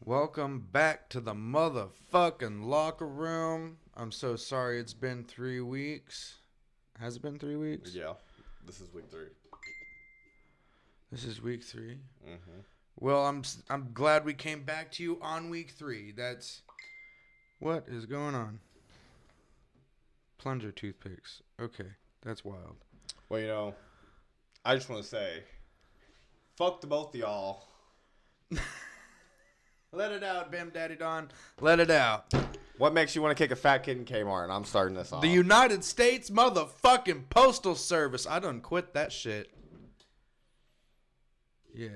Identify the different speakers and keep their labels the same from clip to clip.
Speaker 1: Welcome back to the motherfucking locker room. I'm so sorry it's been 3 weeks. Has it been 3 weeks?
Speaker 2: Yeah, this is week 3.
Speaker 1: This is week 3.
Speaker 2: Mm-hmm.
Speaker 1: Well, I'm glad we came back to you on week 3. That's what is going on. Plunger toothpicks. Okay, that's wild.
Speaker 2: Well, I just want to say, fuck the both of y'all.
Speaker 1: Let it out, Bam Daddy Don. Let it out.
Speaker 2: What makes you want to kick a fat kid in Kmart? And I'm starting this off.
Speaker 1: The United States motherfucking Postal Service. I done quit that shit. Yeah.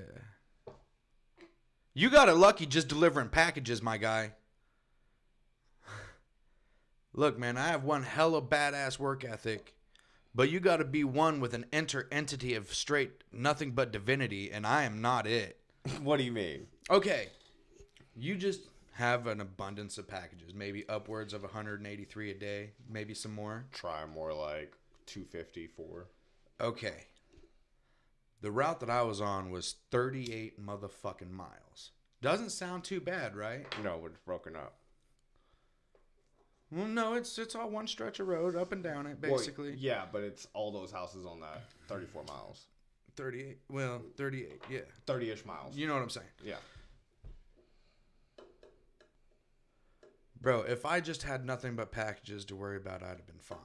Speaker 1: You got it lucky just delivering packages, my guy. Look, man, I have one hella badass work ethic, but you got to be one with an entity of straight nothing but divinity, and I am not it.
Speaker 2: What do you mean?
Speaker 1: Okay. You just have an abundance of packages, maybe upwards of 183 a day, maybe some more.
Speaker 2: Try more like 254.
Speaker 1: Okay. The route that I was on was 38 motherfucking miles. Doesn't sound too bad, right?
Speaker 2: No, we're broken up.
Speaker 1: Well, no, it's all one stretch of road up and down it, basically.
Speaker 2: Well, yeah, but it's all those houses on that 34 miles.
Speaker 1: 38. Well, 38, yeah.
Speaker 2: 30-ish miles.
Speaker 1: You know what I'm saying?
Speaker 2: Yeah.
Speaker 1: Bro, if I just had nothing but packages to worry about, I'd have been fine.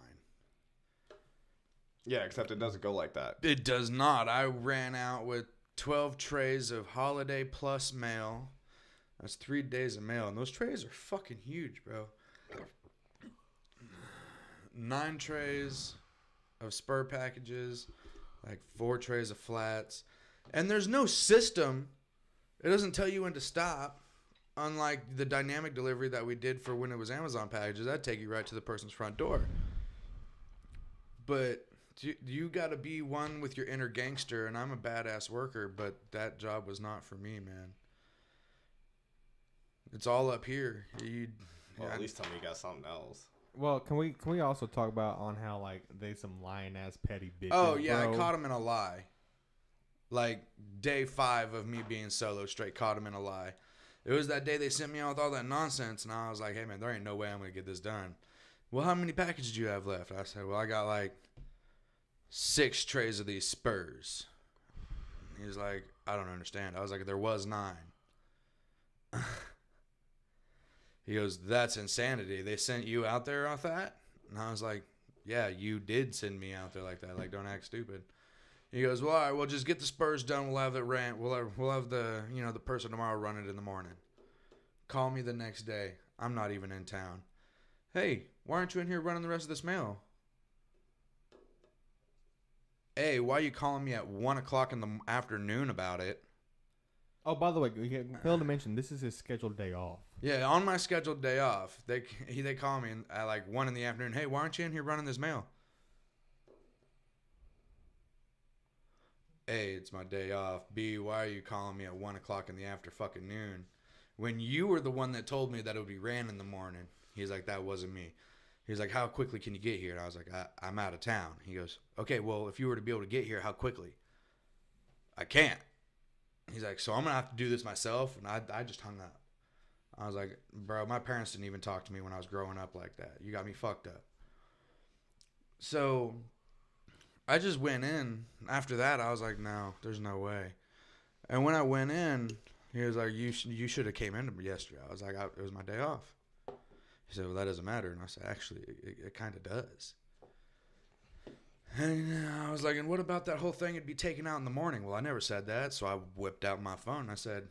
Speaker 2: Yeah, except it doesn't go like that.
Speaker 1: It does not. I ran out with 12 trays of Holiday Plus mail. That's 3 days of mail, and those trays are fucking huge, bro. 9 trays of Spur packages, like 4 trays of flats. And there's no system. It doesn't tell you when to stop. Unlike the dynamic delivery that we did for when it was Amazon packages, that'd take you right to the person's front door. But you got to be one with your inner gangster, and I'm a badass worker, but that job was not for me, man. It's all up here.
Speaker 2: At least tell me you got something else.
Speaker 3: Well, can we also talk about on how like they some lying ass petty bitches?
Speaker 1: Oh yeah,
Speaker 3: bro.
Speaker 1: I caught him in a lie. Like day 5 of me being solo, straight caught him in a lie. It was that day they sent me out with all that nonsense, and I was like, hey man, there ain't no way I'm gonna get this done. Well, how many packages do you have left? I said, well, I got like 6 trays of these Spurs. He was like, I don't understand. I was like, there was 9. He goes, that's insanity. They sent you out there off that? And I was like, yeah, you did send me out there like that. Like, don't act stupid. He goes, well, all right, well, just get the Spurs done. We'll have it rant. We'll have the the person tomorrow run it in the morning. Call me the next day. I'm not even in town. Hey, why aren't you in here running the rest of this mail? Hey, why are you calling me at 1 o'clock in the afternoon about it?
Speaker 3: Oh, by the way, you failed to mention this is his scheduled day off.
Speaker 1: Yeah, on my scheduled day off, they call me at like 1 in the afternoon. Hey, why aren't you in here running this mail? A, it's my day off. B, why are you calling me at 1 o'clock in the after fucking noon? When you were the one that told me that it would be ran in the morning. He's like, that wasn't me. He's like, how quickly can you get here? And I was like, I'm out of town. He goes, okay, well, if you were to be able to get here, how quickly? I can't. He's like, so I'm going to have to do this myself. And I just hung up. I was like, bro, my parents didn't even talk to me when I was growing up like that. You got me fucked up. So I just went in. After that, I was like, no, there's no way. And when I went in, he was like, you should have came in yesterday. I was like, it was my day off. He said, well, that doesn't matter. And I said, actually, it kind of does. And I was like, and what about that whole thing? It'd be taken out in the morning. Well, I never said that. So I whipped out my phone. I said,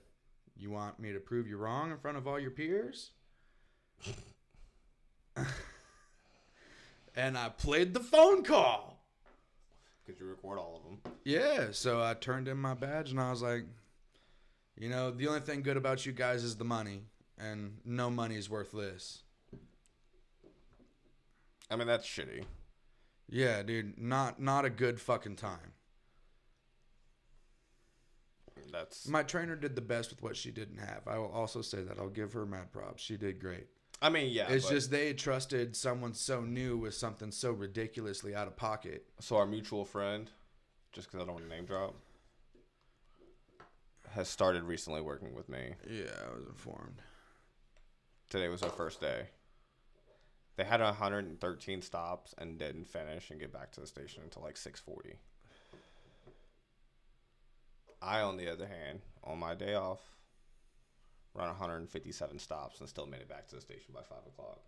Speaker 1: you want me to prove you wrong in front of all your peers? And I played the phone call.
Speaker 2: Because you record all of them.
Speaker 1: Yeah, so I turned in my badge and I was like, the only thing good about you guys is the money, and no money is worth this.
Speaker 2: I mean, that's shitty.
Speaker 1: Yeah, dude, not a good fucking time. My trainer did the best with what she didn't have. I will also say that. I'll give her mad props. She did great.
Speaker 2: I mean, yeah.
Speaker 1: It's just they trusted someone so new with something so ridiculously out of pocket.
Speaker 2: So our mutual friend, just because I don't want to name drop, has started recently working with me.
Speaker 1: Yeah, I was informed.
Speaker 2: Today was our first day. They had 113 stops and didn't finish and get back to the station until like 6:40. I, on the other hand, on my day off, ran 157 stops and still made it back to the station by 5 o'clock.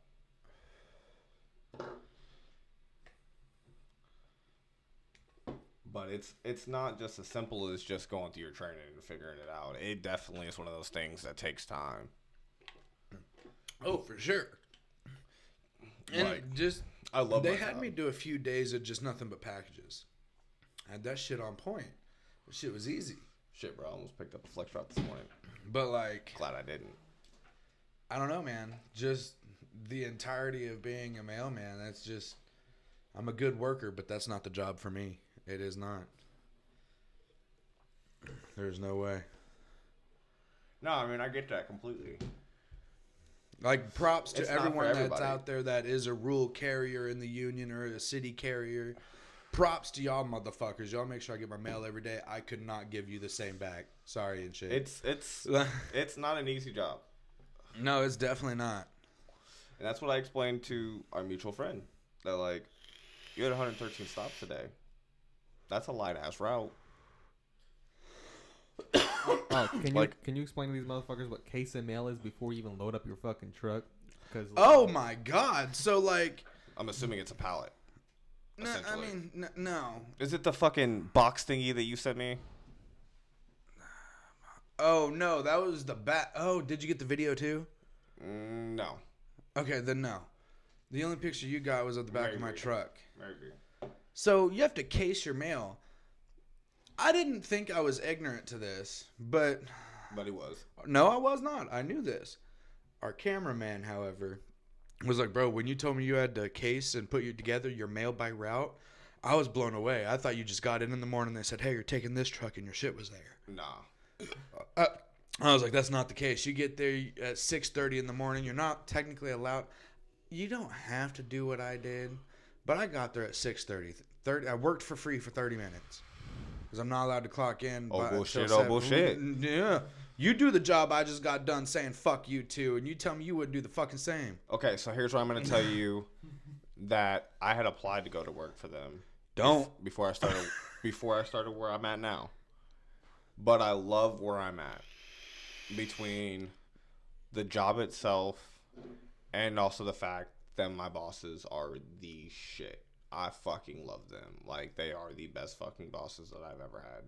Speaker 2: But it's not just as simple as just going through your training and figuring it out. It definitely is one of those things that takes time.
Speaker 1: Oh, for sure. And
Speaker 2: Like,
Speaker 1: just
Speaker 2: I love
Speaker 1: they
Speaker 2: my
Speaker 1: had
Speaker 2: job.
Speaker 1: me do a few days of just nothing but packages. I had that shit on point. That shit was easy.
Speaker 2: Shit, bro, I almost picked up a flex drop this morning.
Speaker 1: But like,
Speaker 2: Glad I didn't.
Speaker 1: I don't know, man. Just the entirety of being a mailman, that's just, I'm a good worker, but that's not the job for me. It is not. There's no way.
Speaker 2: No, I mean, I get that completely.
Speaker 1: Like, props to
Speaker 2: It's not for
Speaker 1: everyone that's
Speaker 2: everybody.
Speaker 1: out there that is a rural carrier in the union or a city carrier. Props to y'all motherfuckers. Y'all make sure I get my mail every day. I could not give you the same bag. Sorry and shit.
Speaker 2: It's not an easy job.
Speaker 1: No, it's definitely not.
Speaker 2: And that's what I explained to our mutual friend. That, like, you had 113 stops today. That's a light ass route.
Speaker 3: Oh, can you explain to these motherfuckers what case and mail is before you even load up your fucking truck? Cause
Speaker 1: Oh my god. So like,
Speaker 2: I'm assuming it's a pallet.
Speaker 1: no, I
Speaker 2: essentially.
Speaker 1: mean, no.
Speaker 2: Is it the fucking box thingy that you sent me?
Speaker 1: Oh no, that was the bat. Oh, did you get the video too?
Speaker 2: No.
Speaker 1: Okay, then no. The only picture you got was of the back of my
Speaker 2: Maybe.
Speaker 1: truck.
Speaker 2: Maybe.
Speaker 1: So you have to case your mail. I didn't think I was ignorant to this, but
Speaker 2: But he was.
Speaker 1: no, I was not. I knew this. Our cameraman, however, was like, bro, when you told me you had to case and put together your mail by route, I was blown away. I thought you just got in the morning. They said, hey, you're taking this truck and your shit was there.
Speaker 2: Nah.
Speaker 1: I was like, that's not the case. You get there at 6:30 in the morning. You're not technically allowed. You don't have to do what I did, but I got there at 6:30. I worked for free for 30 minutes because I'm not allowed to clock in.
Speaker 2: Oh,
Speaker 1: until
Speaker 2: bullshit,
Speaker 1: 7.
Speaker 2: oh, bullshit.
Speaker 1: Yeah. You do the job I just got done saying fuck you too, and you tell me you wouldn't do the fucking same.
Speaker 2: Okay, so here's what I'm going to tell you. That I had applied to go to work for them.
Speaker 1: Don't.
Speaker 2: Before I started where I'm at now. But I love where I'm at. Between the job itself and also the fact that my bosses are the shit. I fucking love them. Like, they are the best fucking bosses that I've ever had.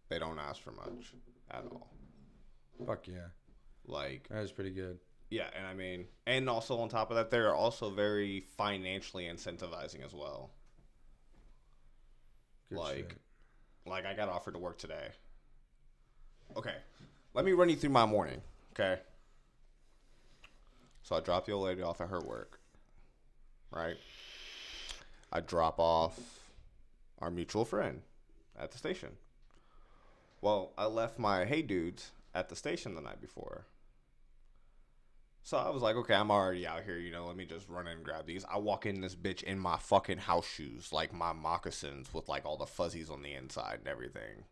Speaker 2: They don't ask for much at all.
Speaker 1: Fuck yeah.
Speaker 2: Like,
Speaker 1: That was pretty good.
Speaker 2: yeah, and I mean, and also on top of that, they're also very financially incentivizing as well.
Speaker 1: Good shit.
Speaker 2: Like I got offered to work today. Okay, let me run you through my morning, okay? So I drop the old lady off at her work, right? I drop off our mutual friend at the station. Well, I left my hey dudes at the station the night before. So I was like, okay, I'm already out here, let me just run in and grab these. I walk in this bitch in my fucking house shoes, like my moccasins with like all the fuzzies on the inside and everything.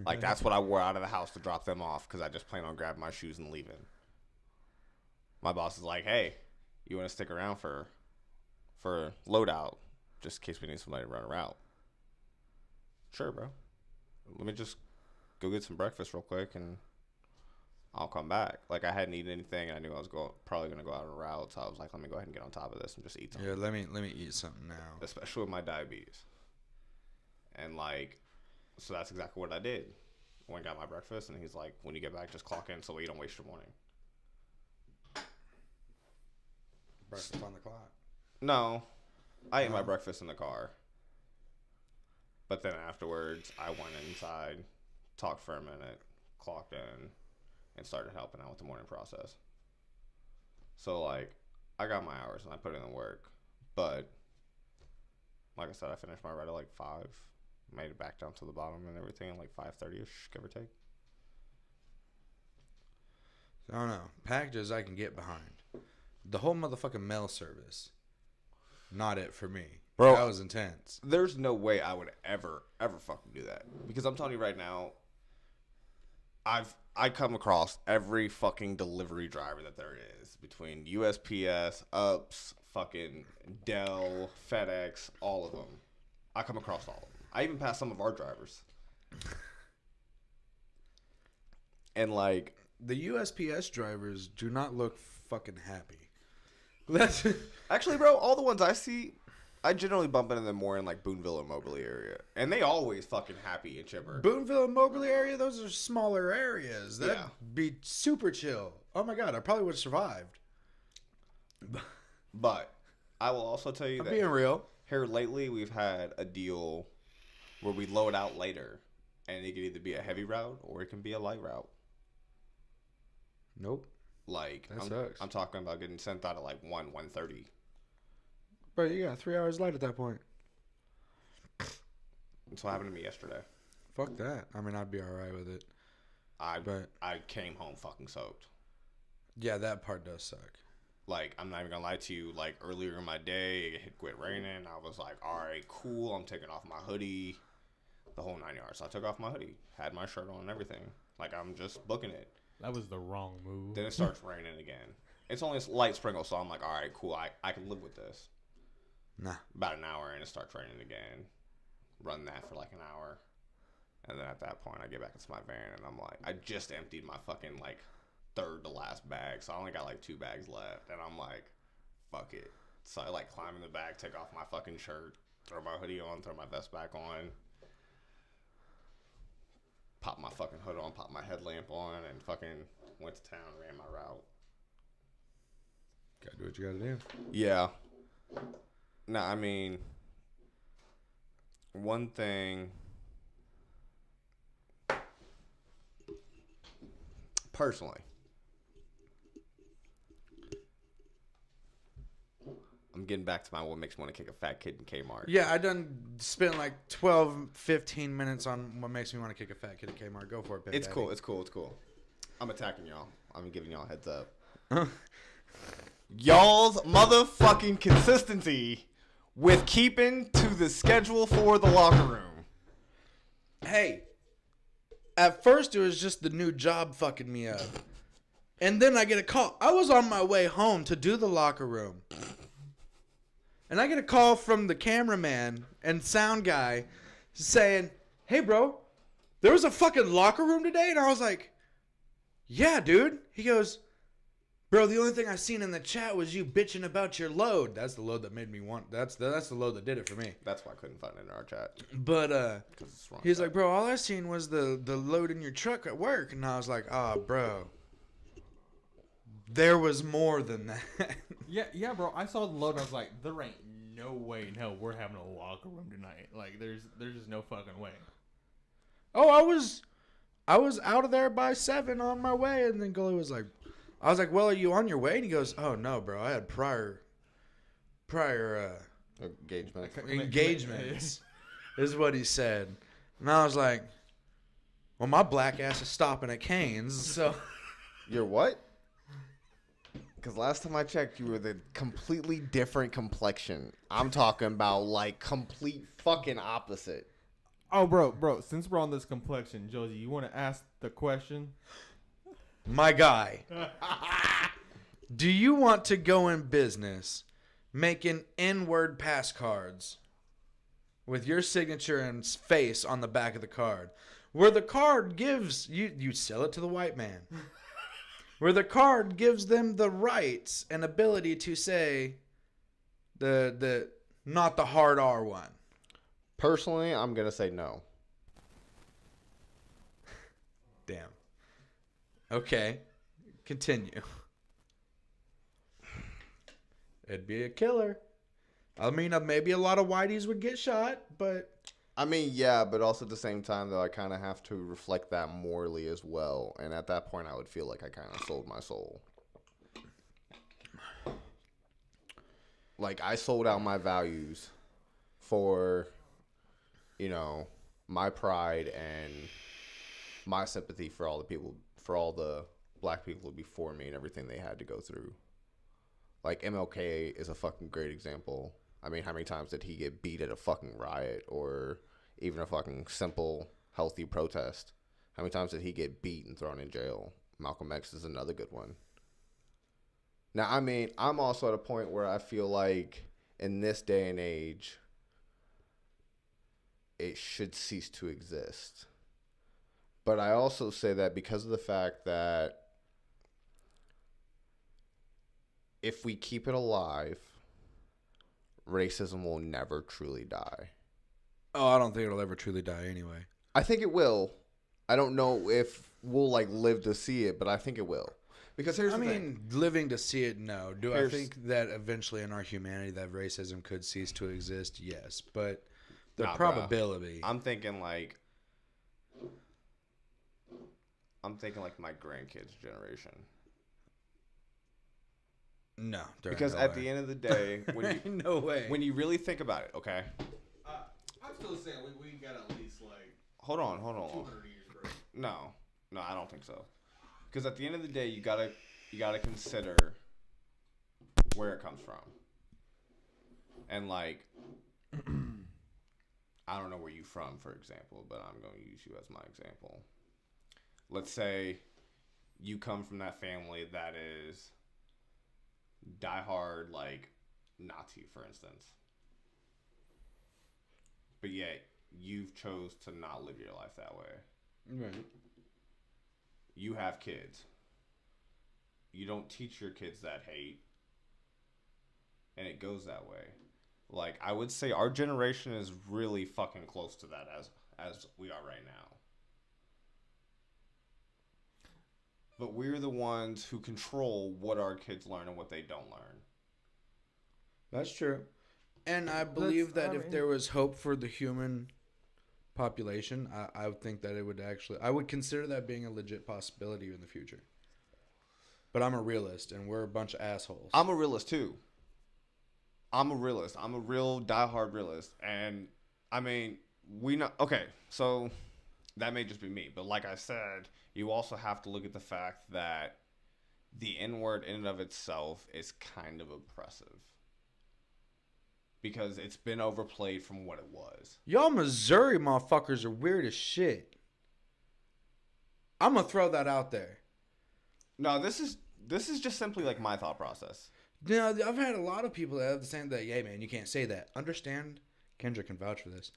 Speaker 2: Like, that's what I wore out of the house to drop them off because I just plan on grabbing my shoes and leaving. My boss is like, hey, you want to stick around for loadout just in case we need somebody to run a route? Sure, bro. Let me just go get some breakfast real quick and I'll come back. Like, I hadn't eaten anything and I knew I was probably going to go out on a route, so I was like, let me go ahead and get on top of this and just eat something.
Speaker 1: Yeah, let me eat something now.
Speaker 2: Especially with my diabetes. And, like, so that's exactly what I did. Went and got my breakfast, and he's like, when you get back, just clock in so you don't waste your morning.
Speaker 1: Breakfast on the clock.
Speaker 2: No, I ate my breakfast in the car. But then afterwards, I went inside, talked for a minute, clocked in, and started helping out with the morning process. So, like, I got my hours, and I put in the work. But, like I said, I finished my ride at, like, 5. Made it back down to the bottom and everything at, like, 5:30-ish, give or take.
Speaker 1: I don't know. Packages I can get behind. The whole motherfucking mail service. Not it for me.
Speaker 2: Bro,
Speaker 1: that was intense.
Speaker 2: There's no way I would ever fucking do that. Because I'm telling you right now, I come across every fucking delivery driver that there is between USPS, UPS, fucking Dell, FedEx, all of them. I come across all of them. I even pass some of our drivers. And like
Speaker 1: the USPS drivers do not look fucking happy. That's
Speaker 2: actually, bro, all the ones I see, I generally bump into them more in like Boonville and Moberly area, and they always fucking happy and chipper.
Speaker 1: Boonville and Moberly area, those are smaller areas. That'd be super chill. Oh my god, I probably would have survived.
Speaker 2: But I will also tell you
Speaker 1: I'm
Speaker 2: that
Speaker 1: being real.
Speaker 2: Here lately, we've had a deal where we load out later, and it can either be a heavy route or it can be a light route.
Speaker 1: Nope.
Speaker 2: Like
Speaker 1: that sucks.
Speaker 2: I'm talking about getting sent out at like 1:30.
Speaker 1: Bro, you got 3 hours late at that point.
Speaker 2: That's what happened to me yesterday.
Speaker 1: Fuck that. I mean, I'd be alright with it.
Speaker 2: I came home fucking soaked.
Speaker 1: Yeah, that part does suck.
Speaker 2: Like, I'm not even gonna lie to you, like, earlier in my day, it had quit raining. I was like, alright, cool. I'm taking off my hoodie. The whole 9 yards. So I took off my hoodie. Had my shirt on and everything. Like, I'm just booking it.
Speaker 3: That was the wrong move.
Speaker 2: Then it starts raining again. It's only a light sprinkle, so I'm like, alright, cool. I can live with this.
Speaker 1: Nah.
Speaker 2: About an hour, and it starts raining again. Run that for like an hour. And then at that point, I get back into my van, and I'm like, I just emptied my fucking, like, third to last bag, so I only got like 2 bags left, and I'm like, fuck it. So I like climb in the bag, take off my fucking shirt, throw my hoodie on, throw my vest back on, pop my fucking hood on, pop my headlamp on, and fucking went to town, ran my route.
Speaker 1: Gotta do what you gotta do.
Speaker 2: Yeah. No, I mean, one thing personally, I'm getting back to my what makes me want to kick a fat kid in Kmart.
Speaker 1: Yeah, I done spent like 12, 15 minutes on what makes me want to kick a fat kid at Kmart. Go for it, Big
Speaker 2: It's
Speaker 1: Daddy.
Speaker 2: cool. It's cool. It's cool. I'm attacking y'all. I'm giving y'all a heads up. Y'all's motherfucking consistency with keeping to the schedule for the locker room.
Speaker 1: Hey, at first it was just the new job fucking me up. And then I get a call. I was on my way home to do the locker room. And I get a call from the cameraman and sound guy saying, hey, bro, there was a fucking locker room today? And I was like, yeah, dude. He goes, bro, the only thing I seen in the chat was you bitching about your load. That's the load that made me want. That's the load that did it for me.
Speaker 2: That's why I couldn't find it in our chat.
Speaker 1: But
Speaker 2: It's wrong
Speaker 1: he's
Speaker 2: chat.
Speaker 1: like, bro, all I seen was the load in your truck at work. And I was like, bro, there was more than that.
Speaker 3: Yeah, bro. I saw the load and I was like, there ain't no way in hell we're having a locker room tonight. Like, there's just no fucking way.
Speaker 1: Oh, I was out of there by 7 on my way, and then Gully was like, I was like, well, are you on your way? And he goes, oh no, bro, I had prior engagements, is what he said. And I was like, well, my black ass is stopping at Cane's, so.
Speaker 2: You're what? Because last time I checked, you were the completely different complexion. I'm talking about like complete fucking opposite.
Speaker 3: Oh, bro, since we're on this complexion, Josie, you want to ask the question?
Speaker 1: My guy, do you want to go in business making N-word pass cards with your signature and face on the back of the card, where the card gives you sell it to the white man, where the card gives them the rights and ability to say the not the hard R one?
Speaker 2: Personally, I'm gonna say no.
Speaker 1: Damn. Okay, continue. It'd be a killer. I mean, maybe a lot of whiteys would get shot, but...
Speaker 2: I mean, yeah, but also at the same time, though, I kind of have to reflect that morally as well. And at that point, I would feel like I kind of sold my soul. Like, I sold out my values for, you know, my pride and my sympathy for all the people, for all the black people before me and everything they had to go through. Like, MLK is a fucking great example. I mean, how many times did he get beat at a fucking riot or even a fucking simple, healthy protest? How many times did he get beat and thrown in jail? Malcolm X is another good one. Now, I mean, I'm also at a point where I feel like in this day and age, it should cease to exist. But I also say that because of the fact that if we keep it alive, racism will never truly die.
Speaker 1: Oh, I don't think it'll ever truly die anyway.
Speaker 2: I think it will. I don't know if we'll like live to see it, but I think it will. Because here's the thing.
Speaker 1: Living to see it, no. Do
Speaker 2: Here's-
Speaker 1: I think that eventually in our humanity that racism could cease to exist? Yes, but the
Speaker 2: Nah, bruh.
Speaker 1: probability.
Speaker 2: I'm thinking like my grandkids' generation.
Speaker 1: No,
Speaker 2: Because at the end of the day, when you
Speaker 1: no way.
Speaker 2: when you really think about it, okay?
Speaker 3: I'm still saying we got at least like
Speaker 2: Hold on.
Speaker 3: 200 years, bro.
Speaker 2: No, I don't think so. Because at the end of the day, you gotta consider where it comes from, and like, I don't know where you from, for example, but I'm going to use you as my example. Let's say you come from that family that is diehard, like Nazi, for instance, but yet you've chose to not live your life that way.
Speaker 1: Right.
Speaker 2: You have kids. You don't teach your kids that hate. And it goes that way. Like, I would say our generation is really fucking close to that as we are right now. But we're the ones who control what our kids learn and what they don't learn.
Speaker 1: That's true. And I believe that if there was hope for the human population, I would think that it would actually... I would consider that being a legit possibility in the future. But I'm a realist, and we're a bunch of assholes.
Speaker 2: I'm a realist, too. I'm a realist. I'm a real diehard realist. And, I mean, we know... Okay, so that may just be me. But like I said, you also have to look at the fact that the N-word in and of itself is kind of oppressive. Because it's been overplayed from what it was.
Speaker 1: Y'all Missouri motherfuckers are weird as shit. I'm gonna throw that out there.
Speaker 2: No, this is just simply like my thought process.
Speaker 1: You know, I've had a lot of people that have the same that, yeah, man, you can't say that. Understand, Kendra can vouch for this.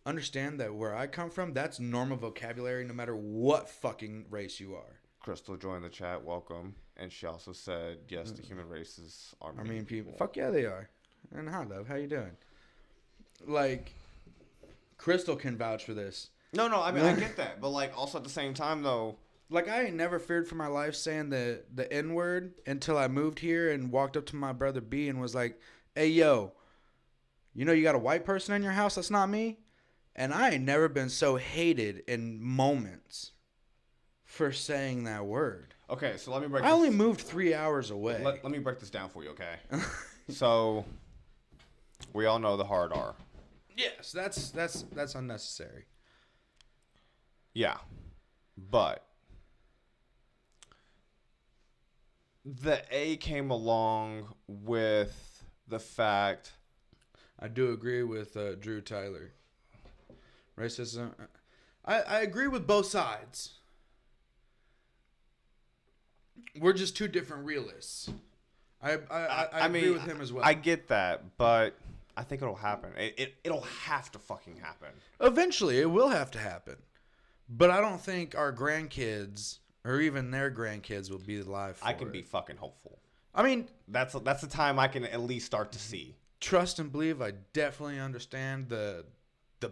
Speaker 1: Understand that where I come from, that's normal vocabulary no matter what fucking race you are.
Speaker 2: Crystal joined the chat, welcome. And she also said, yes, the human races are
Speaker 1: mean people. Fuck yeah, they are. And hi, love. How you doing? Like, Crystal can vouch for this.
Speaker 2: No, I mean, I get that. But, like, also at the same time, though.
Speaker 1: Like, I ain't never feared for my life saying the N-word until I moved here and walked up to my brother B and was like, hey, yo, you know you got a white person in your house? That's not me. And I ain't never been so hated in moments for saying that word.
Speaker 2: Okay, so let me break
Speaker 1: I only moved 3 hours away.
Speaker 2: Let me break this down for you, okay? So, we all know the hard R.
Speaker 1: Yes, that's unnecessary.
Speaker 2: Yeah. But the A came along with the fact...
Speaker 1: I do agree with Drew Tyler. Racism. I agree with both sides. We're just two different realists. I agree with him as well.
Speaker 2: I get that, but I think it'll happen. It'll have to fucking happen.
Speaker 1: Eventually, it will have to happen. But I don't think our grandkids or even their grandkids will be alive for
Speaker 2: I can
Speaker 1: it.
Speaker 2: be fucking hopeful.
Speaker 1: I mean,
Speaker 2: That's the time I can at least start to see.
Speaker 1: trust and believe. I definitely understand the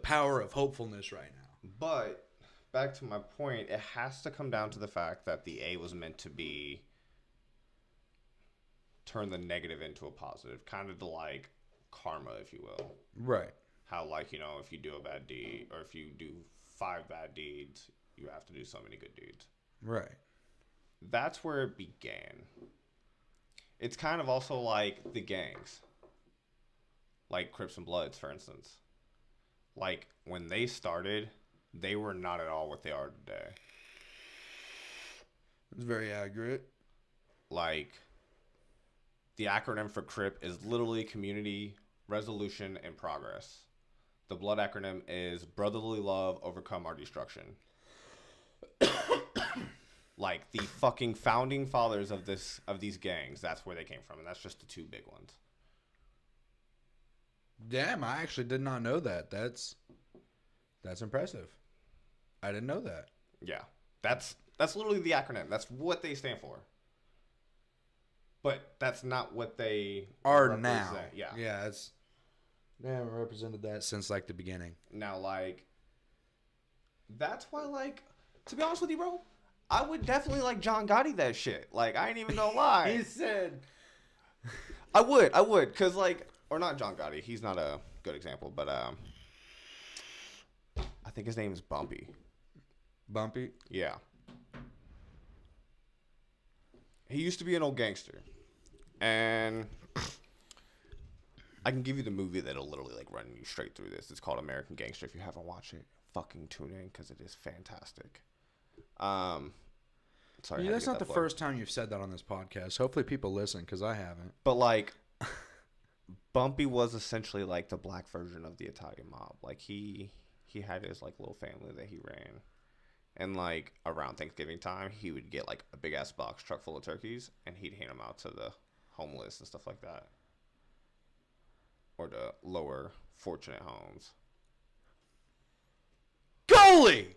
Speaker 1: power of hopefulness right now.
Speaker 2: But back to my point, it has to come down to the fact that the A was meant to be turn the negative into a positive, kind of to like karma, if you will.
Speaker 1: Right.
Speaker 2: How, like, you know, if you do a bad deed, or if you do 5 bad deeds, you have to do so many good deeds.
Speaker 1: Right.
Speaker 2: That's where it began. It's kind of also like the gangs. Like Crips and Bloods, for instance. Like, when they started, they were not at all what they are today.
Speaker 1: It's very accurate.
Speaker 2: Like, the acronym for CRIP is literally Community Resolution and Progress. The Blood acronym is Brotherly Love Overcome Our Destruction. Like the fucking founding fathers of these gangs, that's where they came from, and that's just the two big ones.
Speaker 1: Damn, I actually did not know that. That's impressive. I didn't know that.
Speaker 2: Yeah, that's literally the acronym. That's what they stand for. But that's not what they
Speaker 1: Are
Speaker 2: represent.
Speaker 1: now.
Speaker 2: Yeah.
Speaker 1: They haven't represented that since like the beginning.
Speaker 2: Now, like, that's why, like, to be honest with you, bro, I would definitely like John Gotti that shit. Like, I ain't even gonna lie.
Speaker 1: He said,
Speaker 2: I would, cause like, or not John Gotti. He's not a good example, but I think his name is Bumpy.
Speaker 1: Bumpy.
Speaker 2: Yeah. He used to be an old gangster, and I can give you the movie that'll literally like run you straight through this. It's called American Gangster. If you haven't watched it, fucking tune in because it is fantastic. Sorry,
Speaker 1: That's not the first time you've said that on this podcast. Hopefully people listen because I haven't.
Speaker 2: But like, Bumpy was essentially like the black version of the Italian mob. Like he had his like little family that he ran, and like around Thanksgiving time, he would get like a big ass box truck full of turkeys, and he'd hand them out to the homeless and stuff like that, or the lower fortunate homes.
Speaker 1: Goalie!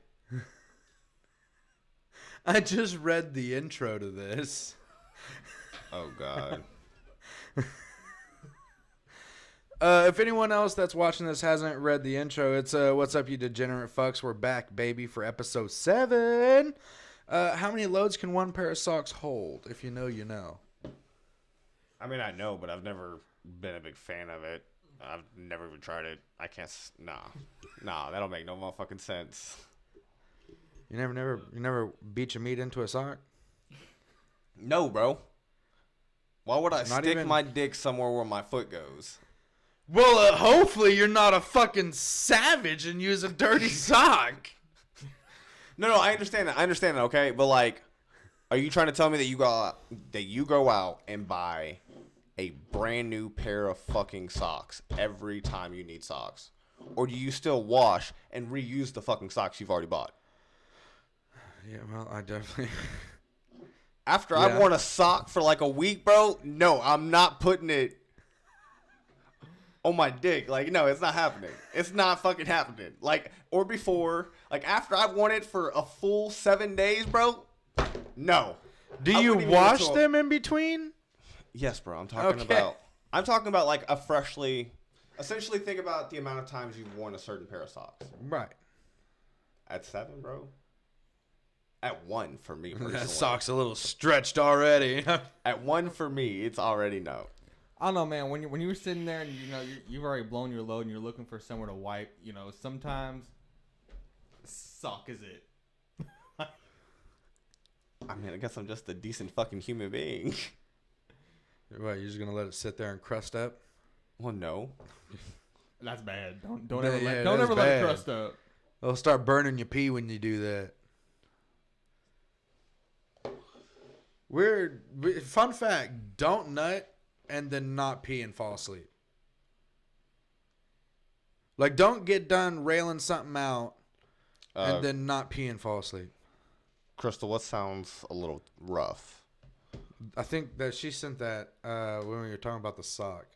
Speaker 1: I just read the intro to this.
Speaker 2: Oh, God.
Speaker 1: If anyone else that's watching this hasn't read the intro, it's what's up, you degenerate fucks? We're back, baby, for episode 7. How many loads can one pair of socks hold? If you know, you know.
Speaker 2: I mean, I know, but I've never been a big fan of it. I've never even tried it. I can't. Nah, that'll make no motherfucking sense.
Speaker 1: You never beat your meat into a sock?
Speaker 2: No, bro. Why would I stick my dick somewhere where my foot goes?
Speaker 1: Well, hopefully you're not a fucking savage and use a dirty sock.
Speaker 2: No, I understand that. Okay, but like, are you trying to tell me that you go out and buy a brand new pair of fucking socks every time you need socks, or do you still wash and reuse the fucking socks you've already bought?
Speaker 1: Yeah, well, I definitely.
Speaker 2: After I've worn a sock for like a week, bro, no, I'm not putting it on my dick. Like, no, it's not happening. It's not fucking happening. Like, or before, like after I've worn it for a full 7 days, bro, no.
Speaker 1: Do you wash them in between?
Speaker 2: Yes, bro. I'm talking about like a freshly. Essentially, think about the amount of times you've worn a certain pair of socks.
Speaker 1: Right.
Speaker 2: At 7, bro. At 1 for me personally.
Speaker 1: That sock's a little stretched already.
Speaker 2: At 1 for me, it's already no.
Speaker 3: I don't know, man. When you were sitting there and you've already blown your load and you're looking for somewhere to wipe, sometimes sock is it.
Speaker 2: I mean, I guess I'm just a decent fucking human being.
Speaker 1: What, you're just gonna let it sit there and crust up?
Speaker 2: Well, no.
Speaker 3: That's bad. Don't ever let it crust up.
Speaker 1: It'll start burning your pee when you do that. Fun fact, don't nut and then not pee and fall asleep. Like, don't get done railing something out and then not pee and fall asleep.
Speaker 2: Crystal, what sounds a little rough?
Speaker 1: I think that she sent that when we were talking about the sock.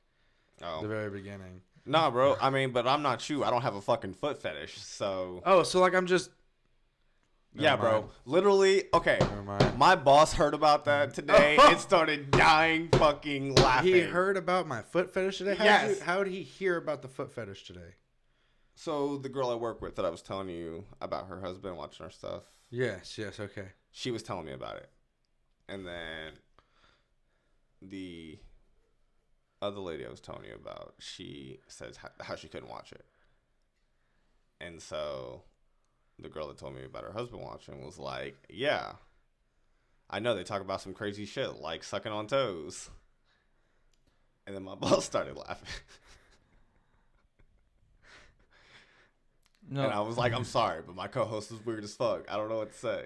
Speaker 2: Oh.
Speaker 1: The very beginning.
Speaker 2: Nah, bro. I mean, but I'm not you. I don't have a fucking foot fetish, so.
Speaker 1: Oh, so like I'm just.
Speaker 2: Yeah, bro. Literally, okay.
Speaker 1: Never mind.
Speaker 2: My boss heard about that today and started dying fucking laughing.
Speaker 1: He heard about my foot fetish today?
Speaker 2: Yes.
Speaker 1: How did he hear about the foot fetish today?
Speaker 2: So the girl I work with that I was telling you about her husband watching her stuff.
Speaker 1: Yes, okay.
Speaker 2: She was telling me about it. And then the other lady I was telling you about, she says how she couldn't watch it. And so the girl that told me about her husband watching was like, yeah, I know they talk about some crazy shit like sucking on toes. And then my boss started laughing.
Speaker 3: No.
Speaker 2: And I was like, I'm sorry, but my co-host is weird as fuck. I don't know what to say.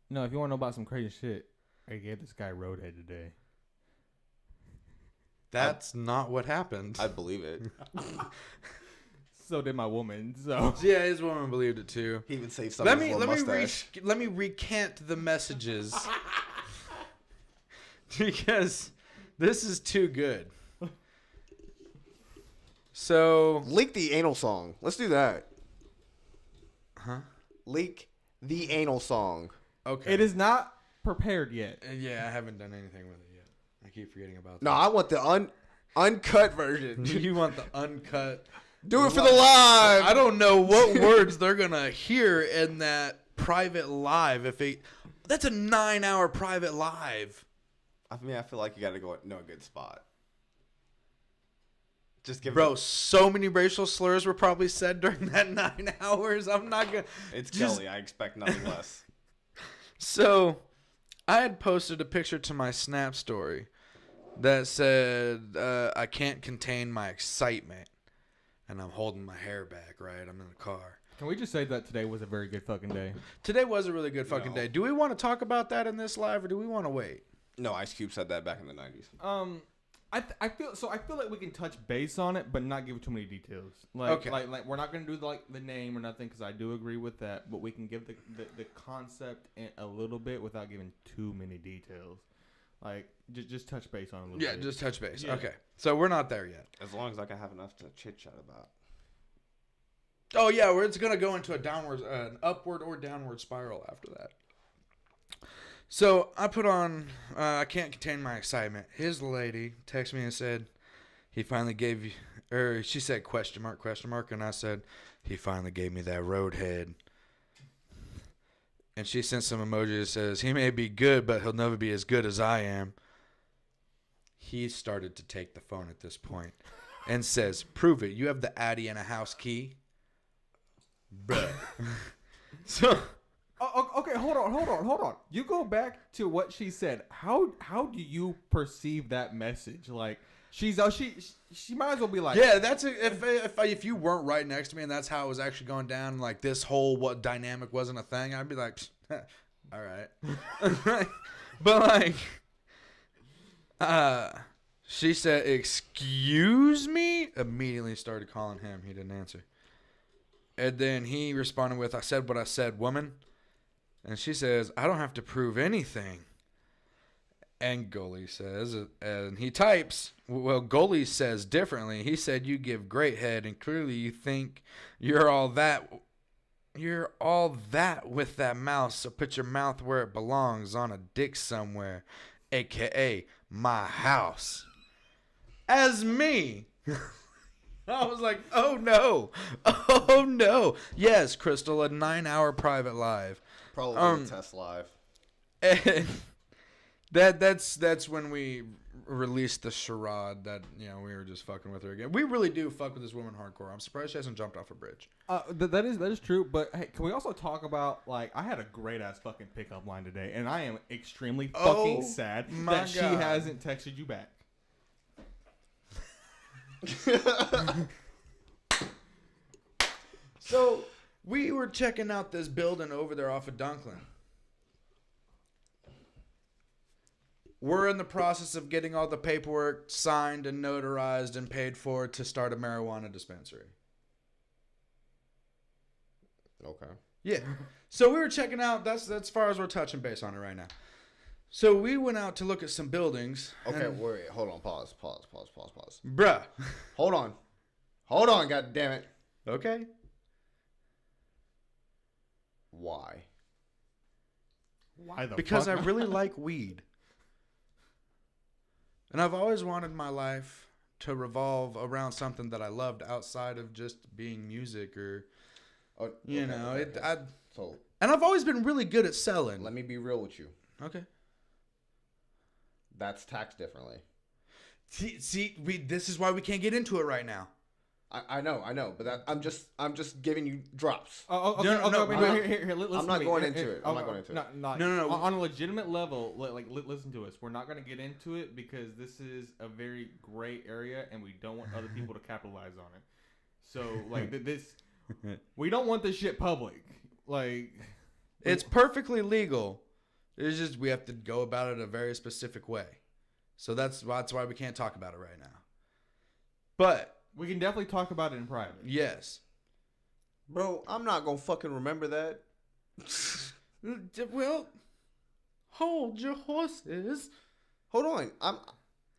Speaker 3: No, if you want to know about some crazy shit, I gave this guy roadhead today.
Speaker 1: That's not what happened.
Speaker 2: I believe it.
Speaker 3: So did my woman. So
Speaker 1: Yeah, his woman believed it too.
Speaker 2: He even saved some
Speaker 1: Let
Speaker 2: of his
Speaker 1: me
Speaker 2: little mustache.
Speaker 1: let me recant the messages because this is too good. So
Speaker 2: Leak the anal song. Let's do that.
Speaker 1: Huh?
Speaker 2: Leak the anal song.
Speaker 1: Okay.
Speaker 3: it is not prepared yet.
Speaker 1: Yeah, I haven't done anything with it yet. I keep forgetting about
Speaker 2: No,
Speaker 1: that.
Speaker 2: I want the uncut version.
Speaker 1: You want the uncut?
Speaker 2: Do it for the live.
Speaker 1: I don't know what words they're gonna hear in that private live. That's a 9-hour private live.
Speaker 2: I mean, I feel like you got to go at a good spot. Just give
Speaker 1: Bro, so many racial slurs were probably said during that 9 hours. I'm not gonna.
Speaker 2: It's
Speaker 1: just-
Speaker 2: Kelly. I expect nothing less.
Speaker 1: So, I had posted a picture to my Snap story that said, "I can't contain my excitement," and I'm holding my hair back. Right, I'm in the car.
Speaker 3: Can we just say that today was a very good fucking day?
Speaker 1: Today was a really good fucking
Speaker 2: No.
Speaker 1: day. Do we want to talk about that in this live, or do we want to wait?
Speaker 2: No, Ice Cube said that back in the 90s.
Speaker 3: I feel like we can touch base on it, but not give too many details. Like,
Speaker 1: Okay.
Speaker 3: like we're not gonna do the name or nothing because I do agree with that. But we can give the concept a little bit without giving too many details. Like just touch base on it a little
Speaker 1: Yeah,
Speaker 3: bit.
Speaker 1: just touch base.
Speaker 3: Yeah.
Speaker 1: Okay, so we're not there yet.
Speaker 2: As long as I can have enough to chit-chat about.
Speaker 1: Oh yeah, it's gonna go into an upward or downward spiral after that. So I put on, I can't contain my excitement. His lady texted me and said, he finally gave you, or she said question mark, and I said, he finally gave me that roadhead. And she sent some emoji that says, he may be good, but he'll never be as good as I am. He started to take the phone at this point and says, prove it. You have the Addy and a house key? Bruh. So...
Speaker 3: Oh, okay, hold on. You go back to what she said. How do you perceive that message? Like she might as well be like,
Speaker 1: yeah, that's if you weren't right next to me and that's how it was actually going down, like this whole what dynamic wasn't a thing, I'd be like, all right. But like, she said, "Excuse me." Immediately started calling him. He didn't answer, and then he responded with, "I said what I said, woman." And she says, I don't have to prove anything. And Goalie says, and he types, well, Goalie says differently. He said, you give great head, and clearly you think you're all that with that mouth, so put your mouth where it belongs, on a dick somewhere, a.k.a. my house. As me. I was like, oh no. Yes, Crystal, a 9-hour private live.
Speaker 2: Probably a test live.
Speaker 1: And that's when we released the charade that we were just fucking with her again. We really do fuck with this woman hardcore. I'm surprised she hasn't jumped off a bridge.
Speaker 3: That is true. But hey, can we also talk about like I had a great ass fucking pickup line today, and I am extremely fucking sad that she hasn't texted you back.
Speaker 1: So we were checking out this building over there off of Dunklin. We're in the process of getting all the paperwork signed and notarized and paid for to start a marijuana dispensary.
Speaker 2: Okay.
Speaker 1: Yeah. So we were checking out, that's as far as we're touching base on it right now. So we went out to look at some buildings.
Speaker 2: Okay,
Speaker 1: and,
Speaker 2: wait, hold on, pause.
Speaker 1: Bruh.
Speaker 2: Hold on, god damn it.
Speaker 1: Okay.
Speaker 2: Why?
Speaker 3: Why the
Speaker 1: Because
Speaker 3: fuck?
Speaker 1: I really like weed. And I've always wanted my life to revolve around something that I loved outside of just being music or,
Speaker 2: So
Speaker 1: and I've always been really good at selling.
Speaker 2: let me be real with you.
Speaker 1: Okay.
Speaker 2: That's taxed differently.
Speaker 1: See, this is why we can't get into it right now.
Speaker 2: I know, but I'm just giving you drops.
Speaker 3: Oh, okay,
Speaker 1: No,
Speaker 3: here, listen
Speaker 2: I'm not
Speaker 3: to me.
Speaker 2: going
Speaker 3: Here,
Speaker 2: into
Speaker 3: here.
Speaker 2: it. I'm not going into it.
Speaker 1: No.
Speaker 3: On a legitimate level, listen to us. We're not going to get into it because this is a very gray area, and we don't want other people to capitalize on it. So, like, this, we don't want this shit public. Like,
Speaker 1: It's perfectly legal. It's just we have to go about it a very specific way. So that's why we can't talk about it right now. But
Speaker 3: We can definitely talk about it in private.
Speaker 1: Yes.
Speaker 2: Bro, I'm not gonna fucking remember that.
Speaker 1: Well, hold your horses.
Speaker 2: Hold on.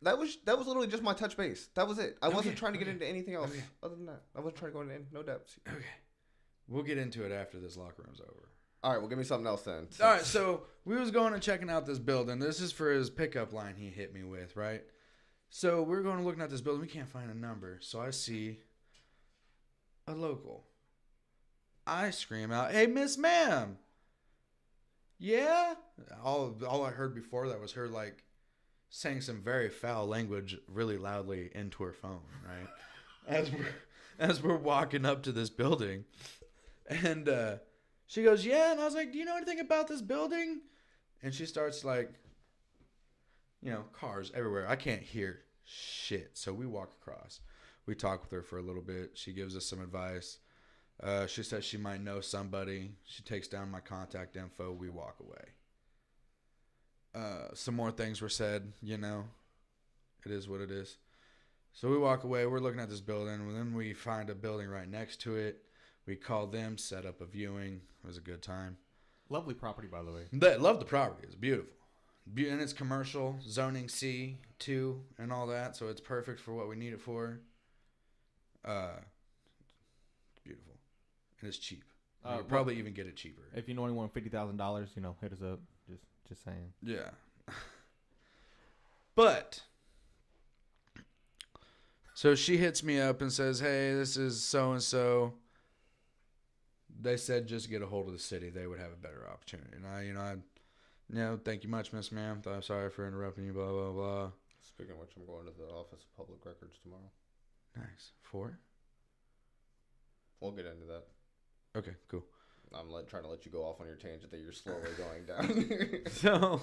Speaker 2: That was literally just my touch base. That was it. I wasn't trying to get into anything else other than that. I wasn't trying to go into no depths.
Speaker 1: Okay. We'll get into it after this locker room's over.
Speaker 2: All right, well, give me something else then.
Speaker 1: All right, so we was going and checking out this building. This is for his pickup line he hit me with, right? So we're going and looking at this building. We can't find a number. So I see a local. I scream out, "Hey, Miss Ma'am." Yeah? All I heard before that was her, like, saying some very foul language really loudly into her phone, right? As we're walking up to this building. And she goes, "Yeah." And I was like, "Do you know anything about this building?" And she starts, like, cars everywhere. I can't hear shit. So we walk across. We talk with her for a little bit. She gives us some advice. She says she might know somebody. She takes down my contact info. We walk away. Some more things were said, It is what it is. So we walk away. We're looking at this building. And then we find a building right next to it. We called them, set up a viewing. It was a good time.
Speaker 3: Lovely property, by the way.
Speaker 1: Love the property. It's beautiful. And it's commercial, zoning C2 and all that. So it's perfect for what we need it for. Beautiful. And it's cheap. You could probably even get it cheaper.
Speaker 3: If you know anyone $50,000, hit us up. Just saying.
Speaker 1: Yeah. But so she hits me up and says, "Hey, this is so and so. They said just get a hold of the city. They would have a better opportunity." And I thank you much, Miss Ma'am. I'm sorry for interrupting you. Blah blah blah.
Speaker 2: Speaking of which, I'm going to the Office of Public Records tomorrow.
Speaker 1: Nice. For?
Speaker 2: We'll get into that.
Speaker 1: Okay, cool.
Speaker 2: I'm trying to let you go off on your tangent that you're slowly going down.
Speaker 1: So,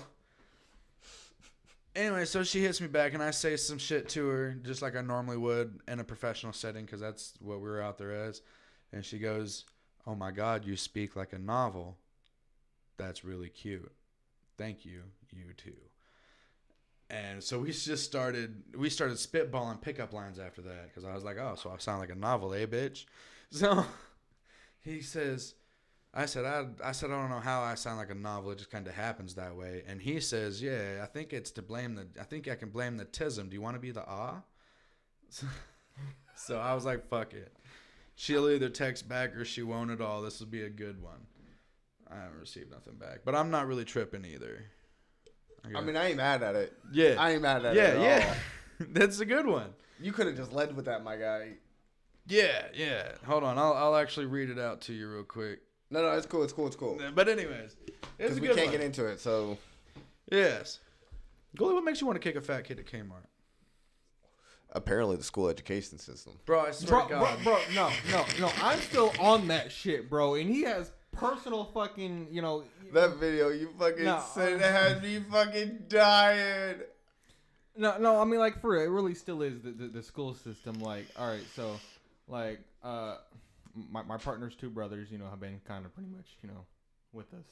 Speaker 1: anyway, so she hits me back, and I say some shit to her, just like I normally would in a professional setting, because that's what we were out there as. And she goes, "Oh my God, you speak like a novel. That's really cute. Thank you. You too." And so we started spitballing pickup lines after that, because I was like, "Oh, so I sound like a novel, eh, bitch?" So he says, I said, I don't know how I sound like a novel. It just kind of happens that way. And he says, "Yeah, I think it's to blame I think I can blame the tism. Do you want to be the ah?" So I was like, fuck it. She'll either text back or she won't at all. This will be a good one. I haven't received nothing back, but I'm not really tripping either.
Speaker 2: I mean, I ain't mad at it.
Speaker 1: Yeah.
Speaker 2: I ain't mad at it at all.
Speaker 1: That's a good one.
Speaker 2: You could have just led with that, my guy.
Speaker 1: Yeah. Hold on. I'll actually read it out to you real quick.
Speaker 2: No, it's cool.
Speaker 1: But anyways, it's a good one.
Speaker 2: We can't get into it, so.
Speaker 1: Yes. Goalie, what makes you want to kick a fat kid at Kmart?
Speaker 2: Apparently the school education system.
Speaker 1: Bro, I swear to God.
Speaker 3: Bro, no. I'm still on that shit, bro. And he has personal fucking,
Speaker 2: That video you fucking said had me fucking dying.
Speaker 3: No, I mean, like, for real, it really still is the school system. Like, all right, so, like, my partner's two brothers, have been kind of pretty much, with us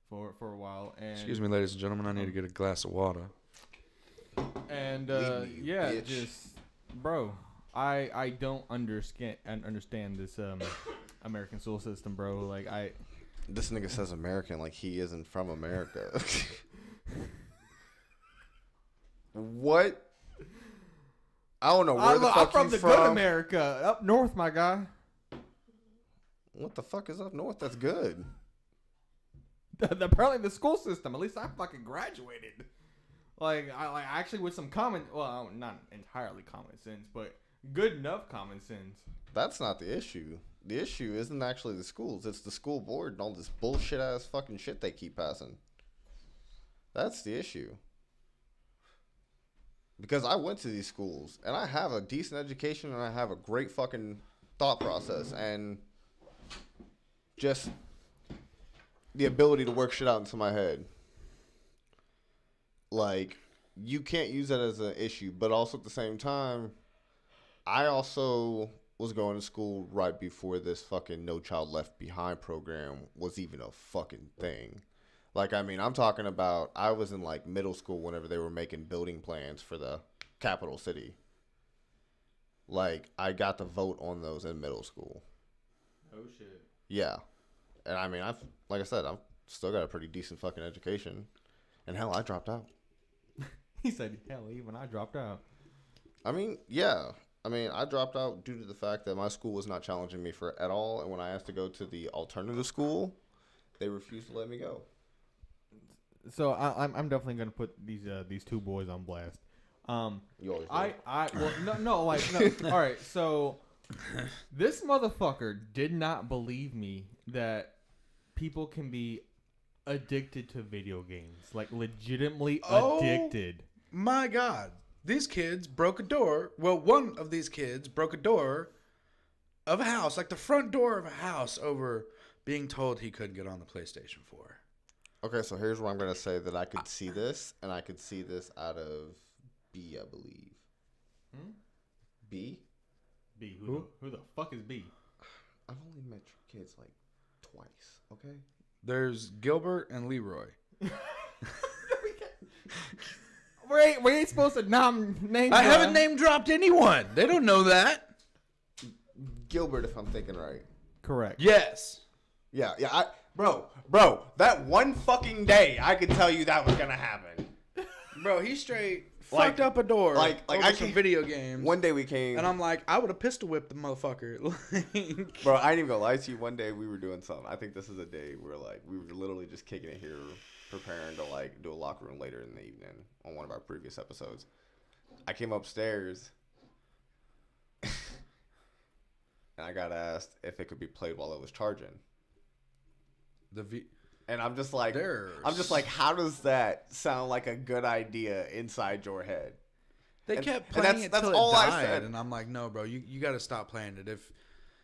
Speaker 3: for a while. And
Speaker 1: excuse me, ladies and gentlemen, I need to get a glass of water.
Speaker 3: And
Speaker 2: bitch.
Speaker 3: just, bro, I don't understand this American school system, bro. Like,
Speaker 2: This nigga says American like he isn't from America. What? I don't know where the fuck
Speaker 3: I'm from
Speaker 2: you
Speaker 3: the
Speaker 2: from.
Speaker 3: good America, up north, my guy.
Speaker 2: What the fuck is up north? That's good.
Speaker 3: Apparently the school system. At least I fucking graduated. Like, I actually with some well, not entirely common sense, but good enough common sense.
Speaker 2: That's not the issue. The issue isn't actually the schools. It's the school board and all this bullshit ass fucking shit they keep passing. That's the issue. Because I went to these schools and I have a decent education and I have a great fucking thought process and just the ability to work shit out into my head. Like, you can't use that as an issue, but also at the same time, I also was going to school right before this fucking No Child Left Behind program was even a fucking thing. Like, I mean, I'm talking about, I was in, like, middle school whenever they were making building plans for the capital city. Like, I got to vote on those in middle school.
Speaker 3: Oh shit.
Speaker 2: Yeah. And I mean, like I said, I've still got a pretty decent fucking education. And hell, I dropped out.
Speaker 3: He said, "Hell, even I dropped out."
Speaker 2: I mean, yeah. I mean, I dropped out due to the fact that my school was not challenging me for at all. And when I asked to go to the alternative school, they refused to let me go.
Speaker 3: So I'm definitely gonna put these two boys on blast.
Speaker 2: You always do.
Speaker 3: All right, so this motherfucker did not believe me that people can be addicted to video games, like legitimately addicted.
Speaker 1: My God, these kids broke a door. Well, one of these kids broke a door of a house, like the front door of a house, over being told he couldn't get on the PlayStation 4.
Speaker 2: Okay, so here's where I'm going to say that I could see this, and I could see this out of B, I believe. B?
Speaker 3: B. Who the fuck is B?
Speaker 2: I've only met your kids like twice, okay?
Speaker 1: There's Gilbert and Leroy.
Speaker 3: We ain't supposed to name.
Speaker 1: I haven't name dropped anyone. They don't know that.
Speaker 2: Gilbert, if I'm thinking right.
Speaker 3: Correct.
Speaker 1: Yes.
Speaker 2: Yeah. Bro, that one fucking day, I could tell you that was going to happen.
Speaker 1: Bro, he straight
Speaker 2: Like-
Speaker 1: fucked up a door
Speaker 2: like
Speaker 1: over
Speaker 2: I
Speaker 1: some
Speaker 2: can-
Speaker 1: video games.
Speaker 2: One day we came.
Speaker 1: And I'm like, I would have pistol whipped the motherfucker. Like,
Speaker 2: Bro, I ain't even gonna lie to you. One day we were doing something. I think this is a day where we were literally just kicking it here, preparing to like do a locker room later in the evening on one of our previous episodes. I came upstairs and I got asked if it could be played while it was charging. And I'm just like, how does that sound like a good idea inside your head?
Speaker 1: They kept playing it till it died, and I'm like, no, bro, you got to stop playing it. If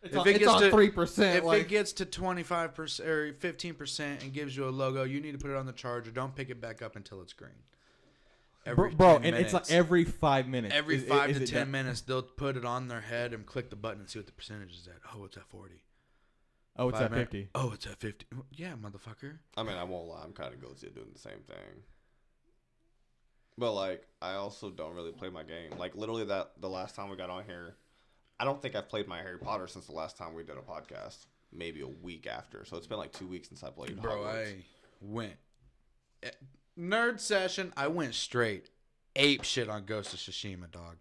Speaker 1: it gets to
Speaker 3: 3%,
Speaker 1: if it gets to 25% or 15% and gives you a logo, you need to put it on the charger. Don't pick it back up until it's green.
Speaker 3: It's like every 5 minutes.
Speaker 1: Every 5 to 10 minutes, they'll put it on their head and click the button and see what the percentage is at. Oh, it's at 40.
Speaker 3: Oh, it's at 50.
Speaker 1: Oh, it's at 50. Yeah, motherfucker.
Speaker 2: I mean, I won't lie. I'm kind of guilty of doing the same thing. But, like, I also don't really play my game. Like, literally the last time we got on here, I don't think I've played my Harry Potter since the last time we did a podcast. Maybe a week after. So it's been like 2 weeks since I played
Speaker 1: Bro,
Speaker 2: Hogwarts.
Speaker 1: I went. Nerd session, I went straight ape shit on Ghost of Tsushima, dog.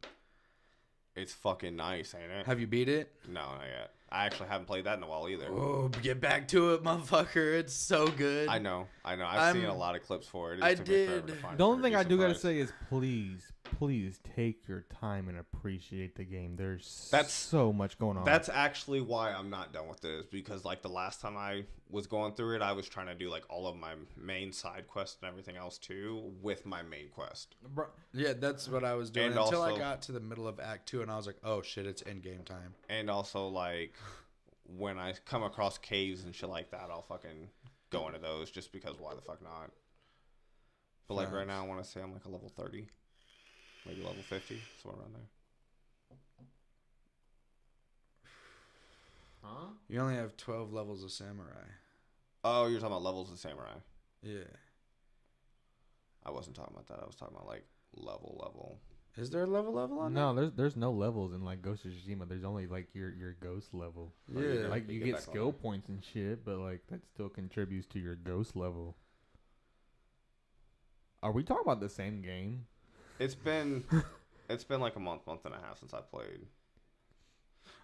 Speaker 2: It's fucking nice, ain't it?
Speaker 1: Have you beat it?
Speaker 2: No, not yet. I actually haven't played that in a while either.
Speaker 1: Oh, get back to it, motherfucker. It's so good.
Speaker 2: I know. I've seen a lot of clips for it.
Speaker 1: I did.
Speaker 3: The only thing I do gotta say is please take your time and appreciate the game. There's so much going on.
Speaker 2: That's actually why I'm not done with this, because like the last time I was going through it, I was trying to do like all of my main side quests and everything else too with my main quest.
Speaker 3: Bro,
Speaker 1: Yeah, that's what I was doing
Speaker 2: And
Speaker 1: until I
Speaker 2: also-
Speaker 1: got to the middle of Act 2 and I was like, oh shit, it's end game time.
Speaker 2: And also like when I come across caves and shit like that, I'll fucking go into those just because why the fuck not? But like right now I want to say I'm like a level 30, maybe level 50, somewhere around there.
Speaker 3: huh?
Speaker 1: You only have 12 levels of Samurai.
Speaker 2: Oh, you're talking about levels of Samurai.
Speaker 1: Yeah.
Speaker 2: I wasn't talking about that. I was talking about like level.
Speaker 1: Is there a level on
Speaker 3: No, there's no levels in like Ghost of Tsushima. There's only like your ghost level.
Speaker 1: Yeah.
Speaker 3: Like you
Speaker 2: Get
Speaker 3: get
Speaker 2: back on
Speaker 3: skill
Speaker 2: it.
Speaker 3: points and shit, but like that still contributes to your ghost level. Are we talking about the same game?
Speaker 2: It's been like a month and a half since I played.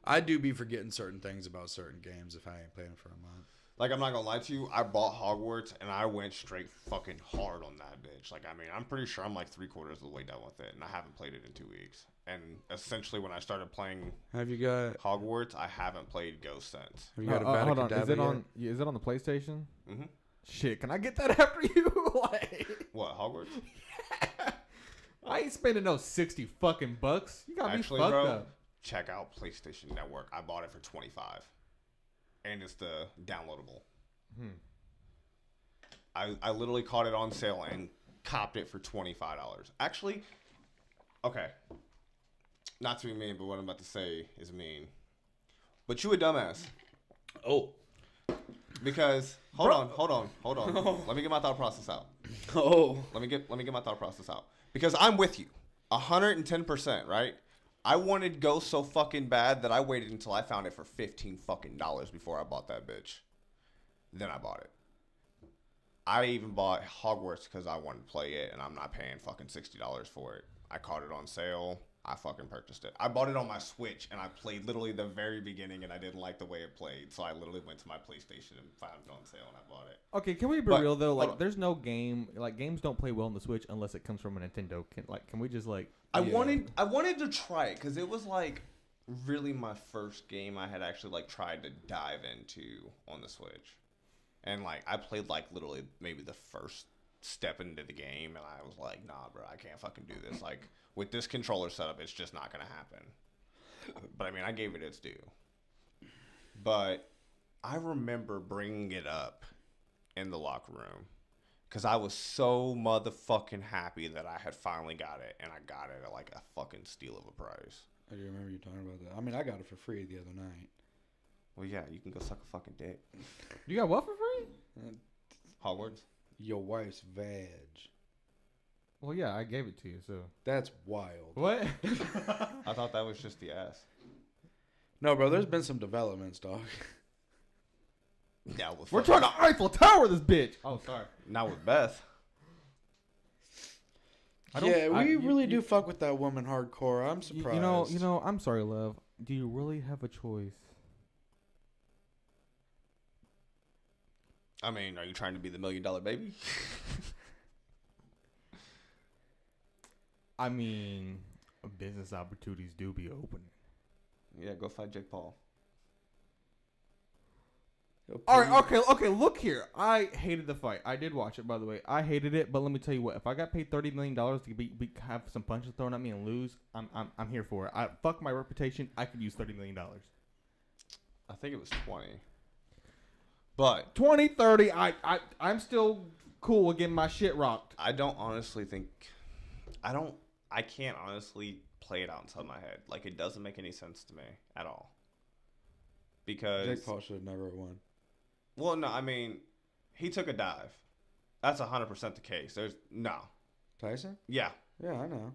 Speaker 1: I do be forgetting certain things about certain games if I ain't playing for a month.
Speaker 2: Like, I'm not gonna lie to you, I bought Hogwarts and I went straight fucking hard on that bitch. Like, I mean, I'm pretty sure I'm like 3/4 of the way done with it, and I haven't played it in 2 weeks. And essentially, when I started playing
Speaker 1: Have you got
Speaker 2: Hogwarts, I haven't played Ghost since.
Speaker 1: have you got a
Speaker 3: Hold on,
Speaker 1: Badacadabra yet?
Speaker 3: is it on the PlayStation?
Speaker 2: Mm-hmm.
Speaker 3: Shit, can I get that after you? Like,
Speaker 2: What, Hogwarts?
Speaker 3: I ain't spending no 60 fucking bucks. You got
Speaker 2: Actually,
Speaker 3: me fucked
Speaker 2: bro,
Speaker 3: up.
Speaker 2: check out PlayStation Network. I bought it for $25, and it's the downloadable. I literally caught it on sale and copped it for $25. Actually, okay, not to be mean, but what I'm about to say is mean. But you a dumbass.
Speaker 1: Oh.
Speaker 2: Because hold on. Let me get my thought process out.
Speaker 1: Oh.
Speaker 2: Let me get my thought process out. Because I'm with you, 110%, right? I wanted Ghost so fucking bad that I waited until I found it for $15 fucking before I bought that bitch. Then I bought it. I even bought Hogwarts because I wanted to play it, and I'm not paying fucking $60 for it. I caught it on sale. I fucking purchased it. I bought it on my Switch, and I played literally the very beginning, and I didn't like the way it played. So I literally went to my PlayStation and found it on sale, and I bought it.
Speaker 3: Okay, can we be real though? Like, there's no game. Like, games don't play well on the Switch unless it comes from a Nintendo. Can we just like?
Speaker 2: I wanted to try it because it was like really my first game I had actually like tried to dive into on the Switch, and like I played like literally maybe the first step into the game, and I was like, nah, bro, I can't fucking do this. Like with this controller setup, it's just not gonna happen. But I mean, I gave it its due. But I remember bringing it up in the locker room because I was so motherfucking happy that I had finally got it, and I got it at like a fucking steal of a price.
Speaker 1: I do remember you talking about that. I mean, I got it for free the other night.
Speaker 2: Well, yeah, you can go suck a fucking dick.
Speaker 3: You got what for free?
Speaker 2: Hogwarts?
Speaker 1: Your wife's vag.
Speaker 3: Well, yeah, I gave it to you, so.
Speaker 1: That's wild.
Speaker 3: What?
Speaker 2: I thought that was just the ass.
Speaker 1: No, bro, there's been some developments, dog.
Speaker 2: Yeah,
Speaker 3: We're trying to Eiffel Tower this bitch. Oh, sorry.
Speaker 2: Not with Beth.
Speaker 1: Yeah, we really do fuck with that woman hardcore. I'm surprised.
Speaker 3: You know, I'm sorry, love. Do you really have a choice?
Speaker 2: I mean, are you trying to be the $1 million baby?
Speaker 3: I mean, business opportunities do be open.
Speaker 2: Yeah, go fight Jake Paul.
Speaker 3: All right, okay. Look here. I hated the fight. I did watch it, by the way. I hated it, but let me tell you what. If I got paid $30 million to have some punches thrown at me and lose, I'm here for it. Fuck my reputation. I could use $30 million.
Speaker 2: I think it was 20. But
Speaker 3: 20, 30. I'm still cool with getting my shit rocked.
Speaker 2: I don't honestly think. I can't honestly play it out inside my head. Like, it doesn't make any sense to me at all. Because
Speaker 1: Jake Paul should have never won.
Speaker 2: Well, no, I mean, he took a dive. That's 100% the case. There's no.
Speaker 1: Tyson?
Speaker 2: Yeah.
Speaker 1: Yeah, I know.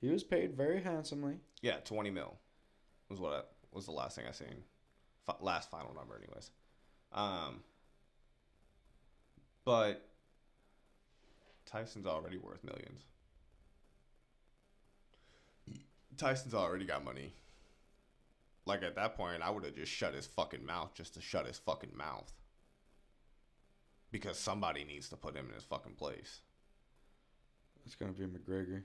Speaker 1: He was paid very handsomely.
Speaker 2: Yeah, 20 mil was the last thing I seen. Last final number, anyways. But Tyson's already worth millions. Tyson's already got money. Like, at that point, I would have just shut his fucking mouth just to shut his fucking mouth. Because somebody needs to put him in his fucking place.
Speaker 1: It's going to be McGregor.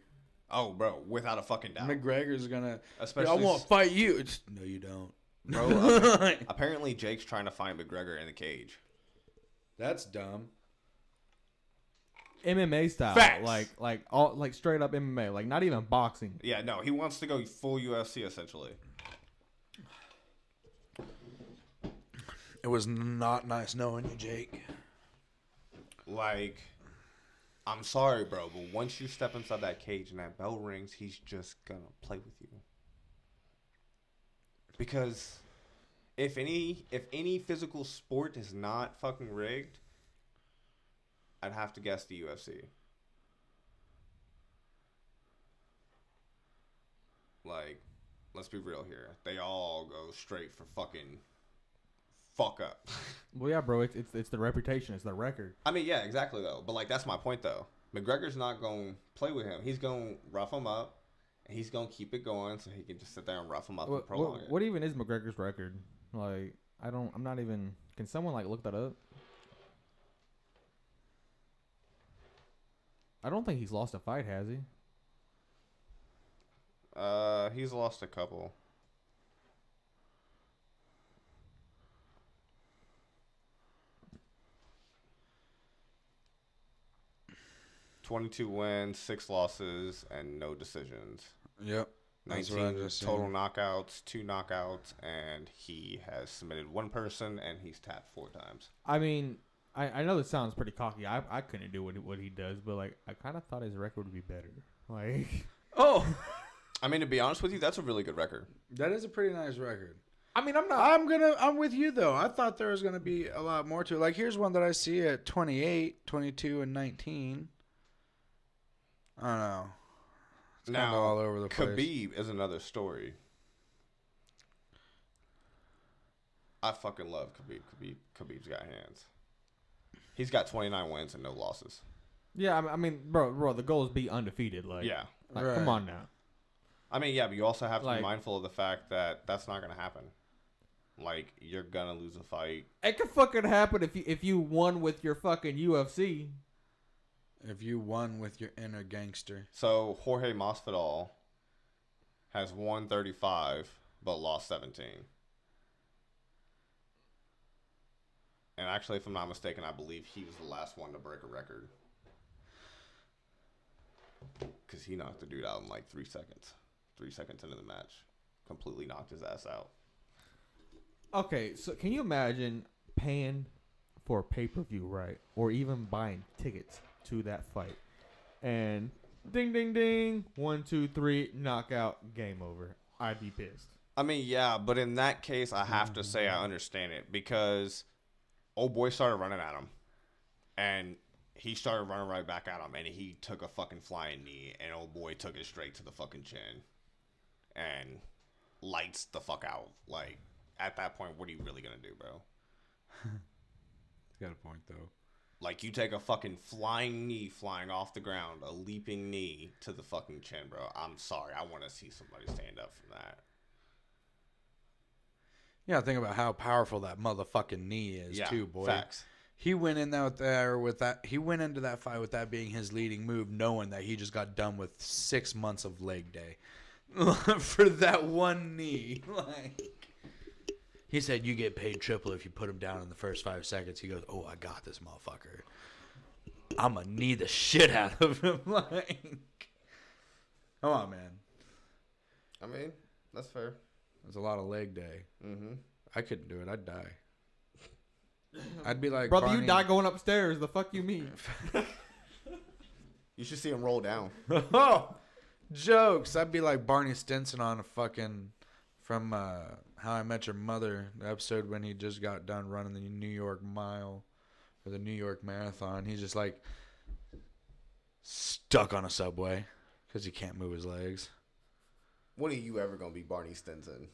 Speaker 2: Oh, bro, without a fucking doubt.
Speaker 1: McGregor's going to...
Speaker 2: Especially...
Speaker 1: I won't fight you. No, you don't.
Speaker 2: Bro, apparently Jake's trying to find McGregor in the cage.
Speaker 1: That's dumb.
Speaker 3: MMA style.
Speaker 1: Facts.
Speaker 3: Like straight up MMA. Like, not even boxing.
Speaker 2: Yeah, no, he wants to go full UFC, essentially.
Speaker 1: It was not nice knowing you, Jake.
Speaker 2: Like, I'm sorry, bro, but once you step inside that cage and that bell rings, he's just gonna play with you. Because if any physical sport is not fucking rigged, I'd have to guess the UFC. Like, let's be real here. They all go straight for fucking fuck up.
Speaker 3: Well, yeah, bro. It's the reputation. It's the record.
Speaker 2: I mean, yeah, exactly, though. But, like, that's my point, though. McGregor's not going to play with him. He's going to rough him up, and he's going to keep it going so he can just sit there and rough him up and prolong it.
Speaker 3: What even is McGregor's record? Like, I'm not even... Can someone, like, look that up? I don't think he's lost a fight, has he?
Speaker 2: He's lost a couple. $22 wins, 6 losses, and no decisions.
Speaker 1: Yep.
Speaker 2: 19 total knockouts, 2 knockouts, and he has submitted 1 person, and he's tapped 4 times.
Speaker 3: I mean, I know this sounds pretty cocky. I couldn't do what he does, but, like, I kind of thought his record would be better. Like,
Speaker 1: oh,
Speaker 2: I mean, to be honest with you, that's a really good record.
Speaker 1: that is a pretty nice record.
Speaker 3: I mean, I'm
Speaker 1: with you though. I thought there was gonna be a lot more to it. Like, here's one that I see at 28, 22, and 19. I don't know. It's kind of all over the place.
Speaker 2: Khabib is another story. I fucking love Khabib. Khabib's got hands. He's got 29 wins and no losses.
Speaker 3: Yeah, I mean, bro, the goal is be undefeated. Like,
Speaker 2: Yeah.
Speaker 1: Right.
Speaker 3: Come on now.
Speaker 2: I mean, yeah, but you also have to
Speaker 3: Like-
Speaker 2: be mindful of the fact that that's not going to happen. Like, you're going to lose a fight.
Speaker 3: It could fucking happen if you won with your fucking UFC.
Speaker 1: If you won with your inner gangster.
Speaker 2: So, Jorge Masvidal has won 35, but lost 17. And actually, if I'm not mistaken, I believe he was the last one to break a record. Because he knocked the dude out in like 3 seconds. 3 seconds into the match. Completely knocked his ass out.
Speaker 3: Okay, so can you imagine paying for a pay-per-view, right? Or even buying tickets to that fight. And ding, ding, ding. 1, 2, 3, knockout, game over. I'd be pissed.
Speaker 2: I mean, yeah, but in that case, I have to say I understand it. Because old boy started running at him. And he started running right back at him. And he took a fucking flying knee. And old boy took it straight to the fucking chin. And lights the fuck out. Like, at that point, what are you really going to do, bro?
Speaker 1: Got a point, though.
Speaker 2: Like, you take a fucking flying knee flying off the ground, a leaping knee to the fucking chin, bro. I'm sorry. I want to see somebody stand up from that.
Speaker 1: Yeah, think about how powerful that motherfucking knee is, too, boy.
Speaker 2: Facts.
Speaker 1: He went in there with that. He went into that fight with that being his leading move, knowing that he just got done with 6 months of leg day for that one knee. Like, he said, "You get paid triple if you put him down in the first 5 seconds." He goes, "Oh, I got this motherfucker. I'm gonna knee the shit out of him." Like, come on, man.
Speaker 2: I mean, that's fair.
Speaker 1: There's a lot of leg day.
Speaker 2: Mm-hmm.
Speaker 1: I couldn't do it. I'd die. I'd be like,
Speaker 3: Brother,
Speaker 1: Barney.
Speaker 3: you die going upstairs. The fuck you mean?
Speaker 2: You should see him roll down.
Speaker 1: Oh, jokes. I'd be like Barney Stinson on a fucking from How I Met Your Mother, the episode when he just got done running the New York Mile or the New York Marathon. He's just like stuck on a subway because he can't move his legs.
Speaker 2: When are you ever going to be Barney Stinson?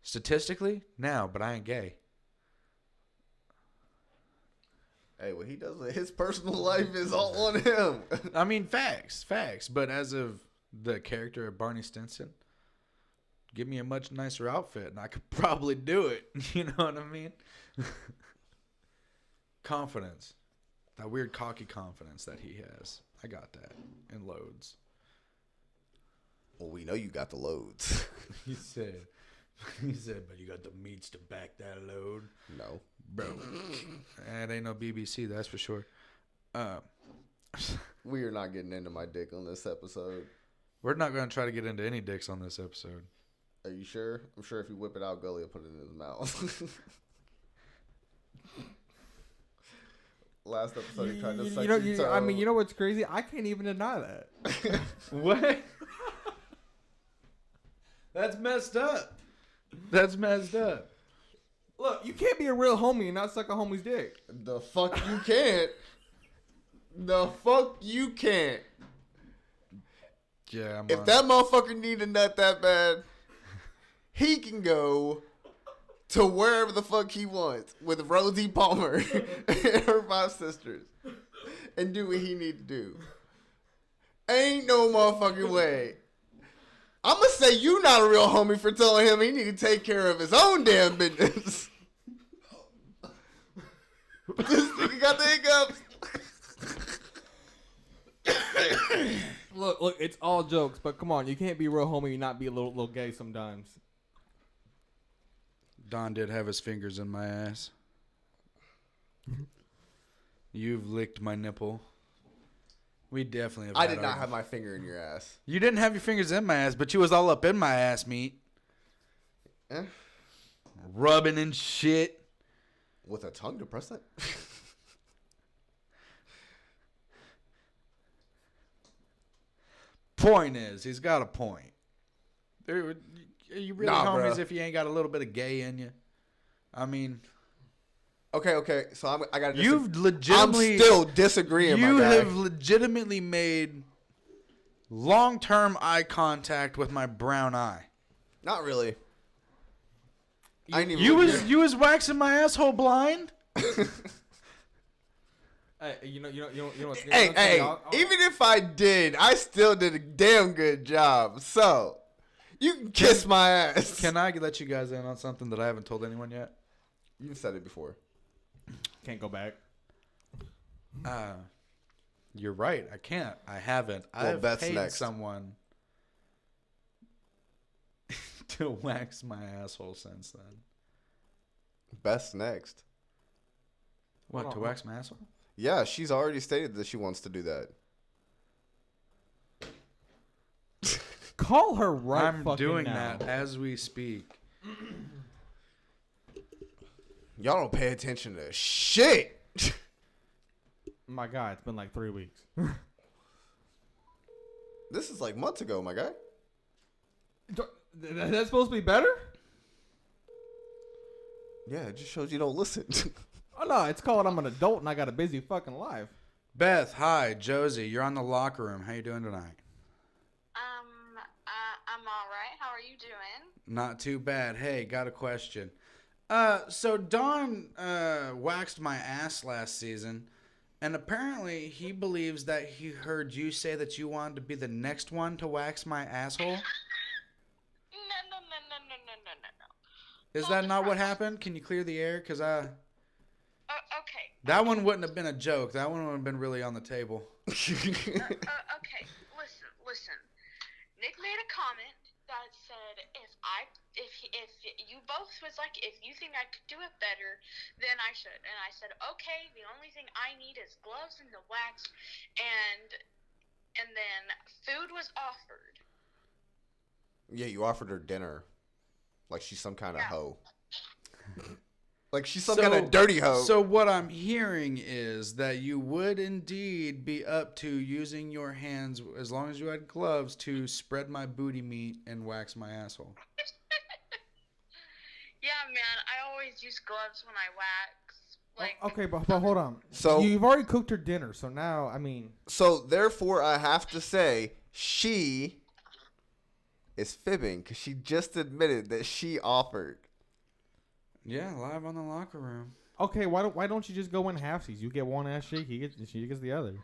Speaker 1: Statistically, now, but I ain't gay.
Speaker 2: Hey, what he does with his personal life is all on him.
Speaker 1: I mean, facts. But as of the character of Barney Stinson, give me a much nicer outfit and I could probably do it. You know what I mean? Confidence. That weird cocky confidence that he has. I got that in loads.
Speaker 2: Well, we know you got the loads.
Speaker 1: He said, but you got the meats to back that load?
Speaker 2: No.
Speaker 1: Bro. It ain't no BBC, that's for sure.
Speaker 2: We are not getting into my dick on this episode.
Speaker 1: We're not going to try to get into any dicks on this episode.
Speaker 2: Are you sure? I'm sure if you whip it out, Gully will put it in his mouth. Last episode, he tried to suck your toe.
Speaker 3: I mean, you know what's crazy? I can't even deny that.
Speaker 1: What? That's messed up.
Speaker 3: Look, you can't be a real homie and not suck a homie's dick.
Speaker 2: The fuck you can't. The fuck you can't.
Speaker 1: Yeah,
Speaker 2: If that motherfucker need a nut that bad, he can go to wherever the fuck he wants with Rosie Palmer and her 5 sisters and do what he need to do. Ain't no motherfucking way. I'm gonna say you not a real homie for telling him he need to take care of his own damn business. This nigga got the hiccups.
Speaker 3: Look, it's all jokes, but come on, you can't be a real homie and not be a little gay sometimes.
Speaker 1: Don did have his fingers in my ass. You've licked my nipple. We definitely have.
Speaker 2: I did not have my finger in your ass.
Speaker 1: You didn't have your fingers in my ass, but you was all up in my ass meat.
Speaker 2: Eh?
Speaker 1: Rubbing and shit.
Speaker 2: With a tongue depressant?
Speaker 1: Point is, he's got a point. Are you really
Speaker 2: Nah,
Speaker 1: homies
Speaker 2: bruh.
Speaker 1: if you ain't got a little bit of gay in you? I mean,
Speaker 2: Okay. So I got to
Speaker 1: You've legitimately.
Speaker 2: I'm still disagreeing,
Speaker 1: You
Speaker 2: my guy.
Speaker 1: have legitimately made long-term eye contact with my brown eye.
Speaker 2: Not really. I ain't even
Speaker 1: You was waxing my asshole blind?
Speaker 3: You know what's
Speaker 2: Hey, even if I did, I still did a damn good job. So, you can kiss my ass.
Speaker 1: Can I let you guys in on something that I haven't told anyone yet?
Speaker 2: You've said it before.
Speaker 3: Can't go back.
Speaker 1: You're right. I can't. I haven't.
Speaker 2: Well,
Speaker 1: I've
Speaker 2: Beth's
Speaker 1: paid
Speaker 2: next.
Speaker 1: someone to wax my asshole since then.
Speaker 2: Beth's next.
Speaker 1: What, to wax my asshole?
Speaker 2: Yeah, she's already stated that she wants to do that.
Speaker 3: Call her right.
Speaker 1: I'm
Speaker 3: fucking
Speaker 1: doing
Speaker 3: now.
Speaker 1: that as we speak.
Speaker 2: Y'all don't pay attention to shit.
Speaker 3: My God, it's been like 3 weeks.
Speaker 2: This is like months ago, my guy.
Speaker 3: That's supposed to be better?
Speaker 2: Yeah, it just shows you don't listen.
Speaker 3: Oh no, it's called I'm an adult and I got a busy fucking life.
Speaker 1: Beth, hi. Josie, you're on the locker room. How you doing tonight?
Speaker 4: I'm all right. How are you doing?
Speaker 1: Not too bad. Hey, got a question. So Don waxed my ass last season, and apparently he believes that he heard you say that you wanted to be the next one to wax my asshole.
Speaker 4: No.
Speaker 1: Is that not what happened? Can you clear the air? Cause
Speaker 4: Okay.
Speaker 1: that one wouldn't have been a joke. That one would have been really on the table.
Speaker 4: Okay. Listen. Nick made a comment that said if you both was like, if you think I could do it better, then I should. And I said, okay. The only thing I need is gloves and the wax, and then food was offered.
Speaker 2: Yeah, you offered her dinner. Like she's some kind of hoe. Like she's some kind of dirty hoe.
Speaker 1: So what I'm hearing is that you would indeed be up to using your hands, as long as you had gloves, to spread my booty meat and wax my asshole.
Speaker 4: Yeah, man. I always use gloves when I wax. Like,
Speaker 3: Okay, but hold on.
Speaker 2: So
Speaker 3: you've already cooked her dinner, so now I mean.
Speaker 2: So therefore, I have to say she is fibbing because she just admitted that she offered.
Speaker 1: Yeah, live on the locker room.
Speaker 3: Okay, why don't you just go in halfsies? You get one ass cheek, she gets the other.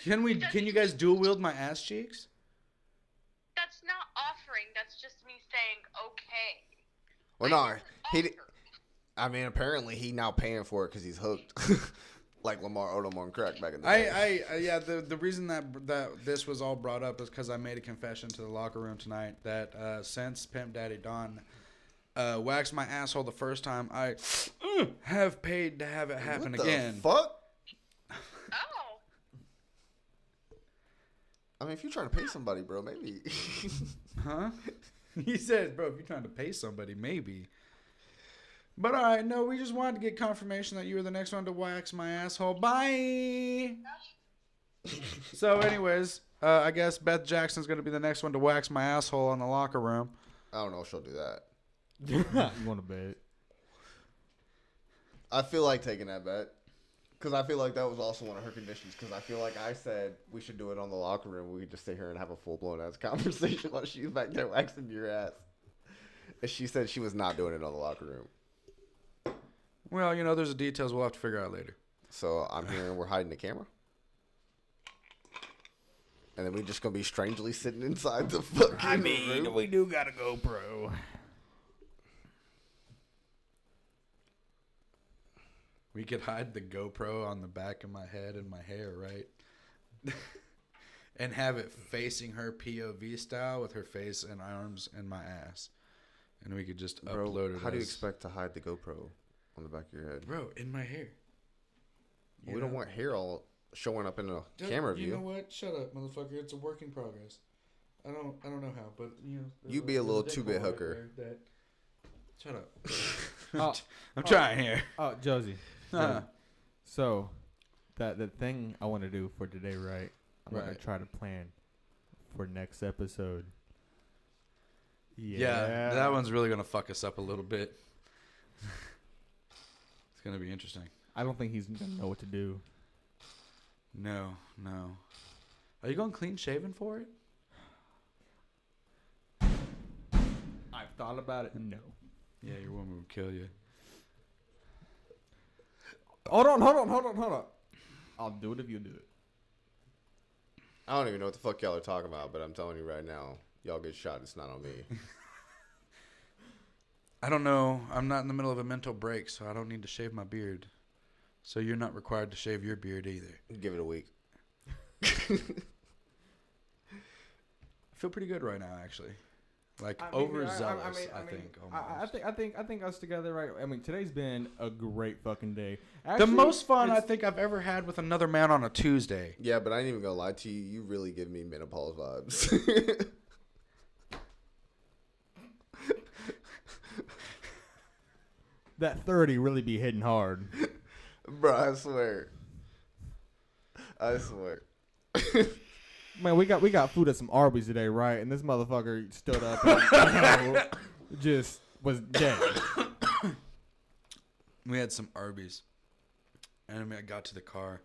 Speaker 1: Can you guys dual wield my ass cheeks?
Speaker 4: that's not offering. That's just me saying okay.
Speaker 2: Well, no, I mean, apparently he now paying for it because he's hooked, like Lamar Odom on crack back in the day.
Speaker 1: Yeah. The reason that this was all brought up is because I made a confession to the locker room tonight that since Pimp Daddy Don waxed my asshole the first time, I have paid to have it happen again.
Speaker 2: Fuck.
Speaker 4: Oh.
Speaker 2: I mean, if you're trying to pay somebody, bro, maybe.
Speaker 1: Huh? He said, bro, if you're trying to pay somebody, maybe. But all right, no, we just wanted to get confirmation that you were the next one to wax my asshole. Bye. So, anyways, I guess Beth Jackson's gonna be the next one to wax my asshole in the locker room.
Speaker 2: I don't know if she'll do that.
Speaker 3: You want to bet?
Speaker 2: I feel like taking that bet. Because I feel like that was also one of her conditions. Because I feel like I said we should do it on the locker room. We could just sit here and have a full-blown ass conversation while she's back there waxing your ass. And she said she was not doing it on the locker room.
Speaker 1: Well, there's the details we'll have to figure out later.
Speaker 2: So I'm hearing we're hiding the camera. And then we're just going to be strangely sitting inside the fucking room.
Speaker 3: We do got a GoPro.
Speaker 1: We could hide the GoPro on the back of my head and my hair, right? And have it facing her POV style with her face and arms and my ass. And we could just upload it.
Speaker 2: How do you expect to hide the GoPro on the back of your head?
Speaker 1: Bro, in my hair.
Speaker 2: We don't want hair all showing up in a camera view.
Speaker 1: You know what? Shut up, motherfucker. It's a work in progress. I don't know how, but
Speaker 2: You be a little 2-bit hooker.
Speaker 1: Shut up. I'm trying here.
Speaker 3: Oh, Josie. So, the thing I want to do for today, right? I'm gonna try to plan for next episode.
Speaker 1: Yeah, that one's really gonna fuck us up a little bit. It's gonna be interesting.
Speaker 3: I don't think he's gonna know what to do.
Speaker 1: No. Are you going clean shaven for it?
Speaker 3: I've thought about it. No.
Speaker 1: Yeah, your woman would kill you.
Speaker 3: Hold on. I'll do it if you do it.
Speaker 2: I don't even know what the fuck y'all are talking about, but I'm telling you right now, y'all get shot. It's not on me.
Speaker 1: I don't know. I'm not in the middle of a mental break, so I don't need to shave my beard. So you're not required to shave your beard either.
Speaker 2: Give it a week.
Speaker 1: I feel pretty good right now, actually. Like overzealous, I think. Almost.
Speaker 3: I think us together, right? I mean, today's been a great fucking day. Actually,
Speaker 1: the most fun I think I've ever had with another man on a Tuesday.
Speaker 2: Yeah, but I ain't even gonna lie to you. You really give me menopause vibes.
Speaker 3: That 30 really be hitting hard.
Speaker 2: Bro, I swear.
Speaker 3: Man, we got food at some Arby's today, right? And this motherfucker stood up and just was dead.
Speaker 1: We had some Arby's. And I got to the car,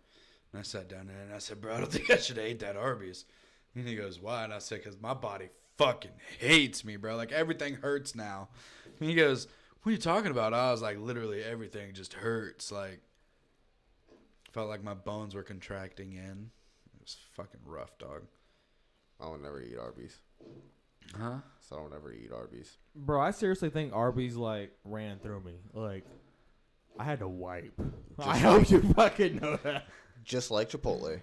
Speaker 1: and I sat down there, and I said, bro, I don't think I should have ate that Arby's. And he goes, why? And I said, because my body fucking hates me, bro. Like, everything hurts now. And he goes, what are you talking about? I was like, literally everything just hurts. Like, felt like my bones were contracting in. It was fucking rough, dog.
Speaker 2: I don't never eat Arby's.
Speaker 1: Huh?
Speaker 2: So I don't ever eat Arby's.
Speaker 3: Bro, I seriously think Arby's, like, ran through me. Like, I had to wipe. I hope you fucking know that.
Speaker 2: Just like Chipotle.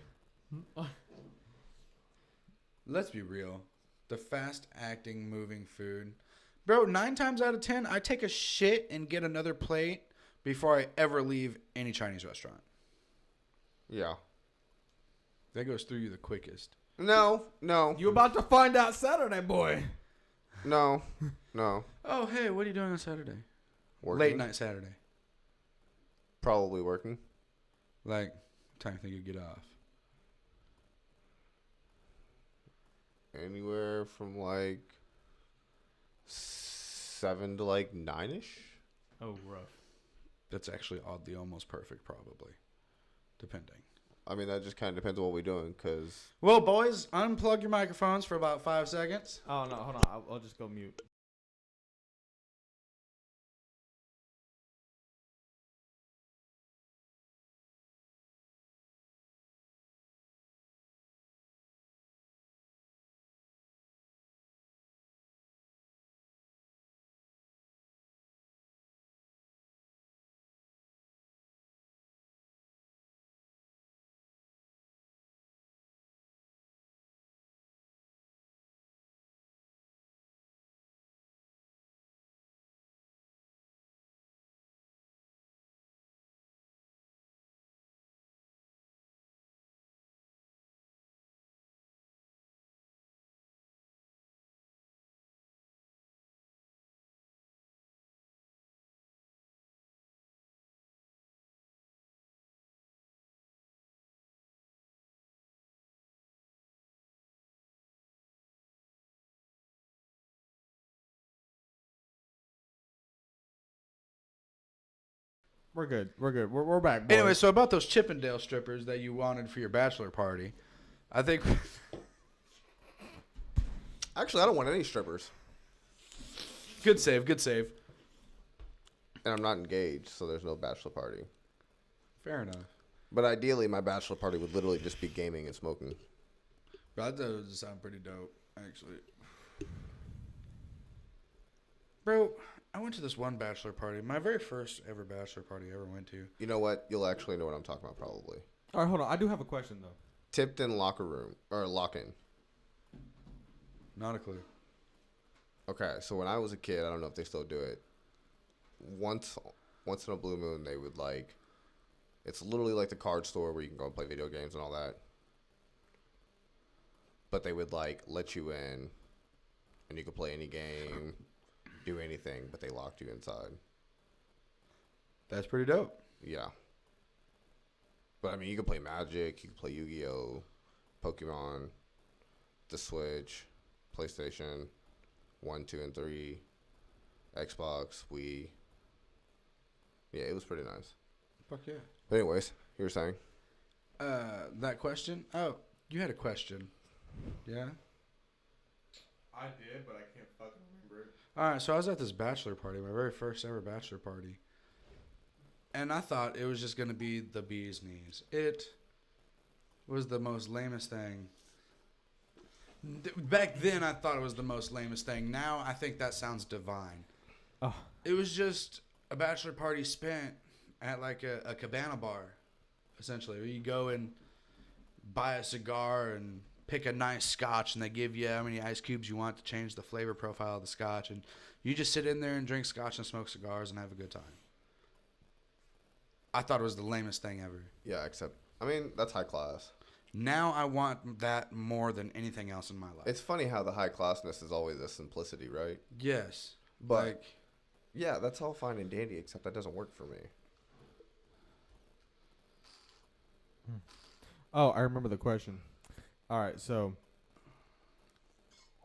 Speaker 1: Let's be real. The fast-acting, moving food. Bro, 9 times out of 10, I take a shit and get another plate before I ever leave any Chinese restaurant.
Speaker 2: Yeah.
Speaker 1: That goes through you the quickest.
Speaker 2: No.
Speaker 3: You about to find out Saturday, boy.
Speaker 2: No.
Speaker 1: Oh, hey, what are you doing on Saturday?
Speaker 2: Working.
Speaker 1: Late night Saturday.
Speaker 2: Probably working.
Speaker 1: Like, what time do you think you get off?
Speaker 2: Anywhere from like 7 to like 9-ish.
Speaker 3: Oh, rough.
Speaker 1: That's actually oddly almost perfect, probably. Depending.
Speaker 2: I mean, that just kind of depends on what we're doing, because...
Speaker 1: Well, boys, unplug your microphones for about 5 seconds.
Speaker 3: Oh, no, hold on. I'll just go mute. We're good. We're back, boys.
Speaker 1: Anyway, so about those Chippendale strippers that you wanted for your bachelor party, I think...
Speaker 2: Actually, I don't want any strippers.
Speaker 1: Good save.
Speaker 2: And I'm not engaged, so there's no bachelor party.
Speaker 1: Fair enough.
Speaker 2: But ideally, my bachelor party would literally just be gaming and smoking.
Speaker 1: But I thought it would sound pretty dope, actually. Bro, I went to this one bachelor party. My very first ever bachelor party I ever went to.
Speaker 2: You know what? You'll actually know what I'm talking about, probably.
Speaker 3: All right, hold on. I do have a question, though.
Speaker 2: Tipton locker room, or lock-in.
Speaker 1: Not a clue.
Speaker 2: Okay, so when I was a kid, I don't know if they still do it. Once in a blue moon, they would like... It's literally like the card store where you can go and play video games and all that. But they would like let you in, and you could play any game, do anything, but they locked you inside.
Speaker 1: That's pretty dope.
Speaker 2: Yeah. But I mean, you could play Magic, you could play Yu-Gi-Oh, Pokemon, the Switch, PlayStation 1, 2, and 3, Xbox, Wii. Yeah, it was pretty nice.
Speaker 1: Fuck yeah.
Speaker 2: But anyways, you were saying?
Speaker 1: That question? Oh, you had a question. Yeah?
Speaker 3: I did, but I can't fucking remember it.
Speaker 1: All right, so I was at this bachelor party, my very first ever bachelor party. And I thought it was just going to be the bee's knees. It was the most lamest thing. Back then, I thought it was the most lamest thing. Now, I think that sounds divine.
Speaker 3: Oh.
Speaker 1: It was just a bachelor party spent at like a cabana bar, essentially. Where you go and buy a cigar and pick a nice scotch, and they give you how many ice cubes you want to change the flavor profile of the scotch. And you just sit in there and drink scotch and smoke cigars and have a good time. I thought it was the lamest thing ever.
Speaker 2: Yeah, except, I mean, that's high class.
Speaker 1: Now I want that more than anything else in my life.
Speaker 2: It's funny how the high classness is always a simplicity, right?
Speaker 1: Yes.
Speaker 2: But,
Speaker 1: like,
Speaker 2: yeah, that's all fine and dandy, except that doesn't work for me.
Speaker 3: Oh, I remember the question. All right, so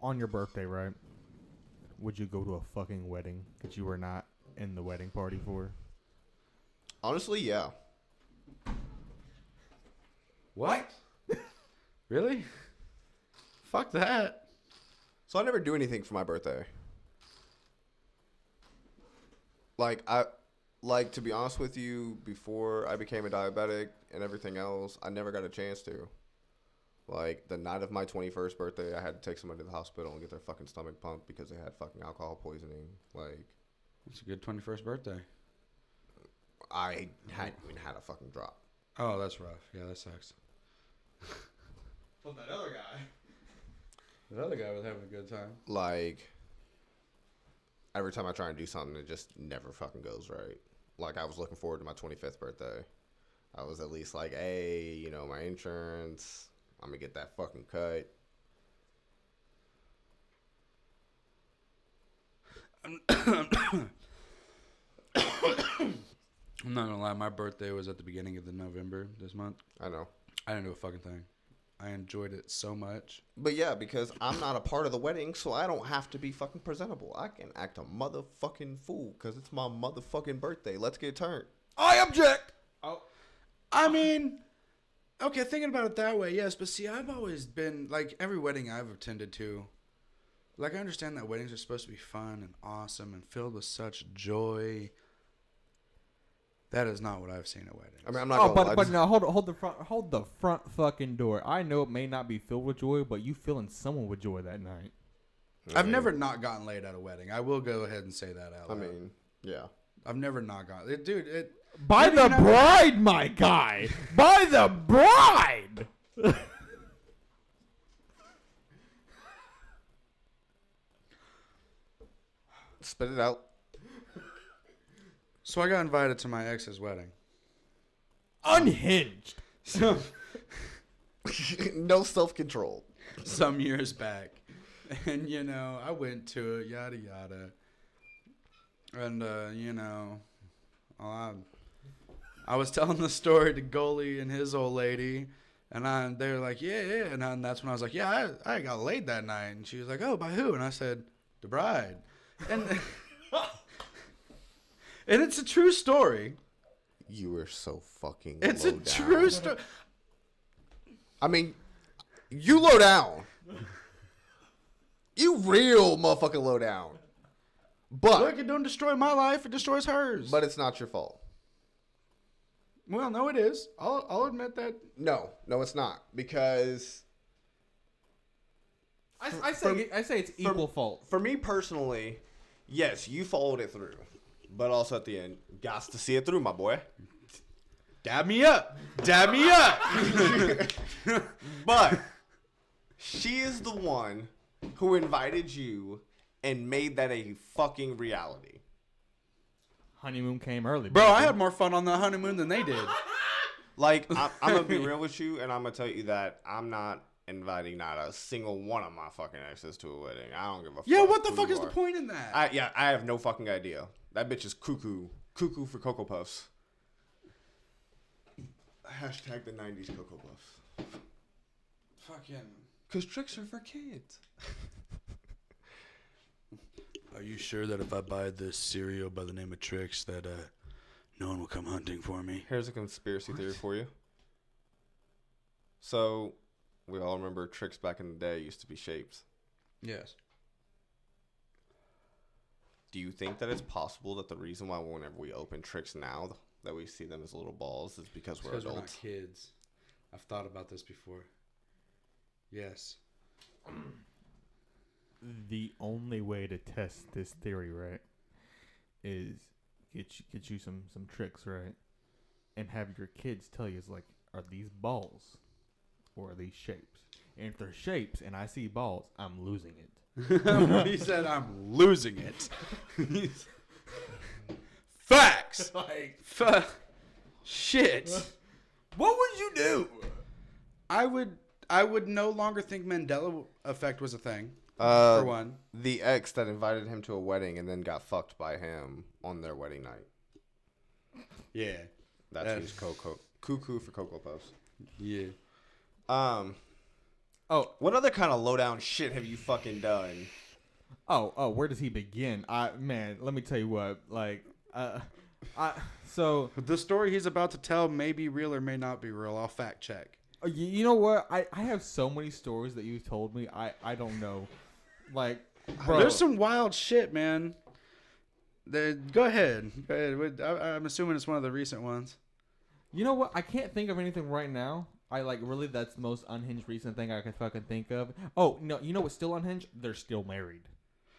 Speaker 3: on your birthday, right? Would you go to a fucking wedding that you were not in the wedding party for?
Speaker 2: Honestly, yeah.
Speaker 1: what? Really? Fuck that.
Speaker 2: So I never do anything for my birthday. To be honest with you, before I became a diabetic and everything else, I never got a chance to. Like, the night of my 21st birthday, I had to take somebody to the hospital and get their fucking stomach pumped because they had fucking alcohol poisoning. Like,
Speaker 1: It's a good 21st birthday.
Speaker 2: I hadn't even had a fucking drop.
Speaker 1: Oh, that's rough. Yeah, that sucks.
Speaker 3: Well, that other guy.
Speaker 1: The other guy was having a good time.
Speaker 2: Like, every time I try and do something, it just never fucking goes right. Like, I was looking forward to my 25th birthday. I was at least like, hey, you know, my insurance, I'm going to get that fucking cut.
Speaker 1: I'm not gonna lie, my birthday was at the beginning of the November this month.
Speaker 2: I know.
Speaker 1: I didn't do a fucking thing. I enjoyed it so much.
Speaker 2: But yeah, because I'm not a part of the wedding, so I don't have to be fucking presentable. I can act a motherfucking fool because it's my motherfucking birthday. Let's get turned.
Speaker 1: I object!
Speaker 3: Oh,
Speaker 1: I mean, okay, thinking about it that way, yes. But see, I've always been, like, every wedding I've attended to, like, I understand that weddings are supposed to be fun and awesome and filled with such joy. That is not what I've seen at weddings.
Speaker 2: I mean, I'm not gonna lie.
Speaker 3: but no, hold the front fucking door. I know it may not be filled with joy, but you feeling someone with joy that night.
Speaker 1: I've never not gotten laid at a wedding. I will go ahead and say that out loud.
Speaker 2: I mean, yeah.
Speaker 1: I've never not gotten it, dude.
Speaker 3: By the bride, my guy. By the bride.
Speaker 2: Spit it out.
Speaker 1: So I got invited to my ex's wedding.
Speaker 3: Unhinged.
Speaker 1: So
Speaker 2: No self-control.
Speaker 1: some years back, and you know, I went to it, yada yada, and you know, I was telling the story to Goalie and his old lady, and they were like, yeah, and that's when I was like, yeah, I got laid that night, and she was like, oh, by who? And I said, the bride, and and it's a true story.
Speaker 2: You were so fucking
Speaker 1: It's
Speaker 2: low
Speaker 1: a
Speaker 2: down.
Speaker 1: true story.
Speaker 2: I mean, you low down. You real motherfucking low down. But
Speaker 1: Look, it don't destroy my life; it destroys hers.
Speaker 2: but it's not your fault.
Speaker 1: Well, no, it is. I'll admit that.
Speaker 2: No, it's not. Because
Speaker 3: I say it's equal fault.
Speaker 2: for me personally, yes, you followed it through. But also at the end, got to see it through, my boy.
Speaker 1: Dab me up. Dab me up.
Speaker 2: But she is the one who invited you and made that a fucking reality.
Speaker 3: Honeymoon came early.
Speaker 1: Bro,
Speaker 3: baby.
Speaker 1: I had more fun on the honeymoon than they did.
Speaker 2: Like, I'm going to be real with you, and I'm going to tell you that I'm not inviting not a single one of my fucking exes to a wedding. I don't give a fuck.
Speaker 1: Yeah, what the
Speaker 2: who
Speaker 1: fuck
Speaker 2: you
Speaker 1: is the
Speaker 2: are.
Speaker 1: point in that?
Speaker 2: I have no fucking idea. That bitch is cuckoo. Cuckoo for Cocoa Puffs. Hashtag the 90s Cocoa Puffs.
Speaker 1: Fucking.
Speaker 2: Because tricks are for kids.
Speaker 1: Are you sure that if I buy this cereal by the name of Trix that no one will come hunting for me.
Speaker 2: Here's a conspiracy theory for you. So, we all remember tricks back in the day used to be shapes.
Speaker 1: Yes.
Speaker 2: Do you think that it's possible that the reason why whenever we open tricks now that we see them as little balls is because we're
Speaker 1: Because
Speaker 2: adults?
Speaker 1: we're not kids. I've thought about this before. Yes.
Speaker 3: The only way to test this theory, right, is get you some tricks, right, and have your kids tell you, it's like, are these balls or are these shapes? And if they're shapes and I see balls, I'm losing it.
Speaker 1: He said, I'm losing it. Facts.
Speaker 3: Like,
Speaker 1: Shit.
Speaker 3: what would you do?
Speaker 1: I would no longer think Mandela effect was a thing. For one.
Speaker 2: The ex that invited him to a wedding and then got fucked by him on their wedding night.
Speaker 1: Yeah.
Speaker 2: That's who's cuckoo for Cocoa Puffs.
Speaker 1: Yeah.
Speaker 3: Oh,
Speaker 2: What other kind of lowdown shit have you fucking done?
Speaker 3: oh, where does he begin? Man, let me tell you what, like, so
Speaker 1: The story he's about to tell may be real or may not be real. I'll fact check.
Speaker 3: you know what? I have so many stories that you've told me. I don't know. Like, bro,
Speaker 1: There's some wild shit, man. Go ahead. I'm assuming it's one of the recent ones.
Speaker 3: you know what? I can't think of anything right now. Really, that's the most unhinged recent thing I can fucking think of. Oh, no, you know what's still unhinged? They're still married.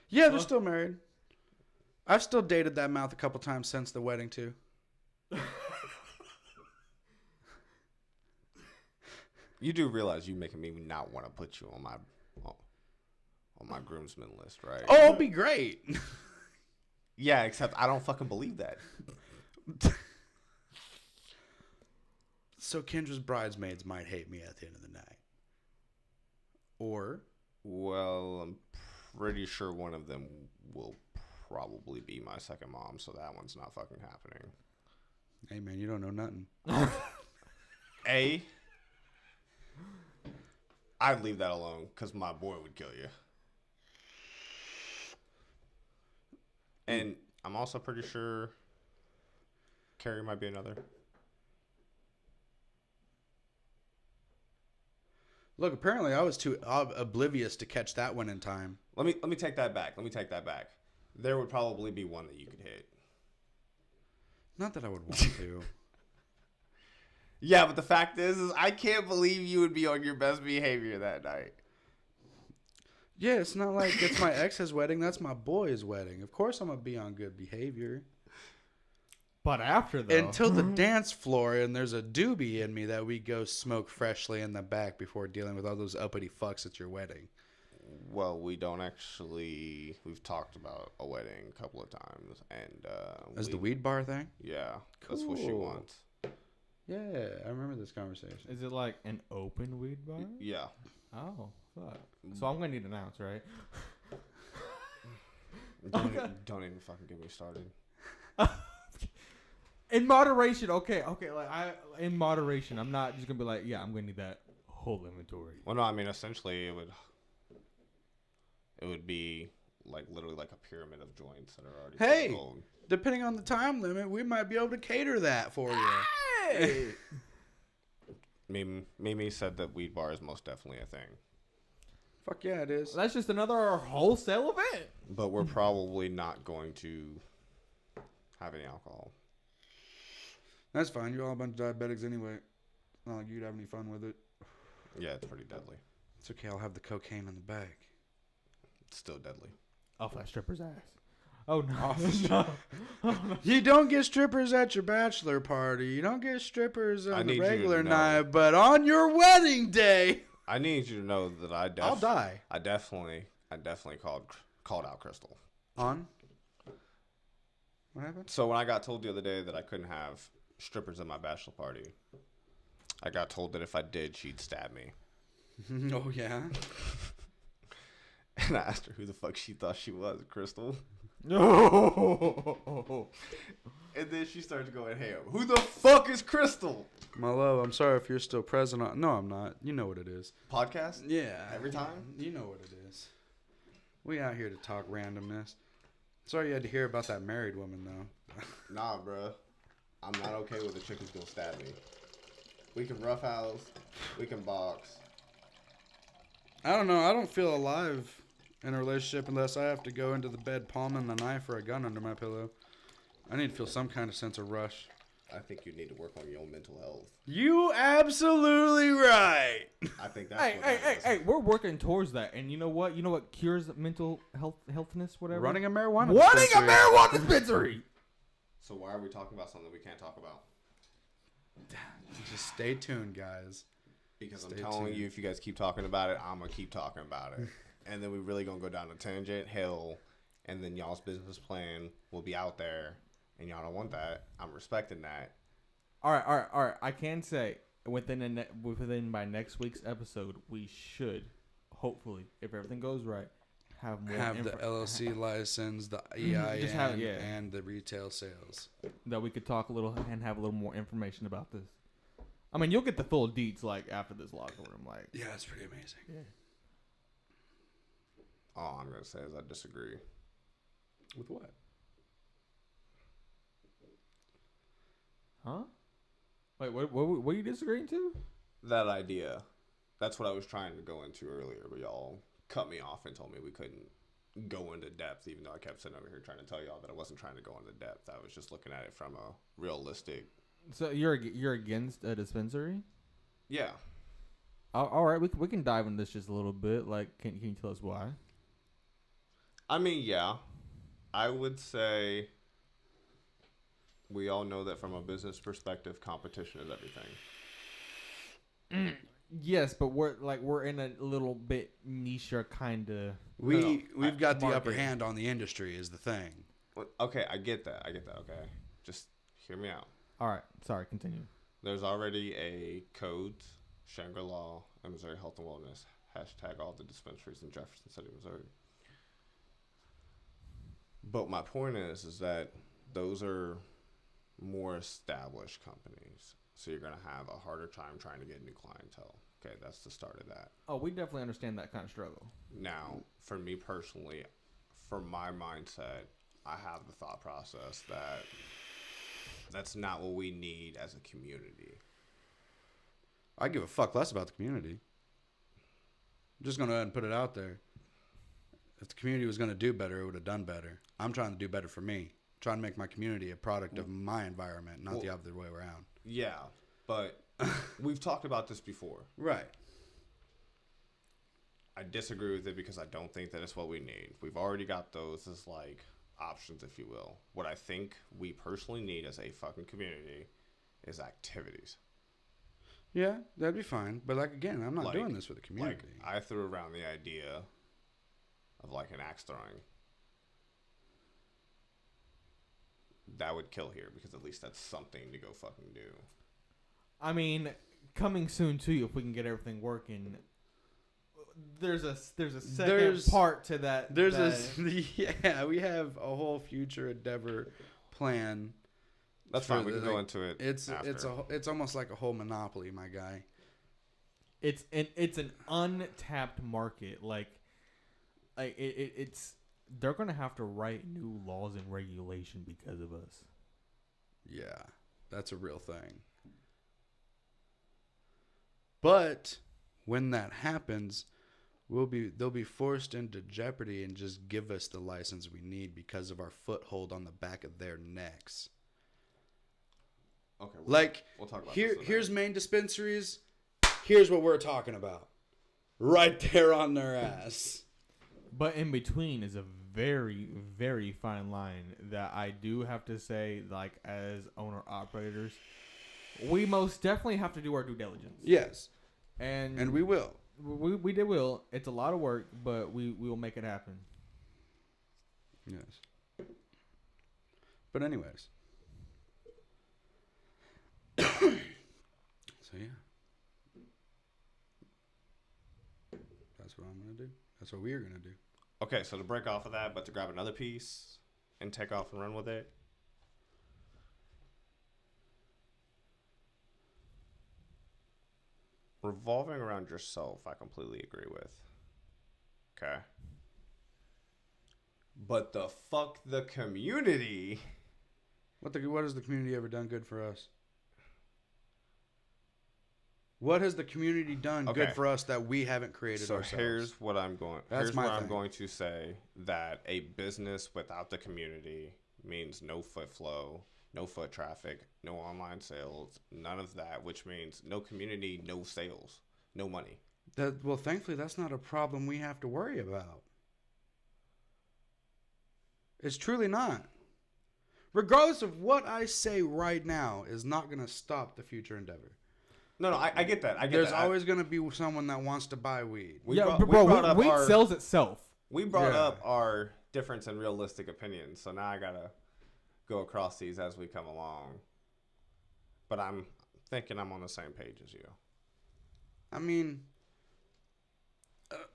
Speaker 1: Yeah, they're still married. I've still dated that mouth a couple times since the wedding, too.
Speaker 2: You do realize you making me not want to put you on my groomsmen list, right?
Speaker 1: Oh, it'll be great.
Speaker 2: Yeah, except I don't fucking believe that.
Speaker 1: So Kendra's bridesmaids might hate me at the end of the night. Or...
Speaker 2: Well, I'm pretty sure one of them will probably be my second mom, so that one's not fucking happening.
Speaker 1: Hey, man, you don't know nothing.
Speaker 2: I'd leave that alone because my boy would kill you. And I'm also pretty sure Carrie might be another.
Speaker 1: Look, apparently I was too oblivious to catch that one in time.
Speaker 2: Let me take that back. There would probably be one that you could hit.
Speaker 1: Not that I would want to.
Speaker 2: Yeah, but the fact is I can't believe you would be on your best behavior that night.
Speaker 1: Yeah, it's not like it's my ex's wedding. That's my boy's wedding. Of course I'm going to be on good behavior.
Speaker 3: But after, though.
Speaker 1: Until the dance floor, and there's a doobie in me that we go smoke freshly in the back before dealing with all those uppity fucks at your wedding.
Speaker 2: Well, we don't actually... We've talked about a wedding a couple of times, and...
Speaker 1: As the weed bar thing?
Speaker 2: Yeah, that's what she
Speaker 1: Cool.
Speaker 2: wants.
Speaker 1: Yeah, I remember this conversation.
Speaker 3: Is it like an open weed bar?
Speaker 2: Yeah.
Speaker 3: Oh, fuck. So I'm going to need an ounce, right?
Speaker 2: Don't even fucking get me started.
Speaker 3: In moderation, okay. In moderation, I'm not just gonna be like, yeah, I'm gonna need that whole inventory.
Speaker 2: Well, no, I mean, essentially, it would be like literally like a pyramid of joints that are already
Speaker 1: Hey!
Speaker 2: gold.
Speaker 1: Depending on the time limit, we might be able to cater that for you.
Speaker 3: Hey!
Speaker 2: Mimi said that weed bar is most definitely a thing,
Speaker 1: Fuck yeah, it is.
Speaker 3: That's just another wholesale event.
Speaker 2: but we're probably not going to have any alcohol.
Speaker 1: That's fine. You're all a bunch of diabetics anyway. Not like you'd have any fun with it.
Speaker 2: Yeah, it's pretty deadly.
Speaker 1: It's okay. I'll have the cocaine in the bag.
Speaker 2: It's still deadly.
Speaker 3: Off that stripper's ass. Oh no.
Speaker 1: Off. You don't get strippers at your bachelor party. You don't get strippers
Speaker 2: I
Speaker 1: on
Speaker 2: need
Speaker 1: the
Speaker 2: you to
Speaker 1: regular
Speaker 2: know.
Speaker 1: night, but on your wedding day,
Speaker 2: I need you to know that
Speaker 1: I'll die.
Speaker 2: I definitely called out Crystal.
Speaker 1: On? What happened?
Speaker 2: So when I got told the other day that I couldn't have strippers at my bachelor party, I got told that if I did, she'd stab me.
Speaker 1: Oh, yeah?
Speaker 2: And I asked her who the fuck she thought she was, Crystal.
Speaker 3: No.
Speaker 2: And then she started going, hey, who the fuck is Crystal?
Speaker 1: My love, I'm sorry if you're still present. No, I'm not. You know what it is.
Speaker 2: Podcast?
Speaker 1: Yeah.
Speaker 2: Every time?
Speaker 1: You know what it is. We out here to talk randomness. Sorry you had to hear about that married woman, though.
Speaker 2: Nah, bruh. I'm not okay with the chickens gonna stab me. We can roughhouse. We can box.
Speaker 1: I don't know. I don't feel alive in a relationship unless I have to go into the bed palming the knife or a gun under my pillow. I need to feel some kind of sense of rush.
Speaker 2: I think you need to work on your own mental health.
Speaker 1: You absolutely right.
Speaker 2: I think that's
Speaker 3: Hey, we're working towards that. And you know what? You know what cures mental healthness, whatever?
Speaker 1: Running a marijuana
Speaker 3: Running a
Speaker 1: dispensary.
Speaker 3: marijuana dispensary!
Speaker 2: So why are we talking about something we can't talk about?
Speaker 1: Just stay tuned, guys.
Speaker 2: Because
Speaker 1: Stay
Speaker 2: I'm telling
Speaker 1: tuned.
Speaker 2: you, if you guys keep talking about it, I'm going to keep talking about it. And then we really going to go down a tangent hill. And then y'all's business plan will be out there. And y'all don't want that. I'm respecting that.
Speaker 3: All right. I can say within by next week's episode, we should, hopefully, if everything goes right, have
Speaker 1: the LLC license, the EIN,
Speaker 3: Just have it, yeah.
Speaker 1: and the retail sales.
Speaker 3: that we could talk a little and have a little more information about this. I mean, you'll get the full deets like after this locker room, like.
Speaker 1: Yeah, it's pretty amazing.
Speaker 3: Yeah.
Speaker 2: All I'm going to say is I disagree.
Speaker 1: With what?
Speaker 3: Huh? Wait, what are you disagreeing to?
Speaker 2: That idea. That's what I was trying to go into earlier, but y'all cut me off and told me we couldn't go into depth, even though I kept sitting over here trying to tell y'all that I wasn't trying to go into depth. I was just looking at it from a realistic.
Speaker 3: So you're against a dispensary?
Speaker 2: Yeah.
Speaker 3: All right, we can dive into this just a little bit. Like, can you tell us why?
Speaker 2: I mean, yeah. I would say we all know that from a business perspective, competition is everything.
Speaker 3: Yes, but we're in a little bit niche kind of.
Speaker 1: We've got the
Speaker 3: market.
Speaker 1: upper hand on the industry is the thing.
Speaker 2: Okay, I get that. Okay. Just hear me out.
Speaker 3: All right, sorry, continue.
Speaker 2: There's already a code, Shangri-La, and Missouri Health and Wellness. # all the dispensaries in Jefferson City, Missouri. But my point is that those are more established companies. So you're going to have a harder time trying to get new clientele. Okay, that's the start of that.
Speaker 3: Oh, we definitely understand that kind of struggle.
Speaker 2: Now, for me personally, for my mindset, I have the thought process that that's not what we need as a community.
Speaker 1: I give a fuck less about the community. I'm just going to go ahead and put it out there. If the community was going to do better, it would have done better. I'm trying to do better for me. I'm trying to make my community a product of my environment, not the other way around.
Speaker 2: Yeah, but we've talked about this before.
Speaker 1: Right.
Speaker 2: I disagree with it because I don't think that it's what we need. We've already got those as like options, if you will. What I think we personally need as a fucking community is activities.
Speaker 1: Yeah, that'd be fine. But like again, I'm not
Speaker 2: Like-
Speaker 1: doing this for the community.
Speaker 2: Like I threw around the idea of like an axe throwing. That would kill here because at least that's something to go fucking do.
Speaker 3: I mean, coming soon too, if we can get everything working. There's a second part to that.
Speaker 1: Yeah, we have a whole future endeavor plan.
Speaker 2: That's
Speaker 1: for
Speaker 2: fine. We can go into it.
Speaker 1: It's almost like a whole monopoly, my guy.
Speaker 3: It's an untapped market. It's they're gonna have to write new laws and regulation because of us.
Speaker 1: Yeah, that's a real thing. But when that happens, they'll be forced into jeopardy and just give us the license we need because of our foothold on the back of their necks.
Speaker 2: Okay.
Speaker 1: We'll
Speaker 2: talk about
Speaker 1: here's main dispensaries. Here's what we're talking about. Right there on their ass.
Speaker 3: But in between is a very, very fine line that I do have to say, like, as owner-operators, we most definitely have to do our due diligence.
Speaker 1: Yes.
Speaker 3: And
Speaker 1: we will.
Speaker 3: We did will. It's a lot of work, but we will make it happen.
Speaker 1: Yes. But anyways. So, yeah. That's what I'm going to do. That's what we're going to do.
Speaker 2: Okay, so to break off of that, but to grab another piece and take off and run with it. Revolving around yourself, I completely agree with. Okay. But the fuck the community.
Speaker 1: What has the community ever done good for us? What has the community done
Speaker 2: Okay.
Speaker 1: good for us that we haven't created
Speaker 2: So
Speaker 1: ourselves?
Speaker 2: here's what I'm going.
Speaker 1: That's
Speaker 2: Here's
Speaker 1: my
Speaker 2: what I'm
Speaker 1: thing.
Speaker 2: going to say: that a business without the community means no foot flow, no foot traffic, no online sales, none of that. Which means no community, no sales, no money.
Speaker 1: Well, thankfully, that's not a problem we have to worry about. It's truly not. Regardless of what I say right now, is not going to stop the future endeavor.
Speaker 2: No, I get that. I get
Speaker 1: There's
Speaker 2: that.
Speaker 1: always going to be someone that wants to buy weed.
Speaker 2: We
Speaker 3: yeah,
Speaker 2: brought,
Speaker 3: but
Speaker 2: we
Speaker 3: bro,
Speaker 2: brought up
Speaker 3: weed
Speaker 2: our,
Speaker 3: sells itself.
Speaker 2: We brought
Speaker 1: Yeah.
Speaker 2: up our difference in realistic opinions, so now I gotta go across these as we come along. But I'm thinking I'm on the same page as you.
Speaker 1: I mean,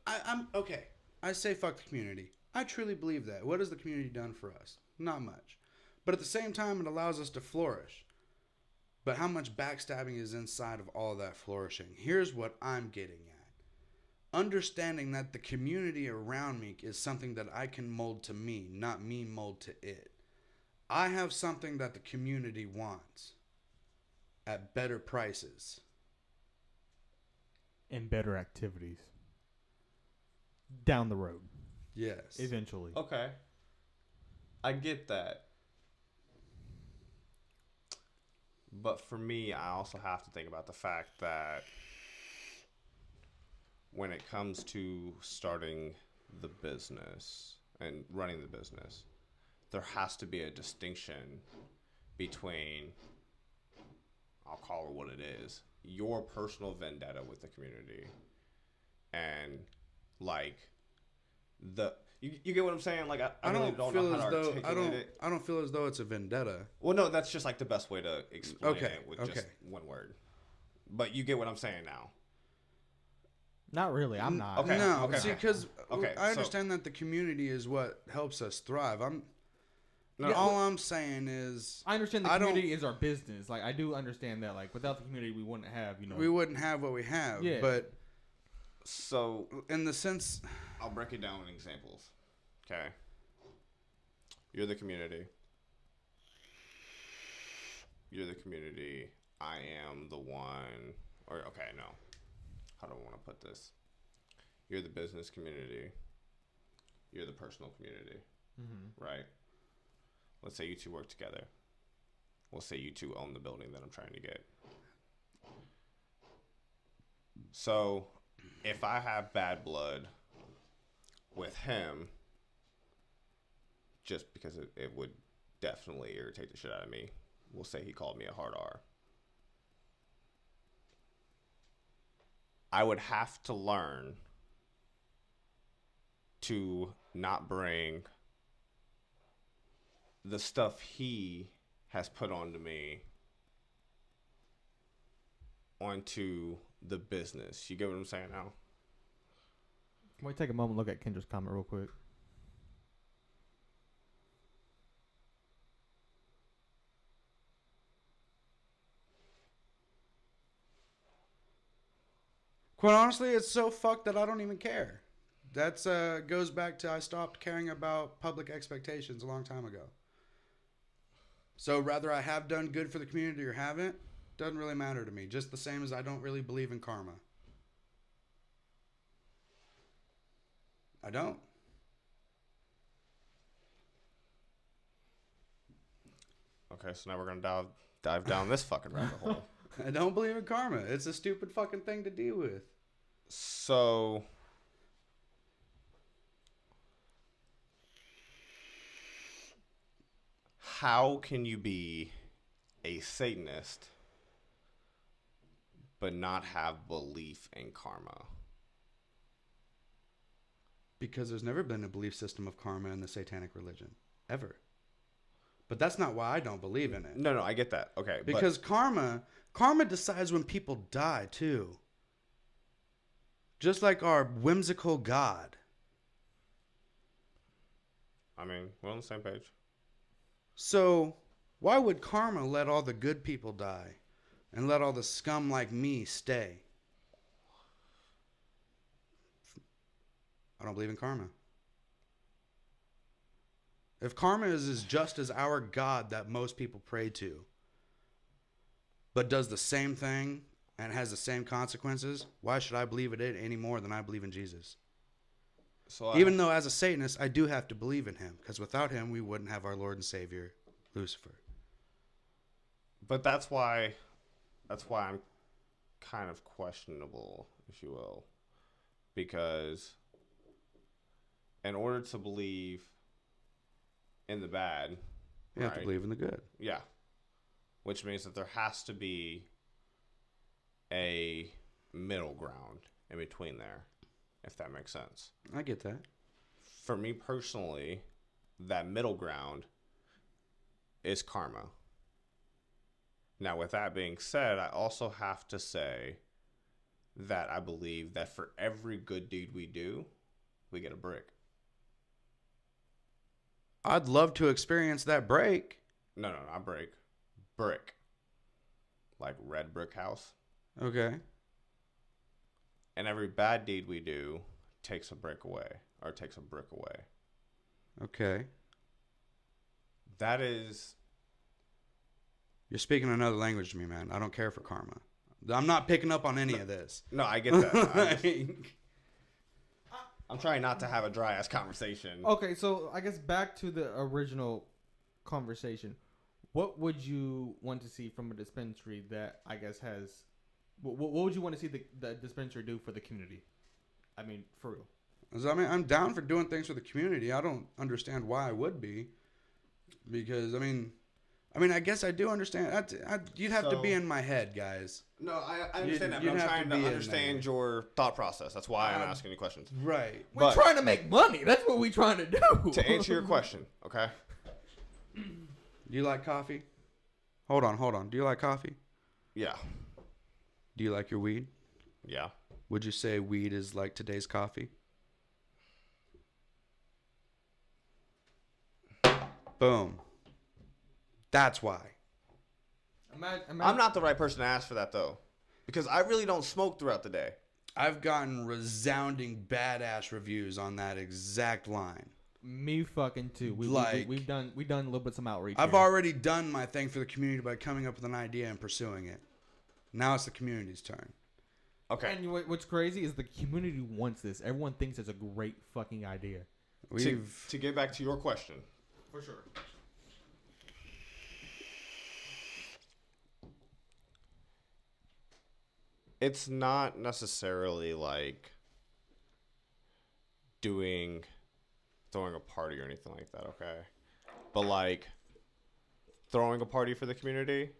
Speaker 1: I'm okay. I say fuck the community. I truly believe that. What has the community done for us? Not much. But at the same time, it allows us to flourish. But how much backstabbing is inside of all that flourishing? Here's what I'm getting at. Understanding that the community around me is something that I can mold to me, not me mold to it. I have something that the community wants at better prices.
Speaker 3: And better activities. Down the road.
Speaker 1: Yes.
Speaker 3: Eventually.
Speaker 2: Okay. I get that. But for me, I also have to think about the fact that when it comes to starting the business and running the business, there has to be a distinction between, I'll call it what it is, your personal vendetta with the community and like you get what I'm saying? Like I really don't know how to articulate it.
Speaker 1: I don't feel as though it's a vendetta.
Speaker 2: Well, no, that's just like the best way to explain
Speaker 1: Okay,
Speaker 2: it with just
Speaker 1: okay.
Speaker 2: one word. But you get what I'm saying now.
Speaker 3: Not really. I'm not.
Speaker 2: Okay.
Speaker 1: No, see, because
Speaker 2: Okay,
Speaker 1: I
Speaker 2: so-
Speaker 1: understand that the community is what helps us thrive.
Speaker 2: No,
Speaker 1: All I'm saying is
Speaker 3: I understand the
Speaker 1: I don't-
Speaker 3: community is our business. Like I do understand that. Like without the community, we wouldn't have.
Speaker 1: we wouldn't have what we have.
Speaker 3: Yeah.
Speaker 1: But
Speaker 2: So
Speaker 1: in the sense,
Speaker 2: I'll break it down in examples. Okay. You're the community. You're the community. I am the one. Or, okay, no. How do I want to put this? You're the business community. You're the personal community.
Speaker 3: Mm-hmm.
Speaker 2: Right? Let's say you two work together. We'll say you two own the building that I'm trying to get. So, if I have bad blood with him, just because it would definitely irritate the shit out of me, we'll say he called me a hard R. I would have to learn to not bring the stuff he has put onto me onto the business. You get what I'm saying now?
Speaker 3: Can we take a moment and look at Kendra's comment real quick?
Speaker 1: quite honestly, it's so fucked that I don't even care. That's goes back to I stopped caring about public expectations a long time ago. So whether I have done good for the community or haven't, doesn't really matter to me. Just the same as I don't really believe in karma. I don't.
Speaker 2: Okay, so now we're gonna dive down this fucking rabbit hole.
Speaker 1: I don't believe in karma. It's a stupid fucking thing to deal with.
Speaker 2: So, how can you be a Satanist but not have belief in karma?
Speaker 1: Because there's never been a belief system of karma in the satanic religion. Ever. But that's not why I don't believe in it.
Speaker 2: No, I get that. Okay,
Speaker 1: Because karma decides when people die too. Just like our whimsical God.
Speaker 2: I mean, we're on the same page.
Speaker 1: So why would karma let all the good people die and let all the scum like me stay? I don't believe in karma. If karma is as just as our God that most people pray to, but does the same thing and has the same consequences, why should I believe in it any more than I believe in Jesus?
Speaker 2: So
Speaker 1: Even though as a Satanist, I do have to believe in him, because without him, we wouldn't have our Lord and Savior, Lucifer.
Speaker 2: But that's why I'm kind of questionable, if you will, because in order to believe in the bad,
Speaker 1: You have to believe in the good.
Speaker 2: Yeah, which means that there has to be a middle ground in between there, if that makes sense.
Speaker 1: I get that.
Speaker 2: For me personally, that middle ground is karma. Now, with that being said, I also have to say that I believe that for every good deed we do, we get a brick.
Speaker 1: I'd love to experience that break.
Speaker 2: No, not brick. Brick. Like red brick house.
Speaker 1: Okay.
Speaker 2: And every bad deed we do takes a brick away, or takes a brick away.
Speaker 1: Okay.
Speaker 2: That is...
Speaker 1: You're speaking another language to me, man. I don't care for karma. I'm not picking up on any of this.
Speaker 2: No, I get that. I'm trying not to have a dry ass conversation.
Speaker 3: Okay, so I guess back to the original conversation. What would you want to see from a dispensary that I guess has... What would you want to see the dispensary do for the community? I mean, for real.
Speaker 1: I mean, I'm down for doing things for the community. I don't understand why I would be. Because, I mean, I guess I do understand. You'd have to be in my head, guys.
Speaker 2: No, I understand that, but I'm trying to understand your thought process. That's why I'm asking you questions.
Speaker 1: Right.
Speaker 3: We're trying to make money. That's what we're trying to do.
Speaker 2: To answer your question, okay?
Speaker 1: Do you like coffee? Hold on. Do you like coffee?
Speaker 2: Yeah.
Speaker 1: Do you like your weed?
Speaker 2: Yeah.
Speaker 1: Would you say weed is like today's coffee? Boom. That's why.
Speaker 2: I'm not the right person to ask for that, though. Because I really don't smoke throughout the day.
Speaker 1: I've gotten resounding badass reviews on that exact line.
Speaker 3: Me fucking too. We've done a little bit some outreach.
Speaker 1: I've already done my thing for the community by coming up with an idea and pursuing it. Now it's the community's turn.
Speaker 2: Okay.
Speaker 3: And what's crazy is the community wants this. Everyone thinks it's a great fucking idea.
Speaker 2: To get back to your question.
Speaker 3: For sure.
Speaker 2: It's not necessarily like throwing a party or anything like that, okay? But like throwing a party for the community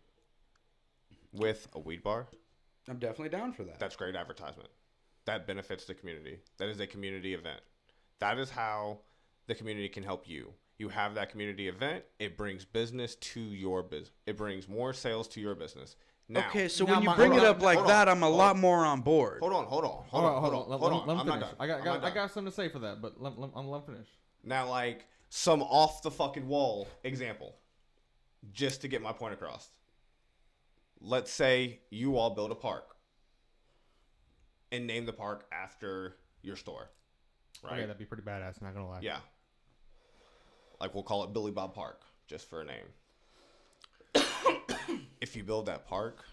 Speaker 2: with a weed bar.
Speaker 1: I'm definitely down for that.
Speaker 2: That's great advertisement. That benefits the community. That is a community event. That is how the community can help you. You have that community event. It brings business to your business. It brings more sales to your business. Now,
Speaker 1: okay, so when you bring it up like that, I'm a lot more on board.
Speaker 2: Hold on.
Speaker 3: Let me
Speaker 2: I'm
Speaker 3: finish.
Speaker 2: not done.
Speaker 3: I got something to say for that, but let me finish.
Speaker 2: Now, like some off the fucking wall example, just to get my point across. Let's say you all build a park and name the park after your store, right?
Speaker 3: Okay, that'd be pretty badass. Not gonna lie.
Speaker 2: Yeah. Like we'll call it Billy Bob Park, just for a name. If you build that park,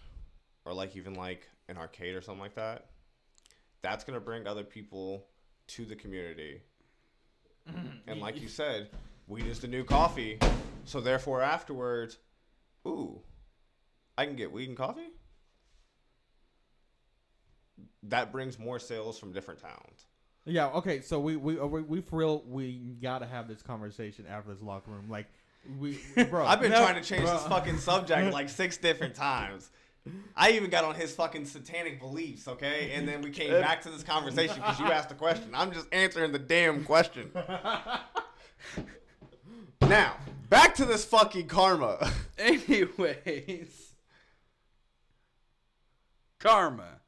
Speaker 2: or like even like an arcade or something like that, that's gonna bring other people to the community. And like you said, weed is the new coffee, so therefore afterwards, ooh, I can get weed and coffee? That brings more sales from different towns.
Speaker 3: Yeah, okay, so we for real, we gotta have this conversation after this locker room. Like, bro.
Speaker 2: I've been trying to change this fucking subject like 6 different times. I even got on his fucking satanic beliefs, okay? And then we came back to this conversation because you asked a question. I'm just answering the damn question. Now, back to this fucking karma.
Speaker 1: Anyways. Karma.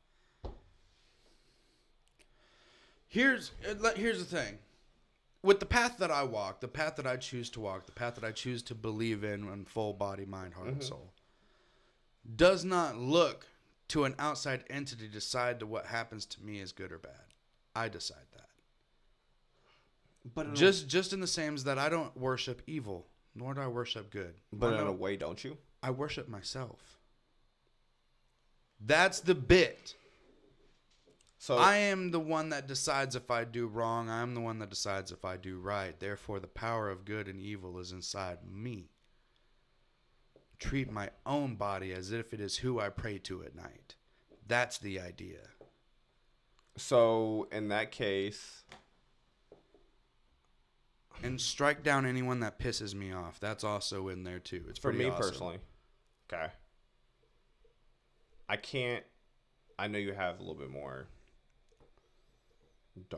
Speaker 1: Here's the thing. With the path that I walk, the path that I choose to walk, the path that I choose to believe in full body, mind, heart, and soul, does not look to an outside entity to decide to what happens to me is good or bad. I decide that.
Speaker 2: But
Speaker 1: just in the same as that I don't worship evil, nor do I worship good.
Speaker 2: But in a way, don't you?
Speaker 1: I worship myself. That's the bit.
Speaker 2: So
Speaker 1: I am the one that decides if I do wrong. I am the one that decides if I do right. Therefore, the power of good and evil is inside me. Treat my own body as if it is who I pray to at night. That's the idea.
Speaker 2: So in that case,
Speaker 1: and strike down anyone that pisses me off. That's also in there too. It's
Speaker 2: for
Speaker 1: pretty
Speaker 2: me
Speaker 1: awesome.
Speaker 2: personally. Okay. I know you have a little bit more.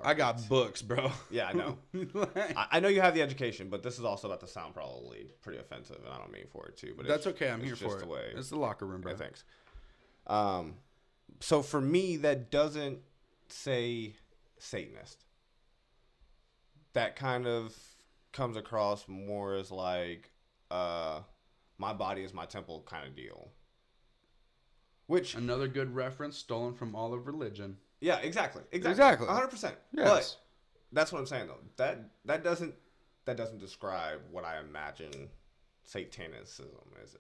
Speaker 1: I got books, bro.
Speaker 2: Yeah, I know. I know you have the education, but this is also about to sound probably pretty offensive, and I don't mean for it too. But
Speaker 1: that's okay. I'm here
Speaker 2: just
Speaker 1: for
Speaker 2: the
Speaker 1: it.
Speaker 2: way.
Speaker 1: It's the locker room, bro.
Speaker 2: Okay, thanks. So for me, that doesn't say Satanist. That kind of comes across more as like, my body is my temple kind of deal. Which
Speaker 1: another good reference stolen from all of religion.
Speaker 2: Yeah, exactly. 100%.
Speaker 1: Yes.
Speaker 2: But that's what I'm saying though. That doesn't describe what I imagine Satanicism is.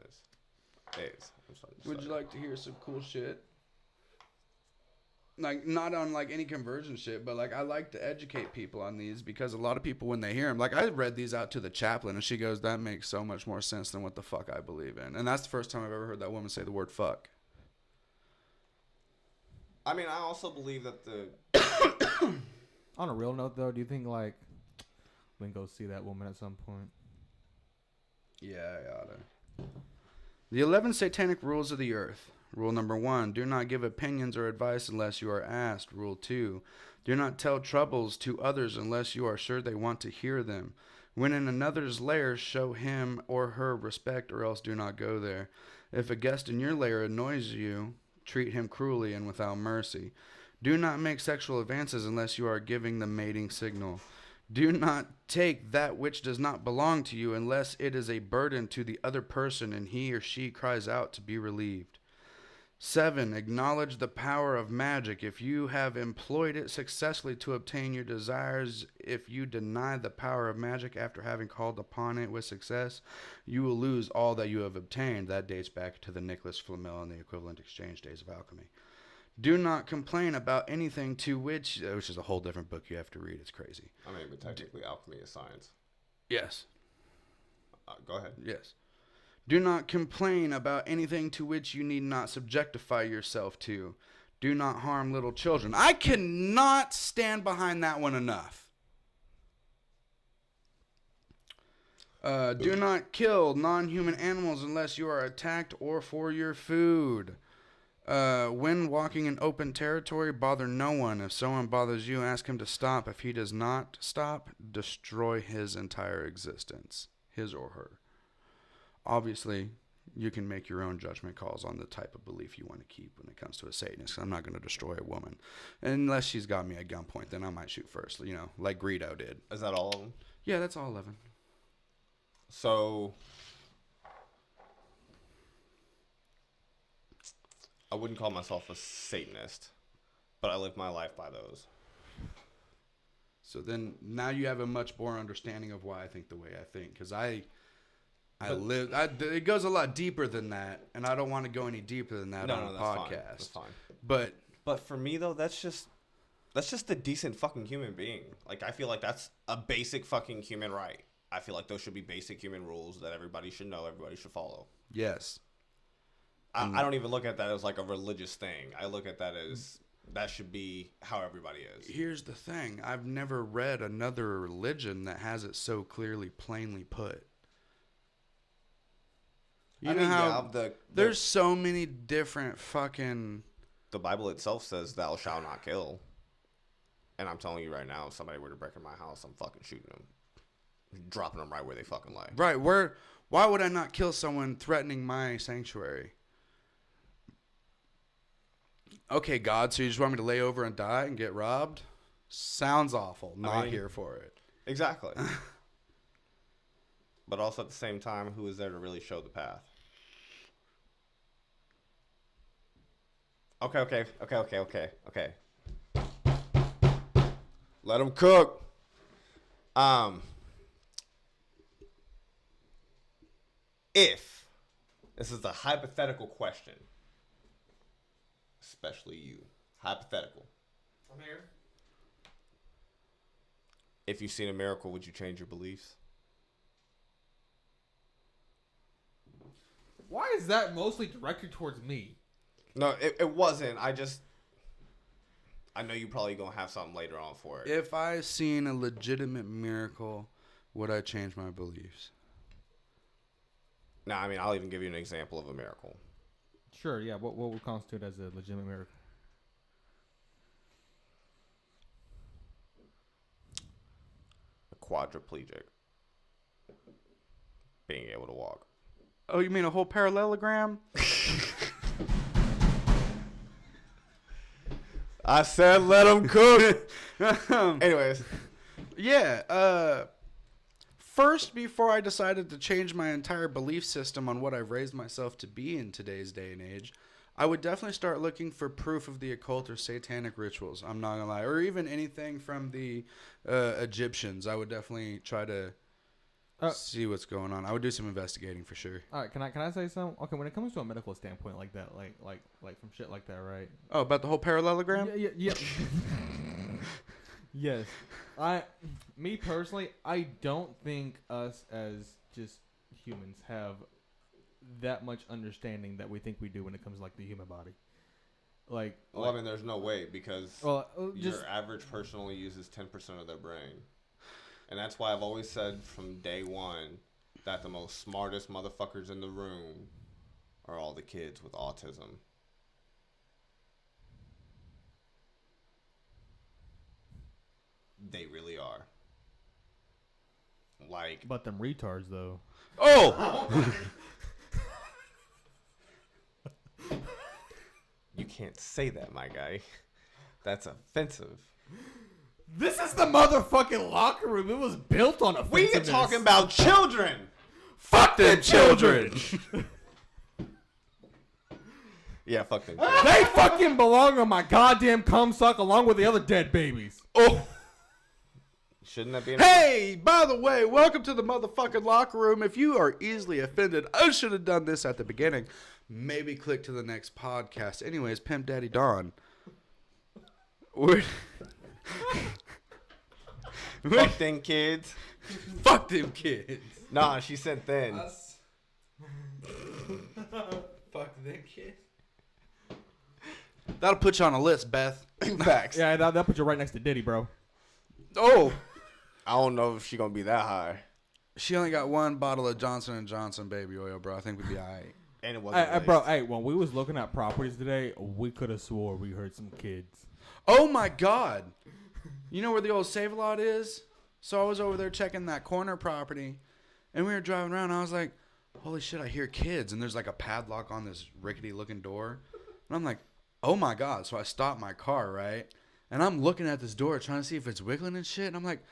Speaker 1: Would you like to hear some cool shit? Like, not on like any conversion shit, but like I like to educate people on these because a lot of people, when they hear them, like I read these out to the chaplain and she goes, that makes so much more sense than what the fuck I believe in. And that's the first time I've ever heard that woman say the word fuck.
Speaker 2: I mean, I also believe that the...
Speaker 3: On a real note, though, do you think, like, we can go see that woman at some point?
Speaker 1: Yeah, I oughta. The 11 satanic rules of the earth. Rule number 1, do not give opinions or advice unless you are asked. Rule 2, do not tell troubles to others unless you are sure they want to hear them. When in another's lair, show him or her respect or else do not go there. If a guest in your lair annoys you, treat him cruelly and without mercy. Do not make sexual advances unless you are giving the mating signal. Do not take that which does not belong to you unless it is a burden to the other person and he or she cries out to be relieved. 7. Acknowledge the power of magic. If you have employed it successfully to obtain your desires, if you deny the power of magic after having called upon it with success, you will lose all that you have obtained. That dates back to the Nicholas Flamel and the Equivalent Exchange Days of Alchemy. Do not complain about anything to which is a whole different book you have to read. It's crazy.
Speaker 2: I mean, but technically alchemy is science.
Speaker 1: Yes.
Speaker 2: Go ahead.
Speaker 1: Yes. Do not complain about anything to which you need not subjectify yourself to. Do not harm little children. I cannot stand behind that one enough. Do not kill non-human animals unless you are attacked or for your food. When walking in open territory, bother no one. If someone bothers you, ask him to stop. If he does not stop, destroy his entire existence, his or her. Obviously, you can make your own judgment calls on the type of belief you want to keep when it comes to a Satanist. I'm not going to destroy a woman. Unless she's got me at gunpoint, then I might shoot first, like Greedo did.
Speaker 2: Is that all of them?
Speaker 1: Yeah, that's all 11.
Speaker 2: So, I wouldn't call myself a Satanist, but I live my life by those.
Speaker 1: So then, now you have a much more understanding of why I think the way I think. Because it goes a lot deeper than that, and I don't want to go any deeper than that on a podcast.
Speaker 2: That's fine.
Speaker 1: But
Speaker 2: for me though, that's just a decent fucking human being. Like, I feel like that's a basic fucking human right. I feel like those should be basic human rules that everybody should know, everybody should follow.
Speaker 1: Yes.
Speaker 2: I don't even look at that as like a religious thing. I look at that as that should be how everybody is. Here's
Speaker 1: the thing. I've never read another religion that has it so clearly, plainly put. There's so many different fucking...
Speaker 2: The Bible itself says, thou shalt not kill. And I'm telling you right now, if somebody were to break in my house, I'm fucking shooting them. Dropping them right where they fucking lie.
Speaker 1: Right. Why would I not kill someone threatening my sanctuary? Okay, God, so you just want me to lay over and die and get robbed? Sounds awful. Not here for it.
Speaker 2: Exactly. But also at the same time, who is there to really show the path? Okay. Let them cook. If this is a hypothetical question, especially you, hypothetical.
Speaker 3: I'm here.
Speaker 2: If you've seen a miracle, would you change your beliefs?
Speaker 3: Why is that mostly directed towards me?
Speaker 2: No, it wasn't. I know you probably gonna have something later on for it.
Speaker 1: If I seen a legitimate miracle, would I change my beliefs?
Speaker 2: No, I mean, I'll even give you an example of a miracle.
Speaker 3: Sure, yeah. What would constitute as a legitimate miracle?
Speaker 2: A quadriplegic being able to walk.
Speaker 1: Oh, you mean a whole parallelogram?
Speaker 2: I said let him cook. Anyways.
Speaker 1: Yeah. First, before I decided to change my entire belief system on what I've raised myself to be in today's day and age, I would definitely start looking for proof of the occult or satanic rituals. I'm not gonna lie, or even anything from the Egyptians. I would definitely try to see what's going on. I would do some investigating for sure.
Speaker 3: All right, can I say something? Okay, when it comes to a medical standpoint like that, like from shit like that, right?
Speaker 1: Oh, about the whole parallelogram?
Speaker 3: Yeah. Yes. Me personally, I don't think us as just humans have that much understanding that we think we do when it comes to like the human body.
Speaker 2: Well, I mean, there's no way because your average person only uses 10% of their brain. And that's why I've always said from day one that the most smartest motherfuckers in the room are all the kids with autism. They really are.
Speaker 3: But them retards though.
Speaker 1: Oh!
Speaker 2: You can't say that, my guy. That's offensive.
Speaker 3: This is the motherfucking locker room. It was built on offensiveness.
Speaker 2: We are talking about children.
Speaker 1: Fuck them children!
Speaker 2: Yeah, fuck them.
Speaker 3: They fucking belong on my goddamn cum suck along with the other dead babies.
Speaker 1: Oh!
Speaker 2: Shouldn't that be?
Speaker 1: Hey, by the way, welcome to the motherfucking locker room. If you are easily offended, I should have done this at the beginning. Maybe click to the next podcast. Anyways, Pimp Daddy Don.
Speaker 2: Fuck them kids.
Speaker 1: Fuck them kids.
Speaker 2: Nah, she said then.
Speaker 1: Fuck them kids. That'll put you on a list, Beth.
Speaker 2: Facts.
Speaker 3: Yeah, that'll put you right next to Diddy, bro.
Speaker 1: Oh.
Speaker 2: I don't know if she gonna be that high.
Speaker 1: She only got one bottle of Johnson & Johnson baby oil, bro. I think we'd be all right.
Speaker 2: And it wasn't
Speaker 3: Hey, bro, hey, when we was looking at properties today, we could have swore we heard some kids.
Speaker 1: Oh, my God. You know where the old Save-A-Lot is? So I was over there checking that corner property, and we were driving around. And I was like, holy shit, I hear kids. And there's like a padlock on this rickety-looking door. And I'm like, oh, my God. So I stopped my car, right? And I'm looking at this door trying to see if it's wiggling and shit. And I'm like,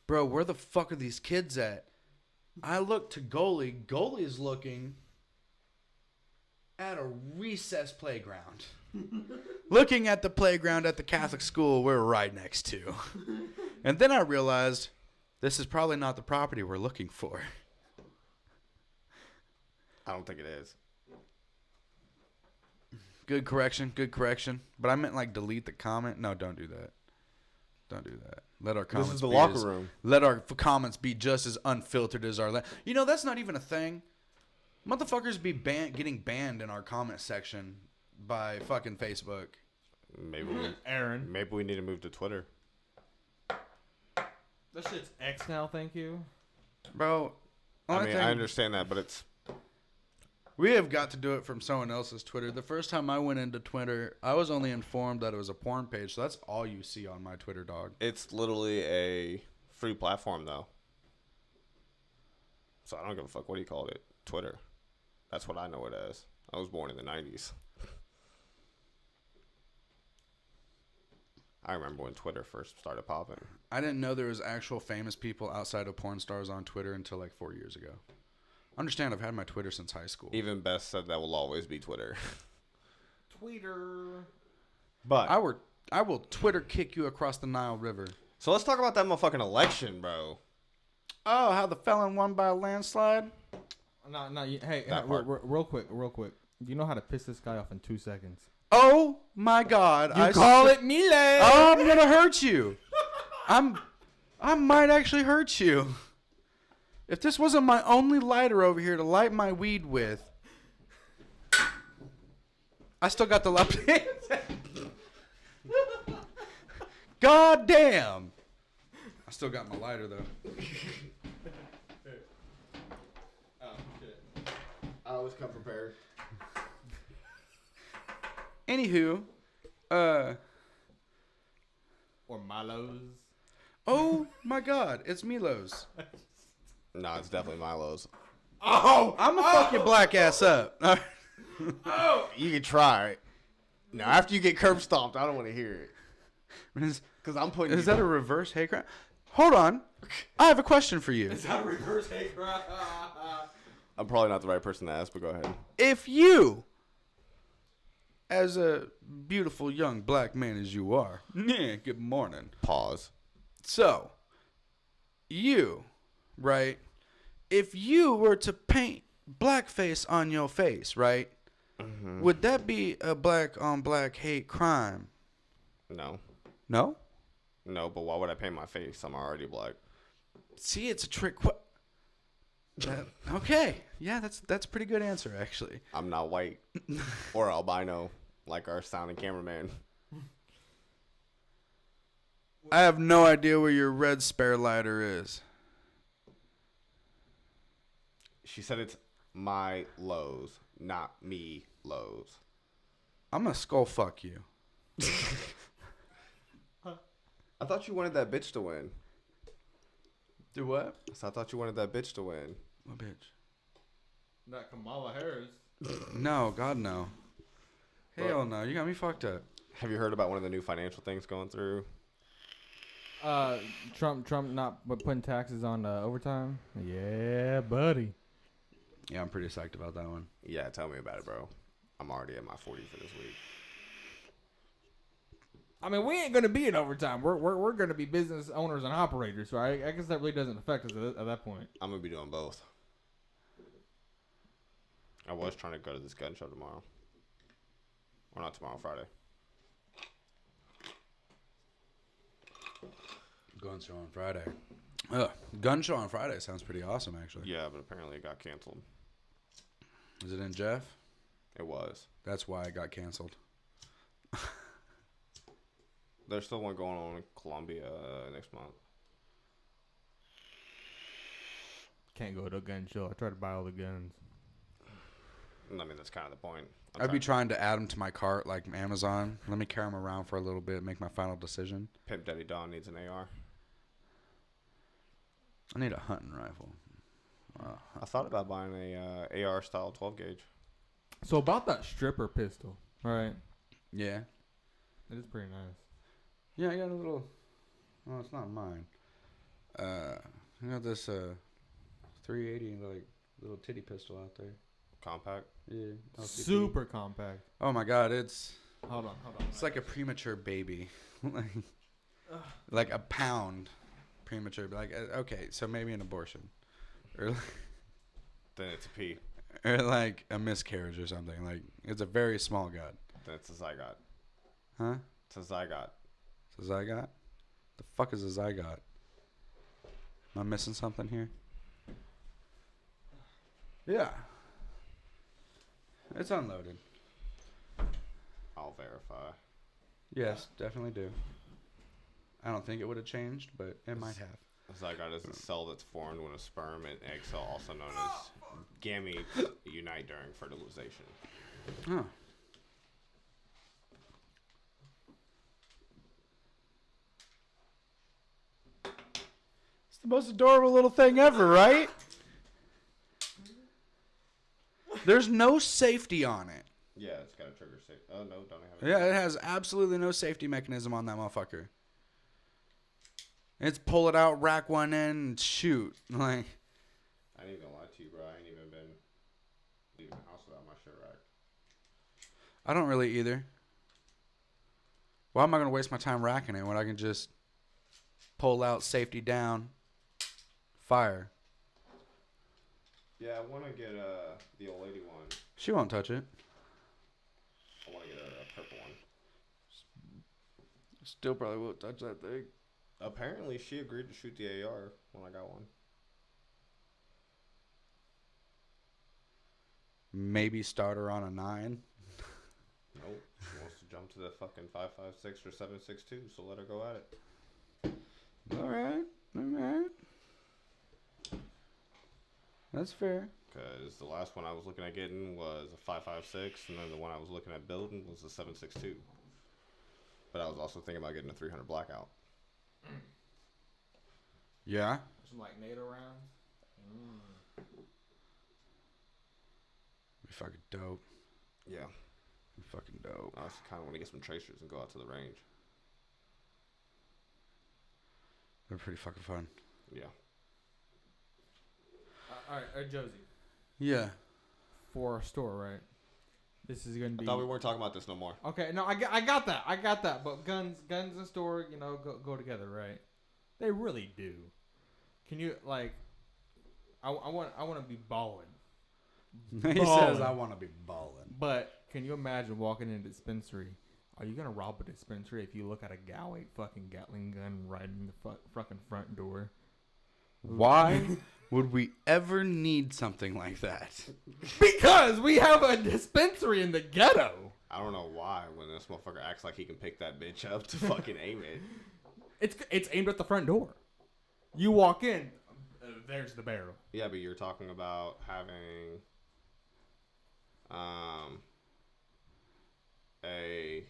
Speaker 1: bro, where the fuck are these kids at? I look to Goalie. Goalie's looking at a recess playground. Looking at the playground at the Catholic school we're right next to. And then I realized this is probably not the property we're looking for.
Speaker 2: I don't think it is.
Speaker 1: Good correction. But I meant like delete the comment. No, don't do that. Don't do that. Let our comments
Speaker 2: This is the
Speaker 1: be
Speaker 2: locker
Speaker 1: as-
Speaker 2: room.
Speaker 1: Let our comments be just as unfiltered as our... You know, that's not even a thing. Motherfuckers be getting banned in our comment section by fucking Facebook.
Speaker 2: Maybe we need to move to Twitter.
Speaker 3: That shit's X now, thank you.
Speaker 1: Bro,
Speaker 2: I understand that, but it's...
Speaker 1: We have got to do it from someone else's Twitter. The first time I went into Twitter, I was only informed that it was a porn page, so that's all you see on my Twitter, dog.
Speaker 2: It's literally a free platform, though. So I don't give a fuck what he called it. Twitter. That's what I know it as. I was born in the 90s. I remember when Twitter first started popping.
Speaker 1: I didn't know there was actual famous people outside of porn stars on Twitter until like 4 years ago. Understand, I've had my Twitter since high school.
Speaker 2: Even Beth said that will always be Twitter.
Speaker 3: Twitter.
Speaker 2: But
Speaker 1: I will Twitter kick you across the Nile River.
Speaker 2: so let's talk about that motherfucking election, bro.
Speaker 1: Oh, how the felon won by a landslide?
Speaker 3: No. Hey,
Speaker 2: That part.
Speaker 3: real quick. You know how to piss this guy off in 2 seconds.
Speaker 1: Oh my God!
Speaker 3: You call it Mile.
Speaker 1: Oh, I'm gonna hurt you. I might actually hurt you. If this wasn't my only lighter over here to light my weed with, I still got the left hand. God damn! I still got my lighter though.
Speaker 3: Oh shit.
Speaker 2: I always come prepared.
Speaker 1: Anywho,
Speaker 3: Or Milo's.
Speaker 1: oh my God, it's Milo's.
Speaker 2: No, it's definitely Milo's.
Speaker 3: Oh,
Speaker 1: I'm gonna fuck your black ass up.
Speaker 2: You can try. Now, after you get curb stomped, I don't want to hear it.
Speaker 1: Is
Speaker 2: Because I'm putting
Speaker 1: that a reverse hate crime? Hold on, I have a question for you.
Speaker 3: Is that a reverse hate crime?
Speaker 2: I'm probably not the right person to ask, but go ahead.
Speaker 1: If you, as a beautiful young black man as you are, yeah, good morning.
Speaker 2: Pause.
Speaker 1: So, you, right? If you were to paint blackface on your face, right? Would that be a black on black hate crime?
Speaker 2: No.
Speaker 1: No?
Speaker 2: No, but why would I paint my face? I'm already black.
Speaker 1: See, it's a trick. Okay. Yeah, that's a pretty good answer, actually.
Speaker 2: I'm not white or albino like our sound and cameraman.
Speaker 1: I have no idea where your red spare lighter is.
Speaker 2: She said it's my Lowe's, not me Lowe's.
Speaker 1: I'm gonna skull fuck you.
Speaker 2: I thought you wanted that bitch to win.
Speaker 1: Do what?
Speaker 2: So I thought you wanted that bitch to win.
Speaker 1: What bitch?
Speaker 3: Not Kamala Harris.
Speaker 1: No, God no. Hell no, you got me fucked up.
Speaker 2: Have you heard about one of the new financial things going through?
Speaker 3: Trump not putting taxes on overtime. Yeah, buddy.
Speaker 1: Yeah, I'm pretty psyched about that one.
Speaker 2: Yeah, tell me about it, bro. I'm already at my 40 for this week.
Speaker 3: I mean, we ain't gonna be in overtime. We're gonna be business owners and operators, so I guess that really doesn't affect us at that point.
Speaker 2: I'm gonna be doing both. I was trying to go to this gun show tomorrow. Or not tomorrow, Friday.
Speaker 1: Gun show on Friday. Gun show on Friday sounds pretty awesome, actually.
Speaker 2: Yeah, but apparently it got canceled.
Speaker 1: Is it in Jeff?
Speaker 2: It was.
Speaker 1: That's why it got canceled.
Speaker 2: There's still one going on in Columbia next month.
Speaker 3: Can't go to a gun show. I tried to buy all the guns.
Speaker 2: I mean, that's kind of the point.
Speaker 1: I'd be trying to add them to my cart like Amazon. Let me carry them around for a little bit, make my final decision.
Speaker 2: Pimp Daddy Don needs an AR.
Speaker 1: I need a hunting rifle.
Speaker 2: I thought about buying a AR style 12 gauge.
Speaker 3: So about that stripper pistol, all right?
Speaker 1: Yeah.
Speaker 3: It is pretty nice.
Speaker 1: Yeah, I got a little. Well, it's not mine. I got this 380 like little titty pistol out there.
Speaker 2: Compact.
Speaker 1: Yeah. LCP.
Speaker 3: Super compact.
Speaker 1: Oh my God, it's
Speaker 3: Hold on.
Speaker 1: it's like a premature baby, like a pound premature. Like okay, so maybe an abortion, or
Speaker 2: Then it's a P.
Speaker 1: or like a miscarriage or something. Like it's a very small gun.
Speaker 2: Then it's a zygote.
Speaker 1: Huh?
Speaker 2: It's a zygote.
Speaker 1: It's a zygote? The fuck is a zygote? Am I missing something here? Yeah. It's unloaded.
Speaker 2: I'll verify.
Speaker 1: Yes, definitely do. I don't think it would have changed, but it might have.
Speaker 2: A zygote is a cell that's formed when a sperm and egg cell, also known as gametes, unite during fertilization.
Speaker 1: Huh. It's the most adorable little thing ever, right? There's no safety on it.
Speaker 2: Yeah, it's got a trigger safe. Oh, no, don't have it.
Speaker 1: Yeah, it has absolutely no safety mechanism on that motherfucker. It's pull it out, rack one in, and shoot. Like,
Speaker 2: I ain't gonna lie to you, bro. I ain't even been leaving the house without my shirt rack.
Speaker 1: I don't really either. Why am I going to waste my time racking it when I can just pull out, safety down, fire.
Speaker 2: Yeah, I want to get the old lady one.
Speaker 1: She won't touch it.
Speaker 2: I want to get a purple one.
Speaker 1: Still probably won't touch that thing.
Speaker 2: Apparently, she agreed to shoot the AR when I got one.
Speaker 1: Maybe start her on a 9.
Speaker 2: Nope. She wants to jump to the fucking 5.56 or 7.62, so let her go at it.
Speaker 1: All right. That's fair.
Speaker 2: Because the last one I was looking at getting was a 5.56, and then the one I was looking at building was a 7.62. But I was also thinking about getting a 300 blackout.
Speaker 1: Yeah.
Speaker 3: Some like NATO rounds.
Speaker 1: Be fucking dope.
Speaker 2: Yeah.
Speaker 1: Be fucking dope.
Speaker 2: I just kind of want to get some tracers and go out to the range.
Speaker 1: They're pretty fucking fun.
Speaker 2: Yeah.
Speaker 3: All right, Josie.
Speaker 1: Yeah.
Speaker 3: For our store, right? This is gonna be.
Speaker 2: I thought we weren't talking about this no more.
Speaker 3: Okay, no, I got that. But guns and store, go together, right? They really do. Can you like? I want to be balling.
Speaker 1: He says I want to be balling.
Speaker 3: But can you imagine walking into a dispensary? Are you gonna rob a dispensary if you look at a Galway fucking Gatling gun right in the fucking front door?
Speaker 1: Why would we ever need something like that?
Speaker 3: Because we have a dispensary in the ghetto.
Speaker 2: I don't know why when this motherfucker acts like he can pick that bitch up to fucking aim it.
Speaker 3: It's aimed at the front door. You walk in, there's the barrel.
Speaker 2: Yeah, but you're talking about having a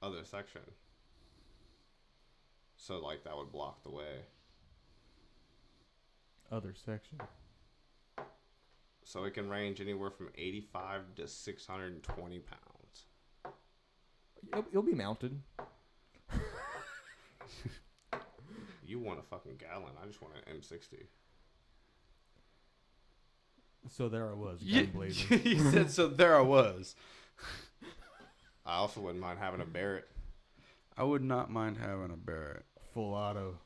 Speaker 2: other section. So like that would block the way.
Speaker 3: Other section.
Speaker 2: So it can range anywhere from 85 to 620 pounds.
Speaker 3: It'll be mounted.
Speaker 2: You want a fucking gallon. I just want an M60.
Speaker 3: So there I was, gun blazing.
Speaker 1: He said, so there I was.
Speaker 2: I also wouldn't mind having a Barrett.
Speaker 1: I would not mind having a Barrett.
Speaker 3: Full auto.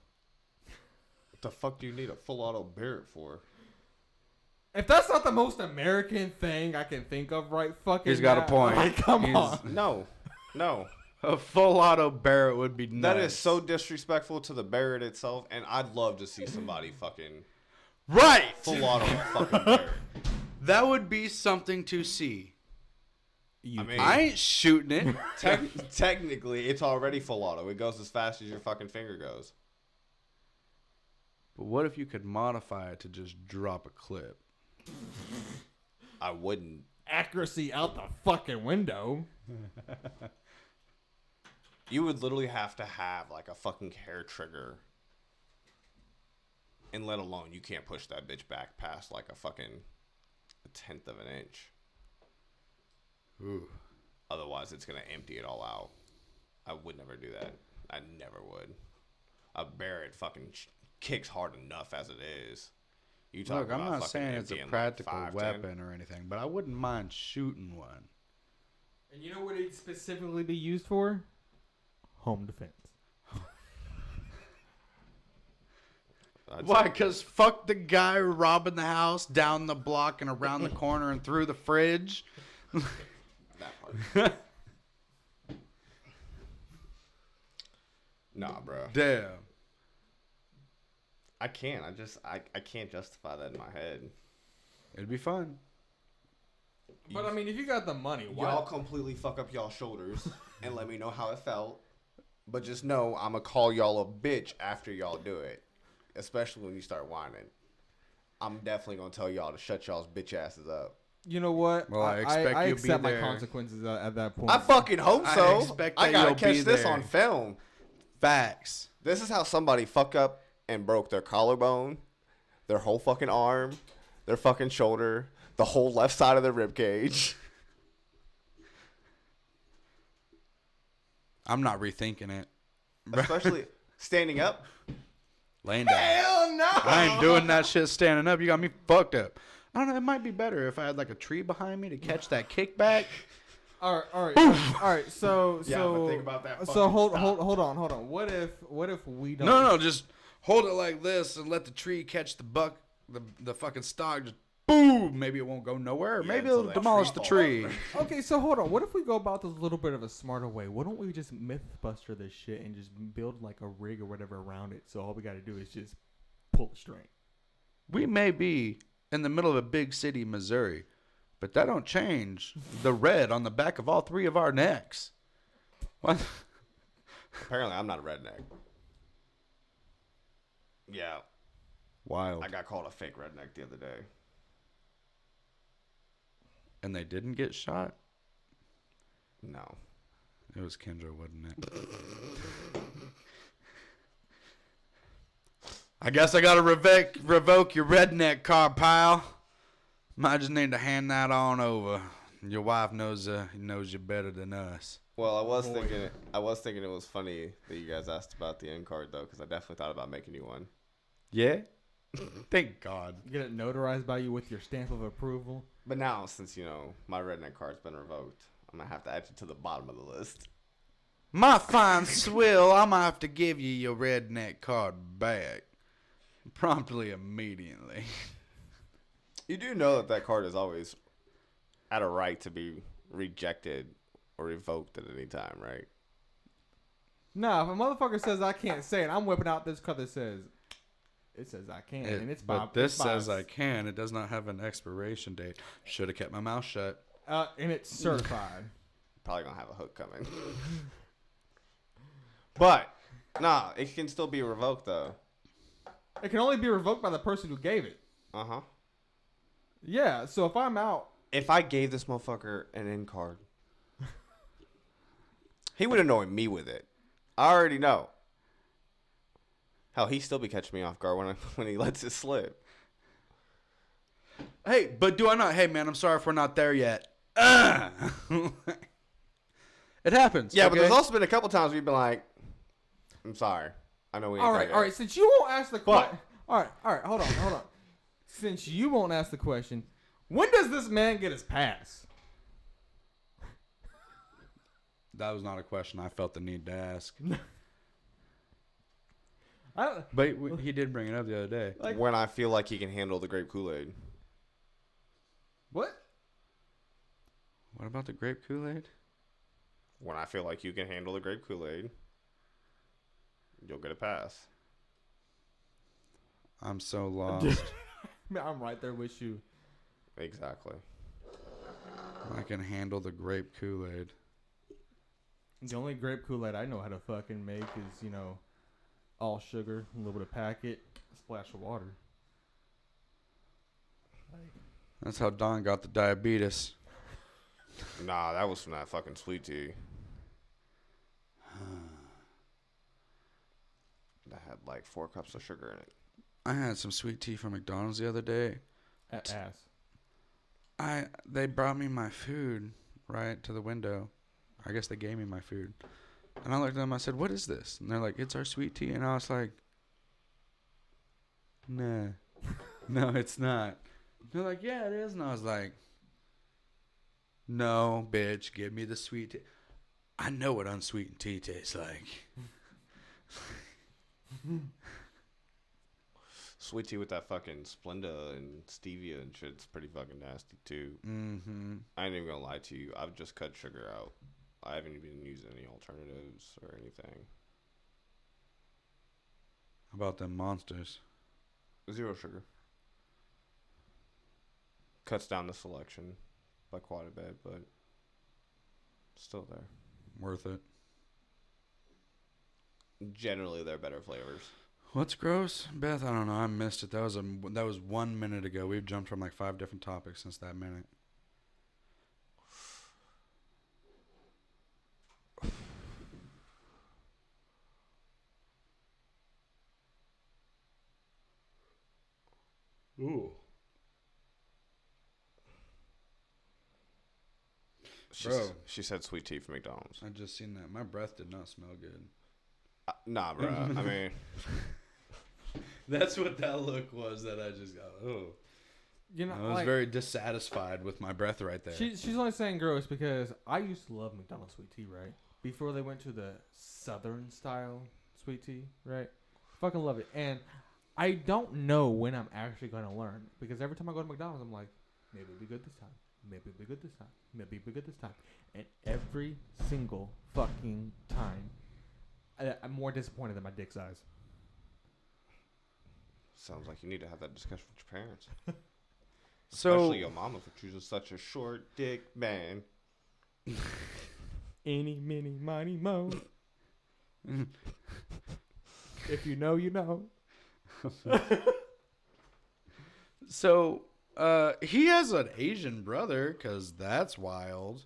Speaker 2: What the fuck do you need a full auto Barrett for?
Speaker 3: If that's not the most American thing I can think of right fucking
Speaker 1: He's got
Speaker 3: now,
Speaker 1: a point.
Speaker 3: like, come
Speaker 1: He's-
Speaker 3: on.
Speaker 2: No.
Speaker 1: A full auto Barrett would be nice.
Speaker 2: That is so disrespectful to the Barrett itself, and I'd love to see somebody fucking
Speaker 1: right.
Speaker 2: full auto fucking Barrett.
Speaker 1: That would be something to see.
Speaker 2: I mean,
Speaker 1: I ain't shooting it.
Speaker 2: technically, it's already full auto. It goes as fast as your fucking finger goes.
Speaker 1: But what if you could modify it to just drop a clip?
Speaker 2: I wouldn't.
Speaker 3: Accuracy out the fucking window.
Speaker 2: You would literally have to have like a fucking hair trigger. And let alone, you can't push that bitch back past like a fucking 1/10 of an inch.
Speaker 1: Ooh.
Speaker 2: Otherwise, it's going to empty it all out. I would never do that. I never would. A Barrett fucking kicks hard enough as it is. You talk
Speaker 1: Look, I'm
Speaker 2: about
Speaker 1: not
Speaker 2: fucking
Speaker 1: saying it's a
Speaker 2: emptying,
Speaker 1: practical
Speaker 2: like 5'10".
Speaker 1: weapon or anything, but I wouldn't mind shooting one.
Speaker 3: And you know what it'd specifically be used for? Home defense.
Speaker 1: Why? Because fuck the guy robbing the house down the block and around the corner and through the fridge.
Speaker 2: That part. Nah, bro.
Speaker 1: Damn.
Speaker 2: I can't. I can't justify that in my head.
Speaker 1: It'd be fun.
Speaker 3: But I mean, if you got the money, why?
Speaker 2: Y'all completely fuck up y'all shoulders and let me know how it felt. But just know I'm going to call y'all a bitch after y'all do it. Especially when you start whining. I'm definitely going to tell y'all to shut y'all's bitch asses up.
Speaker 3: You know what?
Speaker 1: Well, I expect
Speaker 3: I
Speaker 1: you'll be
Speaker 3: accept my
Speaker 1: there.
Speaker 3: consequences at that point.
Speaker 2: I fucking hope so.
Speaker 1: I expect
Speaker 2: I
Speaker 1: that
Speaker 2: gotta
Speaker 1: you'll
Speaker 2: catch
Speaker 1: be
Speaker 2: this
Speaker 1: there.
Speaker 2: on film.
Speaker 1: Facts.
Speaker 2: This is how somebody fuck up and broke their collarbone, their whole fucking arm, their fucking shoulder, the whole left side of their rib cage.
Speaker 1: I'm not rethinking it.
Speaker 2: Especially standing up.
Speaker 1: Laying down.
Speaker 3: Hell no!
Speaker 1: I ain't doing that shit standing up. You got me fucked up. I don't know. It might be better if I had like a tree behind me to catch that kickback.
Speaker 3: All right. So
Speaker 2: Yeah, but think about that
Speaker 3: So
Speaker 2: fucking
Speaker 3: hold
Speaker 2: stop.
Speaker 3: on. What if we don't?
Speaker 1: No, just hold it like this and let the tree catch the buck, the fucking stalk, just boom. Maybe it won't go nowhere.
Speaker 2: Yeah,
Speaker 1: Maybe
Speaker 2: until
Speaker 1: it'll
Speaker 2: that
Speaker 1: demolish
Speaker 2: tree
Speaker 1: the
Speaker 2: falls.
Speaker 1: tree.
Speaker 3: Okay, so hold on. What if we go about this a little bit of a smarter way? Why don't we just Mythbuster this shit and just build like a rig or whatever around it? So all we got to do is just pull the string.
Speaker 1: We may be in the middle of a big city, Missouri, but that don't change the red on the back of all three of our necks. What?
Speaker 2: Apparently, I'm not a redneck. Yeah,
Speaker 1: Wild.
Speaker 2: I got called a fake redneck the other day.
Speaker 1: And they didn't get shot?
Speaker 2: No.
Speaker 1: It was Kendra, wasn't it? I guess I gotta revoke your redneck card, pal. Might just need to hand that on over. Your wife knows you better than us.
Speaker 2: Well, I was thinking it was funny that you guys asked about the end card though, because I definitely thought about making you one.
Speaker 1: Yeah? Thank God.
Speaker 3: Get it notarized by you with your stamp of approval.
Speaker 2: But now, since my redneck card's been revoked, I'm gonna have to add you to the bottom of the list.
Speaker 1: My fine swill, I'm gonna have to give you your redneck card back. Promptly, immediately.
Speaker 2: You do know that card is always at a right to be rejected or revoked at any time, right?
Speaker 3: Nah, if a motherfucker says I can't say it, I'm whipping out this card that says I can, and it's
Speaker 1: but this says I can. It does not have an expiration date. Should have kept my mouth shut.
Speaker 3: and it's certified.
Speaker 2: Probably gonna have a hook coming. But nah, it can still be revoked though.
Speaker 3: It can only be revoked by the person who gave it.
Speaker 2: Uh-huh.
Speaker 3: Yeah, so if I'm out,
Speaker 2: If I gave this motherfucker an end card, he would annoy me with it. I already know. Hell, he still be catching me off guard when he lets it slip.
Speaker 1: Hey, but do I not? Hey, man, I'm sorry if we're not there yet. It happens.
Speaker 2: Yeah,
Speaker 1: okay?
Speaker 2: but there's also been a couple times we've been like, I'm sorry. I know we ain't
Speaker 3: all
Speaker 2: there
Speaker 3: right,
Speaker 2: yet.
Speaker 3: all right. Since you won't ask the question,
Speaker 2: But-
Speaker 3: all right. Hold on. Since you won't ask the question, when does this man get his pass?
Speaker 1: That was not a question I felt the need to ask.
Speaker 3: I don't,
Speaker 1: But he did bring it up the other day.
Speaker 3: like
Speaker 2: When I feel like he can handle the grape Kool-Aid.
Speaker 3: what?
Speaker 1: What about the grape Kool-Aid?
Speaker 2: When I feel like you can handle the grape Kool-Aid, you'll get a pass.
Speaker 1: I'm so lost.
Speaker 3: Man, I'm right there with you.
Speaker 2: Exactly.
Speaker 1: I can handle the grape Kool-Aid.
Speaker 3: The only grape Kool-Aid I know how to fucking make is, all sugar, a little bit of packet, a splash of water.
Speaker 1: That's how Don got the diabetes.
Speaker 2: Nah, that was from that fucking sweet tea. That had like 4 cups of sugar in it.
Speaker 1: I had some sweet tea from McDonald's the other day.
Speaker 3: Ass.
Speaker 1: They brought me my food right to the window. I guess they gave me my food. And I looked at them, I said, "What is this?" And they're like, "It's our sweet tea." And I was like, "Nah. No, it's not." They're like, "Yeah, it is." And I was like, "No, bitch, give me the sweet tea." I know what unsweetened tea tastes like.
Speaker 2: Sweet tea with that fucking Splenda and stevia and shit's pretty fucking nasty too.
Speaker 1: Mm-hmm.
Speaker 2: I ain't even gonna lie to you. I've just cut sugar out. I haven't even used any alternatives or anything.
Speaker 1: How about them monsters?
Speaker 2: 0 sugar. Cuts down the selection by quite a bit, but still there.
Speaker 1: Worth it.
Speaker 2: Generally, they're better flavors.
Speaker 1: What's gross, Beth? I don't know. I missed it. That was 1 minute ago. We've jumped from like 5 different topics since that minute. Ooh. Bro.
Speaker 2: She said sweet tea from McDonald's.
Speaker 1: I just seen that. My breath did not smell good.
Speaker 2: Nah, bro. I mean,
Speaker 1: That's what that look was that I just got. Oh. I was very dissatisfied with my breath right there.
Speaker 3: She's only saying gross because I used to love McDonald's sweet tea, right? Before they went to the Southern style sweet tea, right? Fucking love it. And I don't know when I'm actually going to learn. Because every time I go to McDonald's, I'm like, maybe it'll be good this time. Maybe it'll be good this time. Maybe it'll be good this time. And every single fucking time, I'm more disappointed than my dick size.
Speaker 2: Sounds like you need to have that discussion with your parents.
Speaker 1: So,
Speaker 2: Especially your mama for choosing such a short dick man.
Speaker 3: Any, mini, money, mo. If you know, you know.
Speaker 1: so he has an Asian brother, because that's wild.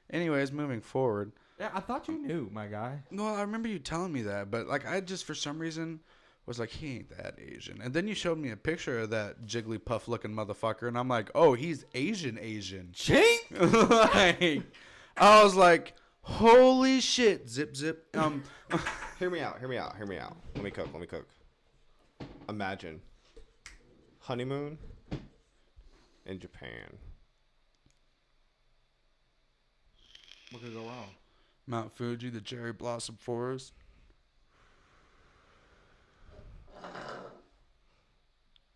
Speaker 1: Anyways, moving forward.
Speaker 3: Yeah, I thought you knew, my guy.
Speaker 1: Well, I remember you telling me that, but like I just for some reason was like, he ain't that Asian. And then you showed me a picture of that Jigglypuff looking motherfucker, and I'm like, oh, he's Asian.
Speaker 3: Chink!
Speaker 1: Like, I was like, holy shit, zip.
Speaker 2: Hear me out. Let me cook. Imagine honeymoon in Japan.
Speaker 3: What could go wrong?
Speaker 1: Mount Fuji, the cherry blossom forest.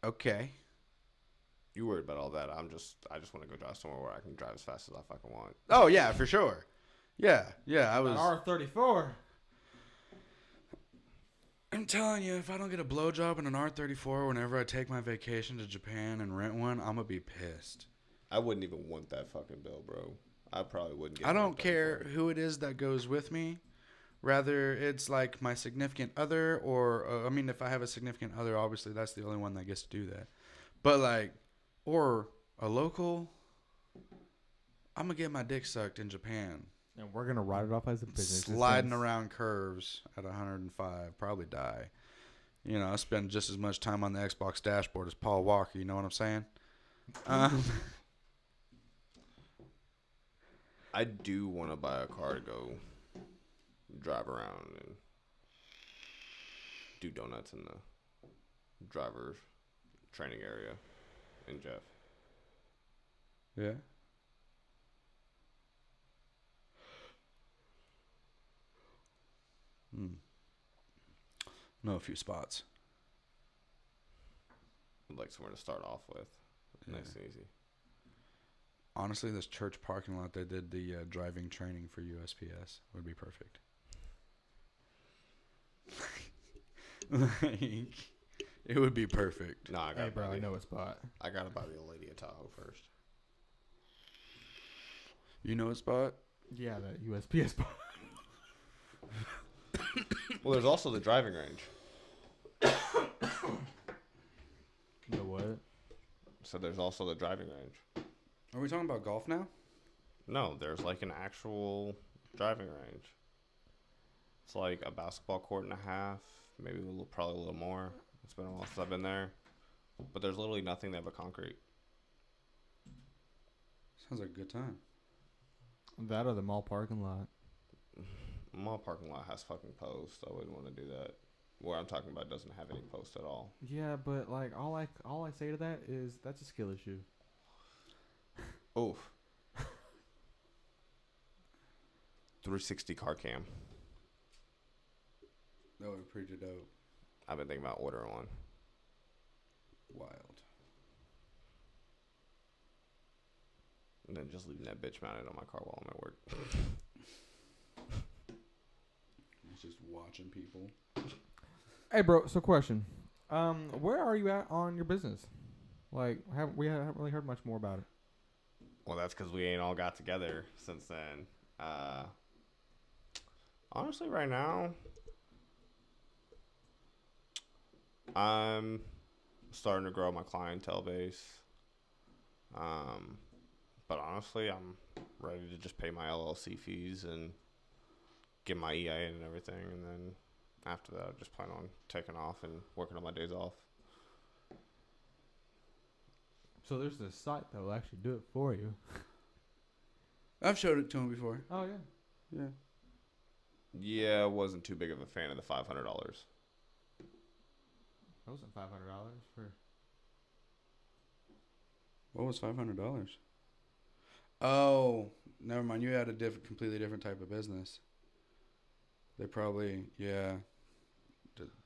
Speaker 1: Okay.
Speaker 2: You worried about all that? I just want to go drive somewhere where I can drive as fast as I fucking want.
Speaker 1: Oh yeah, for sure. Yeah. I was.
Speaker 3: R34.
Speaker 1: I'm telling you, if I don't get a blowjob in an R34 whenever I take my vacation to Japan and rent one, I'm gonna be pissed.
Speaker 2: I wouldn't even want that fucking bill, bro. I probably wouldn't get.
Speaker 1: I don't care who it is that goes with me. Rather, it's like my significant other, or I mean, if I have a significant other, obviously that's the only one that gets to do that. But like, or a local, I'm gonna get my dick sucked in Japan.
Speaker 3: And we're going to write it off as a business.
Speaker 1: Sliding around curves at 105, probably die. You know, I spend just as much time on the Xbox dashboard as Paul Walker. You know what I'm saying?
Speaker 2: I do want to buy a car to go drive around and do donuts in the driver's training area in Jeff.
Speaker 1: Yeah. Know a few spots.
Speaker 2: I'd like somewhere to start off with. Nice and easy.
Speaker 1: Honestly, this church parking lot they did the driving training for USPS would be perfect. It would be perfect.
Speaker 2: No, I got.
Speaker 3: I know a spot.
Speaker 2: I gotta buy the old lady a Tahoe first.
Speaker 1: You know a spot?
Speaker 3: Yeah, that USPS spot.
Speaker 2: Well, there's also the driving range.
Speaker 3: The what?
Speaker 2: So there's also the driving range.
Speaker 1: Are we talking about golf now?
Speaker 2: No, there's like an actual driving range. It's like a basketball court and a half, maybe probably a little more. It's been a while since I've been there. But there's literally nothing there but concrete.
Speaker 1: Sounds like a good time.
Speaker 3: That or the mall parking lot.
Speaker 2: Mall parking lot has fucking posts. I wouldn't want to do that. Where I'm talking about doesn't have any posts at all.
Speaker 3: Yeah, but like all I say to that is that's a skill issue.
Speaker 2: Oof. 360 car cam.
Speaker 1: That would be pretty dope.
Speaker 2: I've been thinking about ordering one.
Speaker 1: Wild.
Speaker 2: And then just leaving that bitch mounted on my car while I'm at work.
Speaker 1: It's just watching people.
Speaker 3: Hey, bro. So, question. Where are you at on your business? Like, we haven't really heard much more about it.
Speaker 2: Well, that's because we ain't all got together since then. Honestly, right now, I'm starting to grow my clientele base. But honestly, I'm ready to just pay my LLC fees and get my EIN and everything. And then after that, I just plan on taking off and working on my days off.
Speaker 3: So there's this site that will actually do it for you.
Speaker 1: I've showed it to him before.
Speaker 3: Oh, yeah.
Speaker 1: Yeah.
Speaker 2: Yeah, I wasn't too big of a fan of the $500.
Speaker 3: That wasn't $500 for...
Speaker 1: What was $500? Oh, never mind. You had a completely different type of business. They probably, yeah.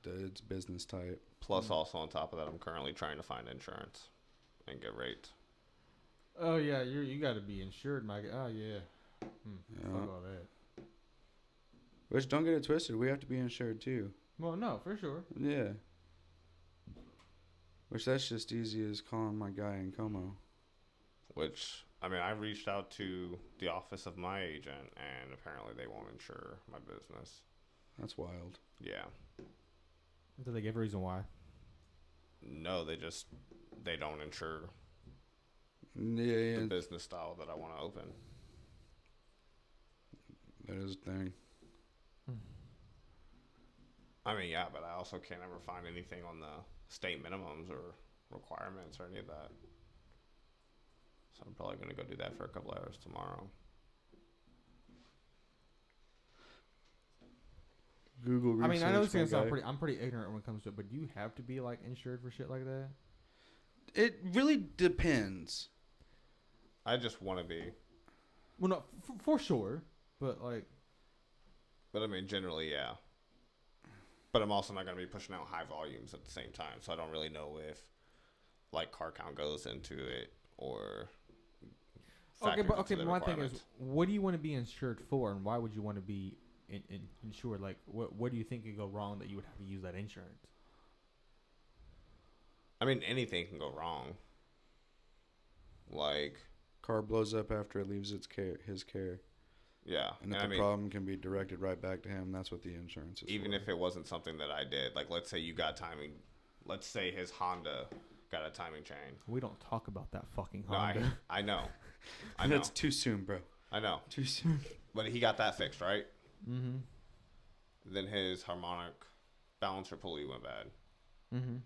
Speaker 1: It's business type.
Speaker 2: Plus, also on top of that, I'm currently trying to find insurance and get rates.
Speaker 3: Oh yeah, you got to be insured, Mike. Oh yeah.
Speaker 1: Yeah.
Speaker 3: Fuck all that.
Speaker 1: Which, don't get it twisted, we have to be insured too.
Speaker 3: Well, no, for sure.
Speaker 1: Yeah. Which, that's just easy as calling my guy in Como.
Speaker 2: Which, I mean, I reached out to the office of my agent, and apparently they won't insure my business.
Speaker 1: That's wild.
Speaker 2: Yeah.
Speaker 3: Did they give a reason why?
Speaker 2: No, they don't insure
Speaker 1: Yeah.
Speaker 2: the business style that I want to open.
Speaker 1: That is a thing.
Speaker 2: I mean, yeah, but I also can't ever find anything on the state minimums or requirements or any of that. So I'm probably going to go do that for a couple hours tomorrow.
Speaker 1: Google research.
Speaker 3: I mean, I know this
Speaker 1: my
Speaker 3: is gonna sound
Speaker 1: guy.
Speaker 3: I'm pretty ignorant when it comes to it, but do you have to be like insured for shit like that?
Speaker 1: It really depends.
Speaker 2: I just want to be.
Speaker 3: Well, no, for sure, but like,
Speaker 2: But I mean, generally, yeah. But I'm also not going to be pushing out high volumes at the same time. So I don't really know if, like, car count goes into it or.
Speaker 3: okay, but my thing is,
Speaker 2: requirements.
Speaker 3: what do you want to be insured for, and why would you want to be insured? Like, what do you think could go wrong that you would have to use that insurance?
Speaker 2: I mean, anything can go wrong. Like.
Speaker 1: Car blows up after it leaves his care.
Speaker 2: Yeah.
Speaker 1: And if the problem can be directed right back to him, that's what the insurance is
Speaker 2: even
Speaker 1: for.
Speaker 2: if it wasn't something that I did. Like, let's say you got timing. Let's say his Honda got a timing chain.
Speaker 3: We don't talk about that fucking
Speaker 2: No,
Speaker 3: Honda.
Speaker 2: I know. I know.
Speaker 1: That's too soon, bro.
Speaker 2: I know.
Speaker 1: Too soon.
Speaker 2: But he got that fixed, right?
Speaker 3: Mm-hmm.
Speaker 2: Then his harmonic balancer pulley went bad.
Speaker 3: Mm-hmm.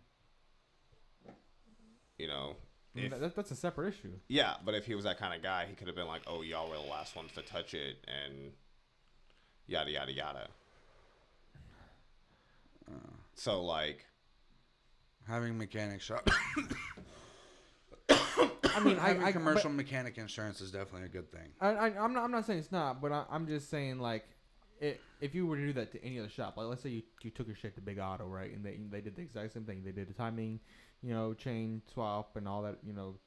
Speaker 2: You know,
Speaker 3: That's a separate issue.
Speaker 2: yeah, but if he was that kind of guy, he could have been like, "Oh, y'all were the last ones to touch it," and yada yada yada. So like,
Speaker 1: Having mechanic shop.
Speaker 3: I mean,
Speaker 1: Having commercial mechanic insurance is definitely a good thing.
Speaker 3: I'm not saying it's not, but I'm just saying like, if you were to do that to any other shop, like let's say you took your shit to Big Auto, right, and they did the exact same thing. They did the timing, chain swap and all that,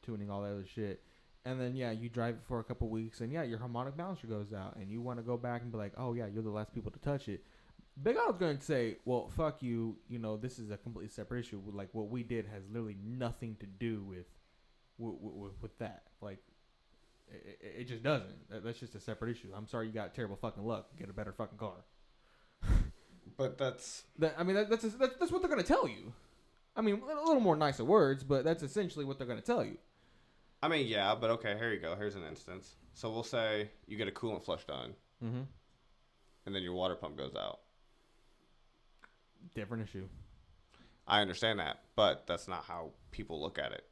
Speaker 3: tuning, all that other shit. And then, yeah, you drive it for a couple weeks, and, yeah, your harmonic balancer goes out, and you want to go back and be like, oh, yeah, you're the last people to touch it. Big Auto's going to say, well, fuck you, this is a completely separate issue. Like, what we did has literally nothing to do with that. Like, it just doesn't. That's just a separate issue. I'm sorry you got terrible fucking luck. Get a better fucking car.
Speaker 2: but that's
Speaker 3: That's what they're going to tell you. I mean, a little more nicer words, but that's essentially what they're going to tell you.
Speaker 2: I mean, yeah, but okay, here you go. Here's an instance. So we'll say you get a coolant flush done,
Speaker 3: Mm-hmm.
Speaker 2: and then your water pump goes out.
Speaker 3: Different issue.
Speaker 2: I understand that, but that's not how people look at it.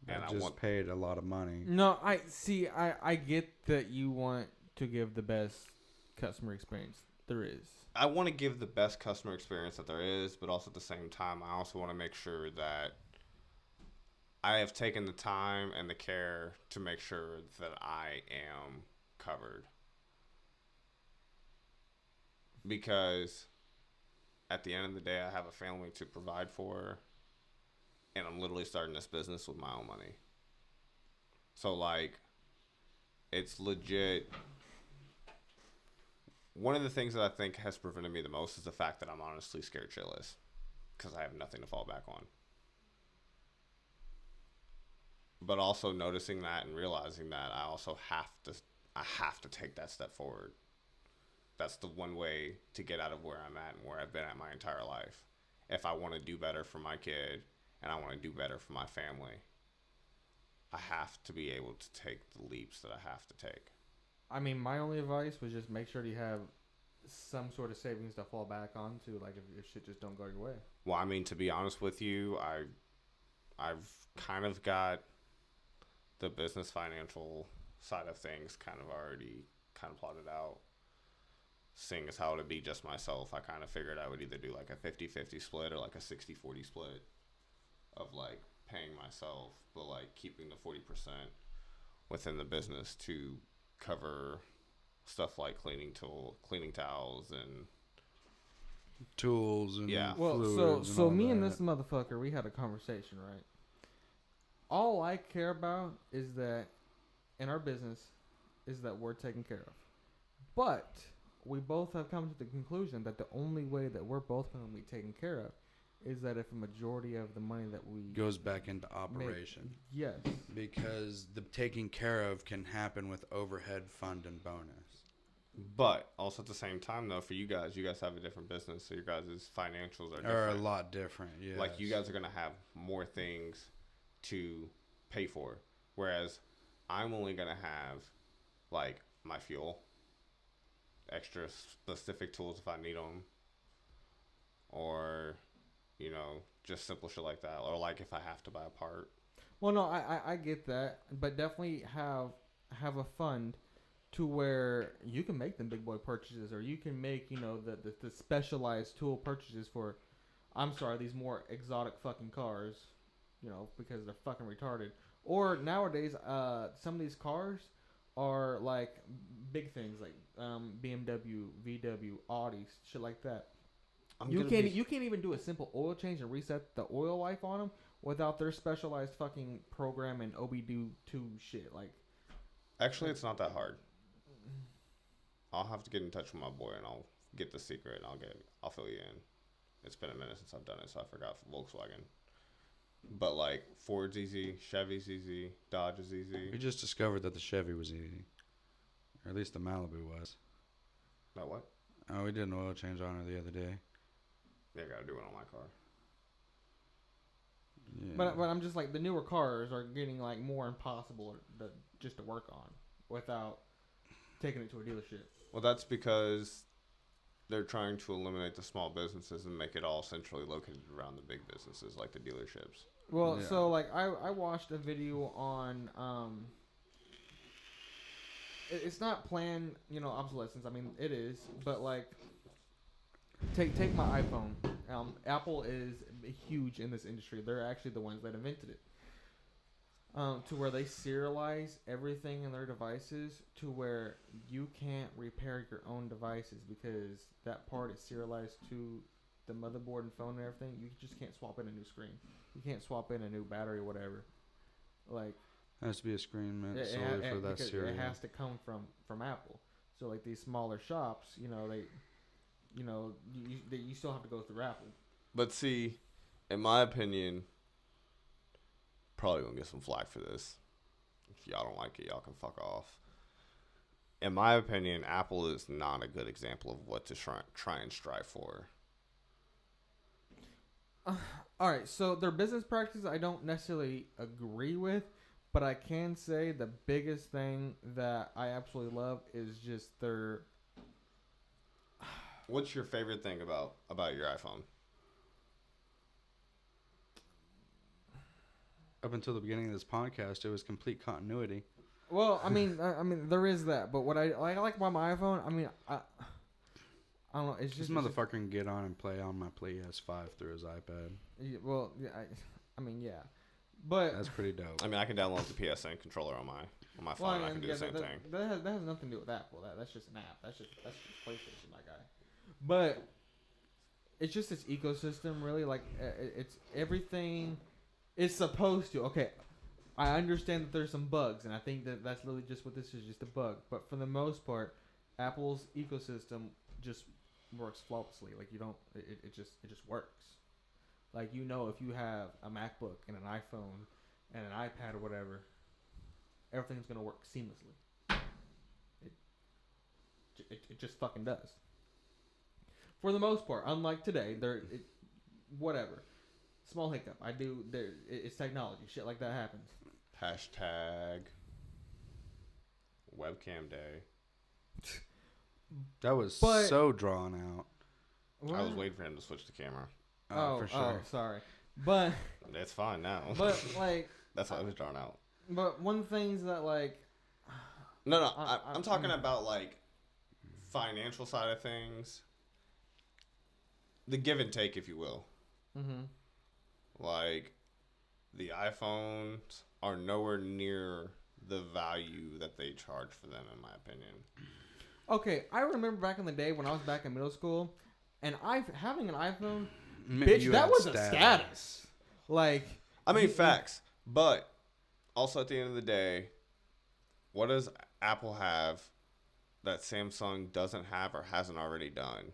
Speaker 2: And
Speaker 1: I just paid a lot of money.
Speaker 3: No, I get that you want to give the best customer experience there is.
Speaker 2: I want to give the best customer experience that there is, but also at the same time, I also want to make sure that I have taken the time and the care to make sure that I am covered. Because at the end of the day, I have a family to provide for, and I'm literally starting this business with my own money. So, like, it's legit. One of the things that I think has prevented me the most is the fact that I'm honestly scared shitless because I have nothing to fall back on. But also noticing that and realizing that I also have to take that step forward. That's the one way to get out of where I'm at and where I've been at my entire life. If I want to do better for my kid and I want to do better for my family, I have to be able to take the leaps that I have to take.
Speaker 3: I mean, my only advice was just make sure you have some sort of savings to fall back onto, like if shit just don't go your way.
Speaker 2: Well, I mean, to be honest with you, I've kind of got the business financial side of things kind of already kind of plotted out. Seeing as how to be just myself, I kind of figured I would either do like a 50-50 split or like a 60-40 split of like paying myself, but like keeping the 40% within the business to cover stuff like cleaning towels and
Speaker 1: tools and
Speaker 2: Yeah.
Speaker 3: Well,
Speaker 1: fluids and
Speaker 3: so
Speaker 1: all
Speaker 3: me and
Speaker 1: that.
Speaker 3: this motherfucker, we had a conversation, right? All I care about is that in our business is that we're taken care of. But we both have come to the conclusion that the only way that we're both going to be taken care of is that if a majority of the money that we
Speaker 1: goes back into operation.
Speaker 3: yes,
Speaker 1: Because the taking care of can happen with overhead, fund, and bonus.
Speaker 2: But also at the same time, though, for you guys have a different business, so your guys' financials are different.
Speaker 1: Are a lot different, yeah.
Speaker 2: Like, you guys are going to have more things to pay for. Whereas I'm only going to have, like, my fuel, extra specific tools if I need them, or, you know, just simple shit like that. Or, like, if I have to buy a part.
Speaker 3: well, no, I get that, but definitely have a fund to where you can make them big boy purchases, or you can make, you know, the specialized tool purchases for, I'm sorry, these more exotic fucking cars, you know, because they're fucking retarded. Or nowadays, some of these cars are like big things like BMW, VW, Audi, shit like that. You can't even do a simple oil change and reset the oil life on them without their specialized fucking program and OBD2 shit. Like,
Speaker 2: Actually, it's not that hard. I'll have to get in touch with my boy and I'll get the secret and I'll fill you in. It's been a minute since I've done it, so I forgot Volkswagen. But like Ford's easy, Chevy's easy, Dodge is easy.
Speaker 1: We just discovered that the Chevy was easy. Or at least the Malibu was.
Speaker 2: That what?
Speaker 1: Oh, we did an oil change on her the other day.
Speaker 2: Yeah, I gotta do it on my car.
Speaker 1: Yeah.
Speaker 3: but I'm just like, the newer cars are getting like more impossible just to work on without taking it to a dealership.
Speaker 2: Well, that's because they're trying to eliminate the small businesses and make it all centrally located around the big businesses like the dealerships.
Speaker 3: Well,
Speaker 1: Yeah.
Speaker 3: so like I watched a video on it's not planned, you know, obsolescence. I mean, it is, but like take my iPhone. Apple is huge in this industry. They're actually the ones that invented it. To where they serialize everything in their devices to where you can't repair your own devices because that part is serialized to the motherboard and phone and everything. You just can't swap in a new screen. You can't swap in a new battery or whatever. Like,
Speaker 1: It has to be a screen meant solely for that
Speaker 3: because
Speaker 1: serial.
Speaker 3: it has to come from Apple. So like these smaller shops, you know, you still have to go through Apple.
Speaker 2: But see, in my opinion, probably gonna get some flack for this. If y'all don't like it, y'all can fuck off. In my opinion, Apple is not a good example of what to try and strive for.
Speaker 3: All right, so their business practices I don't necessarily agree with, but I can say the biggest thing that I absolutely love is just their.
Speaker 2: What's your favorite thing about your iPhone?
Speaker 1: Up until the beginning of this podcast, it was complete continuity.
Speaker 3: Well, I mean, there is that, but what I like about my iPhone, I mean, I don't know. It's
Speaker 1: This
Speaker 3: just
Speaker 1: motherfucker can get on and play on my PS5 through his iPad.
Speaker 3: Well, yeah, I mean, yeah, but
Speaker 1: That's pretty dope.
Speaker 2: I mean, I can download the PSN controller on my phone. And I can do the same thing.
Speaker 3: That has nothing to do with Apple. That's just an app. That's just PlayStation, my guy. But it's just this ecosystem, really. Like it's everything. It's supposed to. Okay, I understand that there's some bugs, and I think that that's literally just what this is, just a bug. But for the most part, Apple's ecosystem just works flawlessly. Like you don't. It just works. Like, you know, if you have a MacBook and an iPhone and an iPad or whatever, everything's going to work seamlessly. It just fucking does. For the most part, unlike today, whatever. Small hiccup. It's technology. Shit like that happens.
Speaker 2: Hashtag webcam day.
Speaker 1: That was
Speaker 3: But-
Speaker 1: so drawn out.
Speaker 2: I was waiting for him to switch the camera.
Speaker 1: For sure.
Speaker 3: Sorry. But,
Speaker 2: It's fine now.
Speaker 3: but like,
Speaker 2: That's why it was drawn out.
Speaker 3: but one thing's that, like,
Speaker 2: No, I'm talking about like financial side of things. The give and take, if you will.
Speaker 3: mm-hmm.
Speaker 2: Like, the iPhones are nowhere near the value that they charge for them, in my opinion.
Speaker 3: Okay, I remember back in the day when I was back in middle school, And having an iPhone,
Speaker 1: Maybe
Speaker 3: bitch,
Speaker 1: you
Speaker 3: that
Speaker 1: had
Speaker 3: was a status. Like,
Speaker 2: I mean, facts. But also at the end of the day, what does Apple have that Samsung doesn't have or hasn't already done?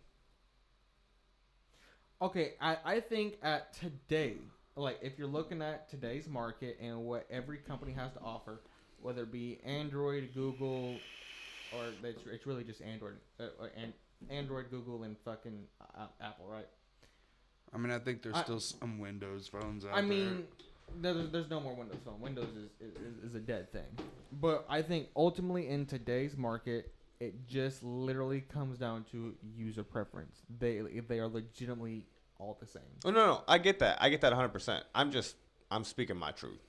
Speaker 3: okay, I think at today, like if you're looking at today's market and what every company has to offer, whether it be Android, Google, or it's really just Android, and Android, Google, and fucking Apple, right?
Speaker 1: I mean, I think there's still some Windows phones out
Speaker 3: I
Speaker 1: there.
Speaker 3: mean, there's no more Windows Phone. Windows is a dead thing. But I think ultimately in today's market, it just literally comes down to user preference. They are legitimately all the same.
Speaker 2: Oh no, I get that. I get that 100%. I'm speaking my truth.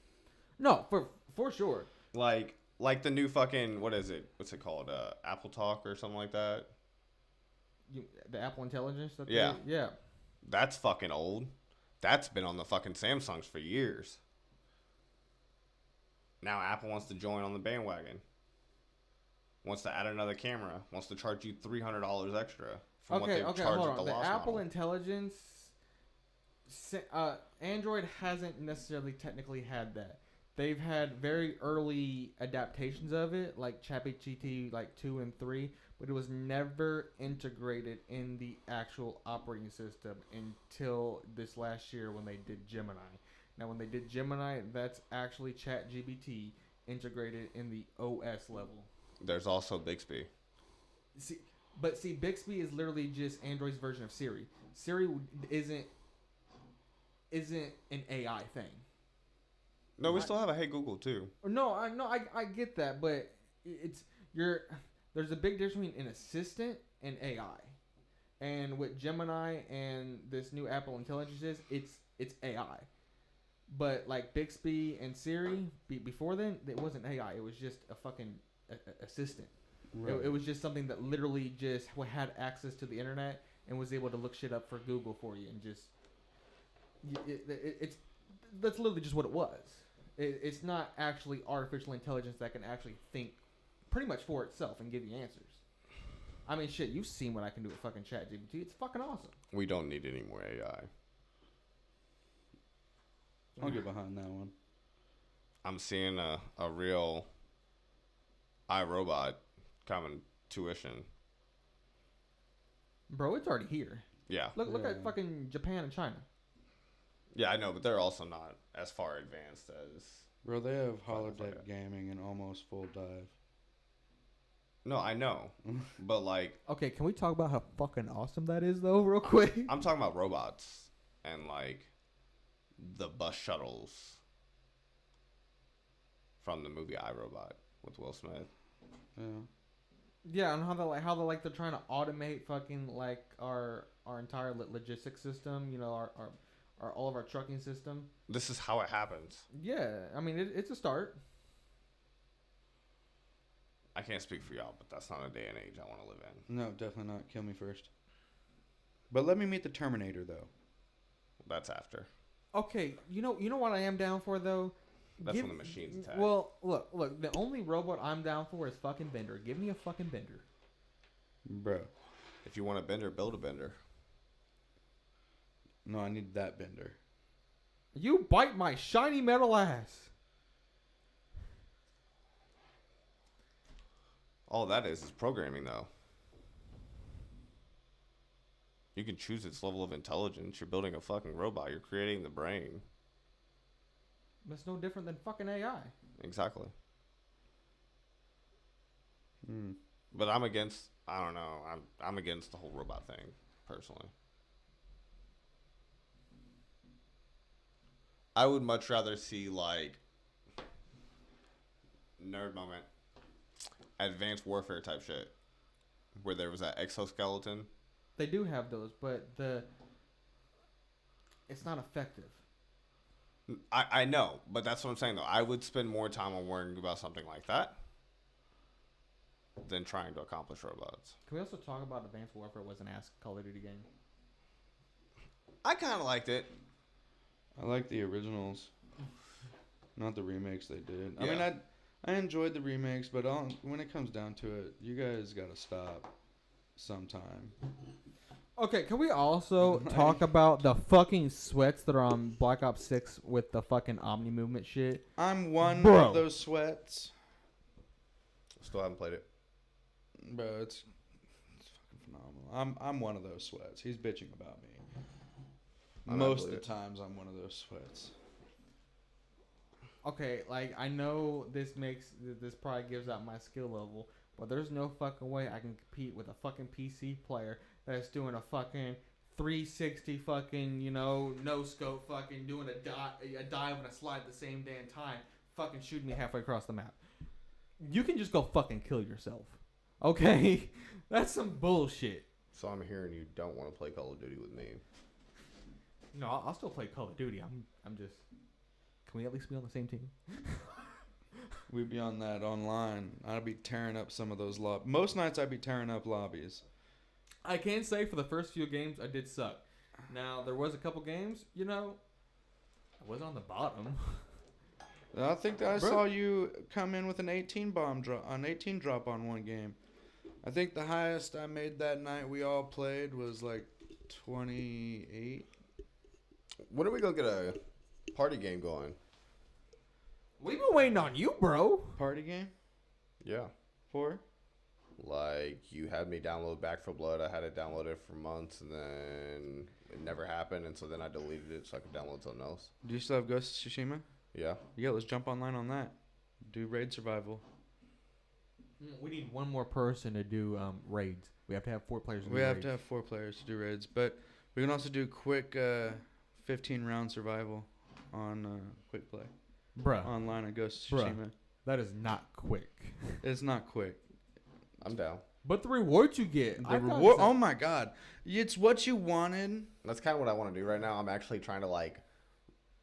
Speaker 3: No, for sure.
Speaker 2: Like the new fucking, what is it? What's it called? Apple Talk or something like that.
Speaker 3: The Apple Intelligence.
Speaker 2: Yeah.
Speaker 3: Yeah.
Speaker 2: That's fucking old. That's been on the fucking Samsungs for years. Now Apple wants to join on the bandwagon. Wants to add another camera. Wants to charge you $300 extra from what they charged
Speaker 3: hold
Speaker 2: at the
Speaker 3: on. The
Speaker 2: last
Speaker 3: Apple
Speaker 2: model.
Speaker 3: Intelligence, Android hasn't necessarily technically had that. They've had very early adaptations of it, like ChatGPT, like 2 and 3, but it was never integrated in the actual operating system until this last year when they did Gemini. Now, when they did Gemini, that's actually ChatGPT integrated in the OS level.
Speaker 2: There's also Bixby.
Speaker 3: See, Bixby is literally just Android's version of Siri. Siri isn't an AI thing.
Speaker 2: No, we still have a Hey Google too.
Speaker 3: No, I get that, but there's a big difference between an assistant and AI. And what Gemini and this new Apple Intelligence is, it's AI. But like Bixby and Siri, before then, it wasn't AI. It was just a fucking assistant. Right. It was just something that literally just had access to the internet and was able to look shit up for Google for you and just that's literally just what it was. It's not actually artificial intelligence that can actually think pretty much for itself and give you answers. I mean, shit, you've seen what I can do with fucking ChatGPT. It's fucking awesome.
Speaker 2: We don't need any more AI.
Speaker 1: I'll get behind that one.
Speaker 2: I'm seeing a real iRobot coming tuition.
Speaker 3: Bro, it's already here.
Speaker 2: Yeah.
Speaker 3: Look at fucking Japan and China.
Speaker 2: Yeah, I know, but they're also not as far advanced as...
Speaker 1: Bro, they have holodeck gaming and almost full dive.
Speaker 2: No, I know. But, like...
Speaker 3: Okay, can we talk about how fucking awesome that is, though, real quick?
Speaker 2: I'm talking about robots and, like, the bus shuttles from the movie iRobot with Will Smith.
Speaker 1: Yeah.
Speaker 3: Yeah, and how they're trying to automate fucking, like, our entire logistics system, you know, our all of our trucking system.
Speaker 2: This is how it happens.
Speaker 3: Yeah, I mean, it's a start.
Speaker 2: I can't speak for y'all, but that's not a day and age I want to live in.
Speaker 1: No, definitely not. Kill me first. But let me meet the Terminator, though.
Speaker 2: That's after.
Speaker 3: Okay, you know what I am down for, though?
Speaker 2: That's when the machines attack.
Speaker 3: Well, look, the only robot I'm down for is fucking Bender. Give me a fucking Bender.
Speaker 1: Bro.
Speaker 2: If you want a Bender, build a Bender.
Speaker 1: No, I need that Bender.
Speaker 3: You bite my shiny metal ass.
Speaker 2: All that is programming, though. You can choose its level of intelligence. You're building a fucking robot. You're creating the brain.
Speaker 3: That's no different than fucking AI.
Speaker 2: Exactly.
Speaker 1: Hmm.
Speaker 2: But I'm against... I don't know. I'm against the whole robot thing, personally. I would much rather see, like... Nerd moment. Advanced warfare type shit. Where there was that exoskeleton.
Speaker 3: They do have those, but it's not effective.
Speaker 2: I know, but that's what I'm saying, though. I would spend more time on worrying about something like that than trying to accomplish robots.
Speaker 3: Can we also talk about Advanced Warfare was an ass Call of Duty game?
Speaker 2: I kind of liked it.
Speaker 1: I like the originals. Not the remakes they did.
Speaker 2: Yeah.
Speaker 1: I mean, I enjoyed the remakes, but when it comes down to it, you guys got to stop sometime.
Speaker 3: Okay, can we also talk about the fucking sweats that are on Black Ops 6 with the fucking Omni movement shit?
Speaker 1: I'm one
Speaker 3: Bro.
Speaker 1: of those sweats.
Speaker 2: Still haven't played it.
Speaker 1: Bro, it's fucking phenomenal. I'm one of those sweats. He's bitching about me. Most of the times I'm one of those sweats.
Speaker 3: Okay, like, I know this probably gives out my skill level, but there's no fucking way I can compete with a fucking PC player that's doing a fucking 360 fucking, you know, no scope fucking doing a dive and a slide at the same damn time, fucking shooting me halfway across the map. You can just go fucking kill yourself. Okay? That's some bullshit.
Speaker 2: So I'm hearing you don't want to play Call of Duty with me.
Speaker 3: No, I'll still play Call of Duty. I'm just... Can we at least be on the same team?
Speaker 1: We'd be on that online. I'd be tearing up some of those lobbies. Most nights I'd be tearing up lobbies.
Speaker 3: I can say for the first few games, I did suck. Now, there was a couple games, you know, I was on the bottom.
Speaker 1: I think I saw you come in with an 18 drop on one game. I think the highest I made that night we all played was like 28.
Speaker 2: When are we going to get a party game going?
Speaker 3: We've been waiting on you, bro.
Speaker 1: Party game?
Speaker 2: Yeah.
Speaker 1: For?
Speaker 2: Like, you had me download Back 4 Blood. I had it downloaded for months, and then it never happened, and so then I deleted it so I could download something else.
Speaker 1: Do you still have Ghost of Tsushima?
Speaker 2: Yeah.
Speaker 1: Yeah, let's jump online on that. Do raid survival.
Speaker 3: We need one more person to do raids. We have to have 4 players to do
Speaker 1: We have
Speaker 3: raids.
Speaker 1: to have 4 players to do raids, but we can also do quick 15-round survival on quick play.
Speaker 3: Bruh.
Speaker 1: Online on Ghost of Tsushima.
Speaker 3: That is not quick.
Speaker 1: It's not quick.
Speaker 2: I'm down.
Speaker 3: But the rewards you get.
Speaker 1: The reward. Oh my god, it's what you wanted.
Speaker 2: That's kind of what I want to do right now. I'm actually trying to, like,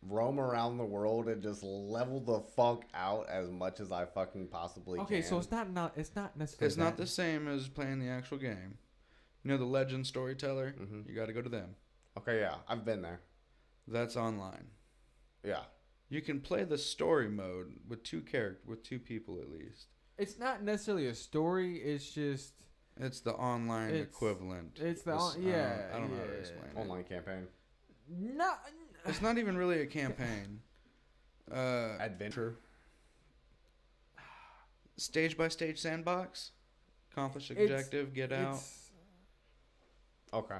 Speaker 2: roam around the world and just level the fuck out as much as I fucking possibly can.
Speaker 3: Okay, so it's not necessarily.
Speaker 1: It's not the same as playing the actual game. You know the Legend Storyteller?
Speaker 2: Mhm.
Speaker 1: You got to go to them.
Speaker 2: Okay, yeah, I've been there.
Speaker 1: That's online.
Speaker 2: Yeah.
Speaker 1: You can play the story mode with two people at least.
Speaker 3: It's not necessarily a story. It's just.
Speaker 1: It's the online equivalent.
Speaker 3: It's the
Speaker 1: I don't know how to
Speaker 3: yeah.
Speaker 1: explain it.
Speaker 2: Online campaign.
Speaker 3: No.
Speaker 1: It's not even really a campaign.
Speaker 2: Adventure.
Speaker 1: Stage by stage sandbox. Accomplish objective. Get out.
Speaker 2: Okay.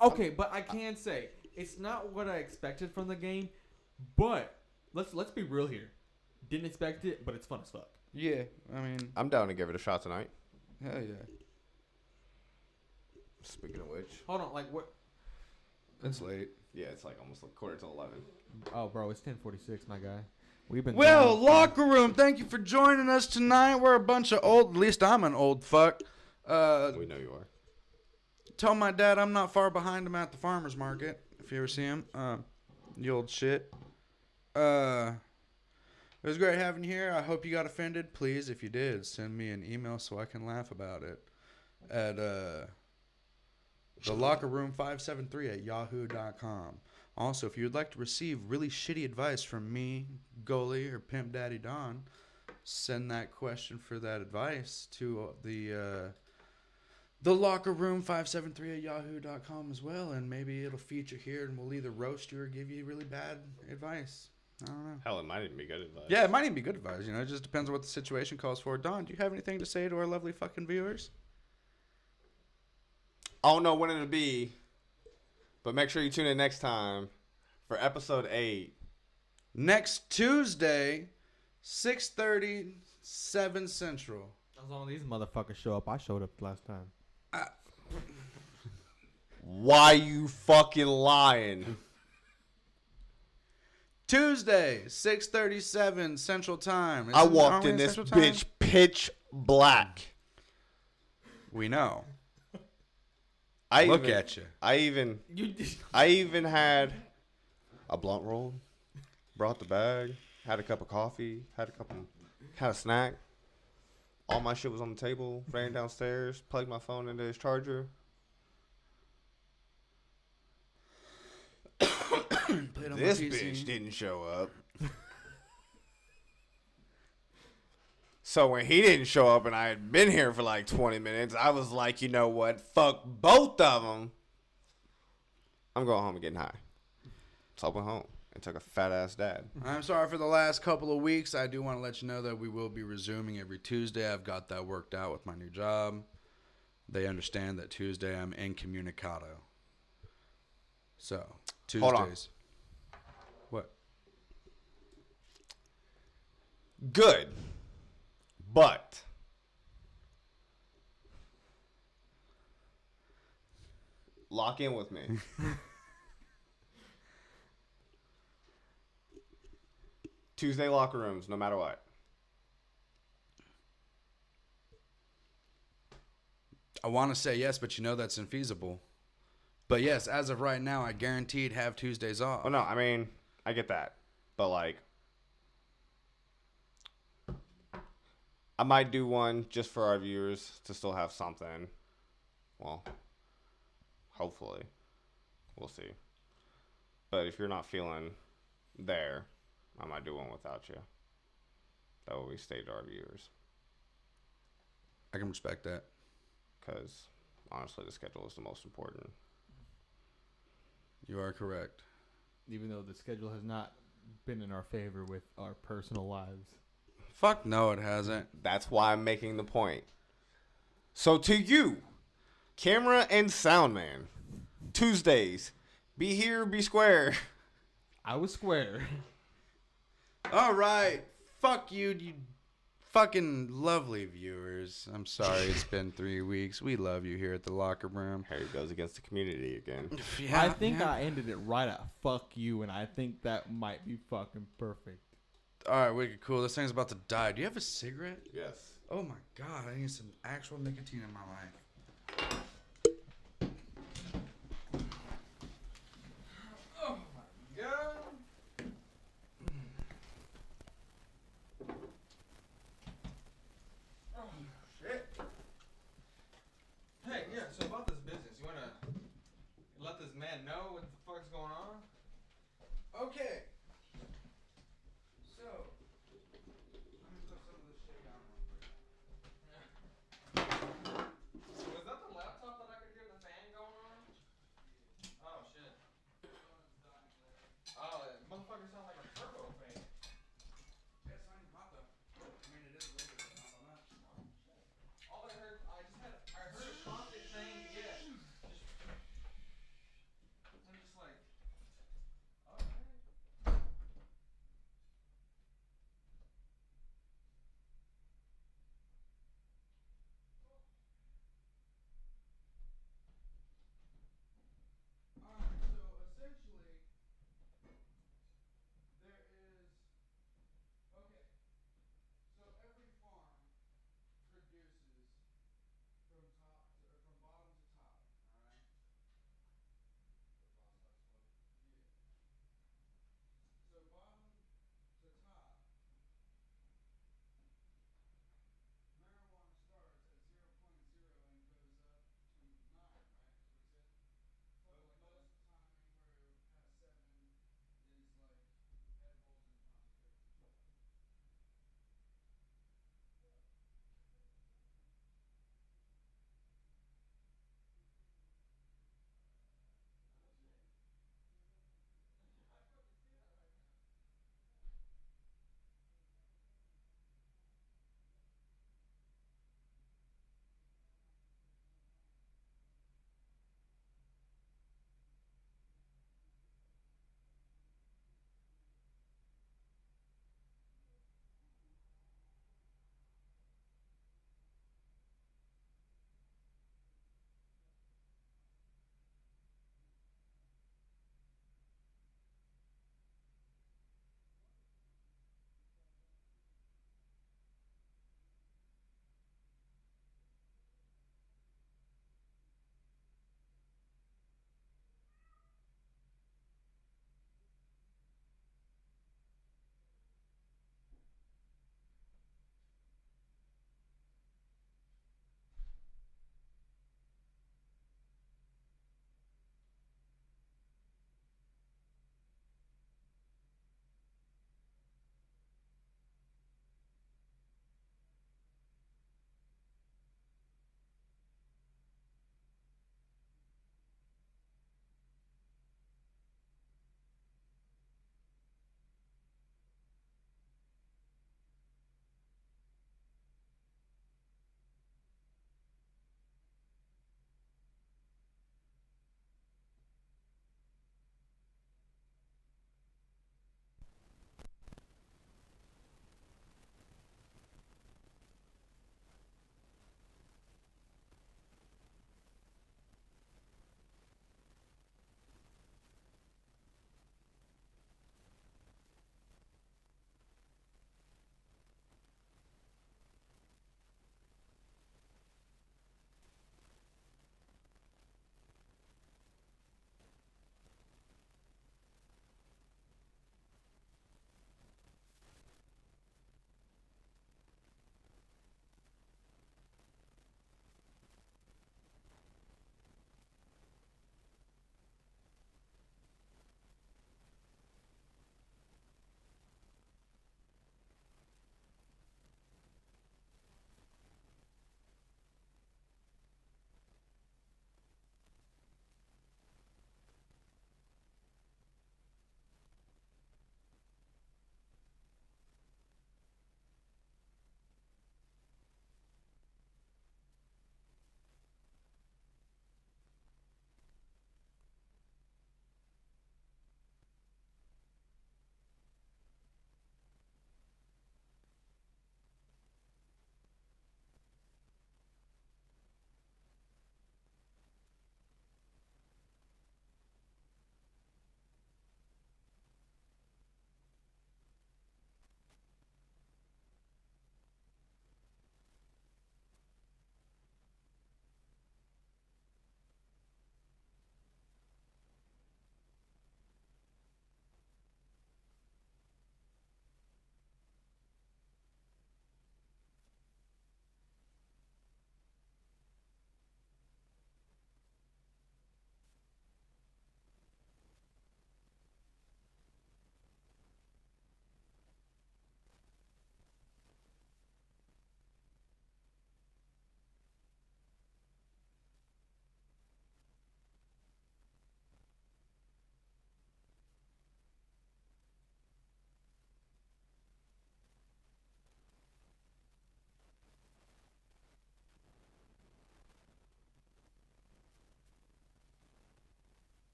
Speaker 3: Okay, but I can say it's not what I expected from the game. But let's be real here. Didn't expect it, but it's fun as fuck.
Speaker 1: Yeah, I mean,
Speaker 2: I'm down to give it a shot tonight.
Speaker 1: hell yeah.
Speaker 2: Speaking of which.
Speaker 3: Hold on, like what?
Speaker 1: It's late.
Speaker 2: Yeah, it's like almost like quarter to 11.
Speaker 3: Oh, bro, it's 10:46, my guy. We've been.
Speaker 1: Well, locker room. Thank you for joining us tonight. We're a bunch of old. At least I'm an old fuck.
Speaker 2: We know you are.
Speaker 1: Tell my dad I'm not far behind him at the farmer's market. If you ever see him, you old shit. It was great having you here. I hope you got offended. Please, if you did, send me an email so I can laugh about it at thelockerroom573@yahoo.com. Also, if you would like to receive really shitty advice from me, Goalie, or Pimp Daddy Don, send that question for that advice to the lockerroom573@yahoo.com as well, and maybe it'll feature here, and we'll either roast you or give you really bad advice. I don't know.
Speaker 2: Hell, it might even be good advice.
Speaker 1: Yeah, it might even be good advice. You know, it just depends on what the situation calls for. Don, do you have anything to say to our lovely fucking viewers?
Speaker 2: I don't know when it'll be, but make sure you tune in next time for episode 8.
Speaker 1: Next Tuesday, 6:30, 7 Central.
Speaker 3: As long as these motherfuckers show up, I showed up last time.
Speaker 2: Why you fucking lying?
Speaker 1: Tuesday, 6:37 Central Time.
Speaker 2: I walked in this bitch pitch black.
Speaker 1: We know.
Speaker 2: Look
Speaker 1: at you.
Speaker 2: I even had a blunt roll, brought the bag, had a cup of coffee, had a snack. All my shit was on the table, ran downstairs, plugged my phone into his charger. This bitch didn't show up. So when he didn't show up and I had been here for like 20 minutes, I was like, you know what? Fuck both of them. I'm going home and getting high. So I went home and took a fat ass dad.
Speaker 1: I'm sorry for the last couple of weeks. I do want to let you know that we will be resuming every Tuesday. I've got that worked out with my new job. They understand that Tuesday I'm incommunicado. So, Tuesdays.
Speaker 2: Hold on.
Speaker 1: What?
Speaker 2: Good. But lock in with me. Tuesday locker rooms, no matter what.
Speaker 1: I want to say yes, but you know that's infeasible. But yes, as of right now, I guaranteed have Tuesdays off.
Speaker 2: Oh no, I mean, I get that. But like, I might do one just for our viewers to still have something. Well, hopefully. We'll see. But if you're not feeling there, I might do one without you. That way we stay to our viewers.
Speaker 1: I can respect that.
Speaker 2: Because, honestly, the schedule is the most important.
Speaker 1: You are correct.
Speaker 3: Even though the schedule has not been in our favor with our personal lives.
Speaker 1: Fuck no, it hasn't.
Speaker 2: That's why I'm making the point. So to you, camera and sound man, Tuesdays, be here, be square.
Speaker 3: I was square.
Speaker 1: All right. Fuck you, you fucking lovely viewers. I'm sorry it's been 3 weeks. We love you here at the locker room.
Speaker 2: Harry goes against the community again.
Speaker 1: Yeah,
Speaker 3: I think I ended it right at fuck you, and I think that might be fucking perfect.
Speaker 1: All right, wicked cool. This thing's about to die. Do you have a cigarette?
Speaker 2: Yes.
Speaker 1: Oh my god, I need some actual nicotine in my life.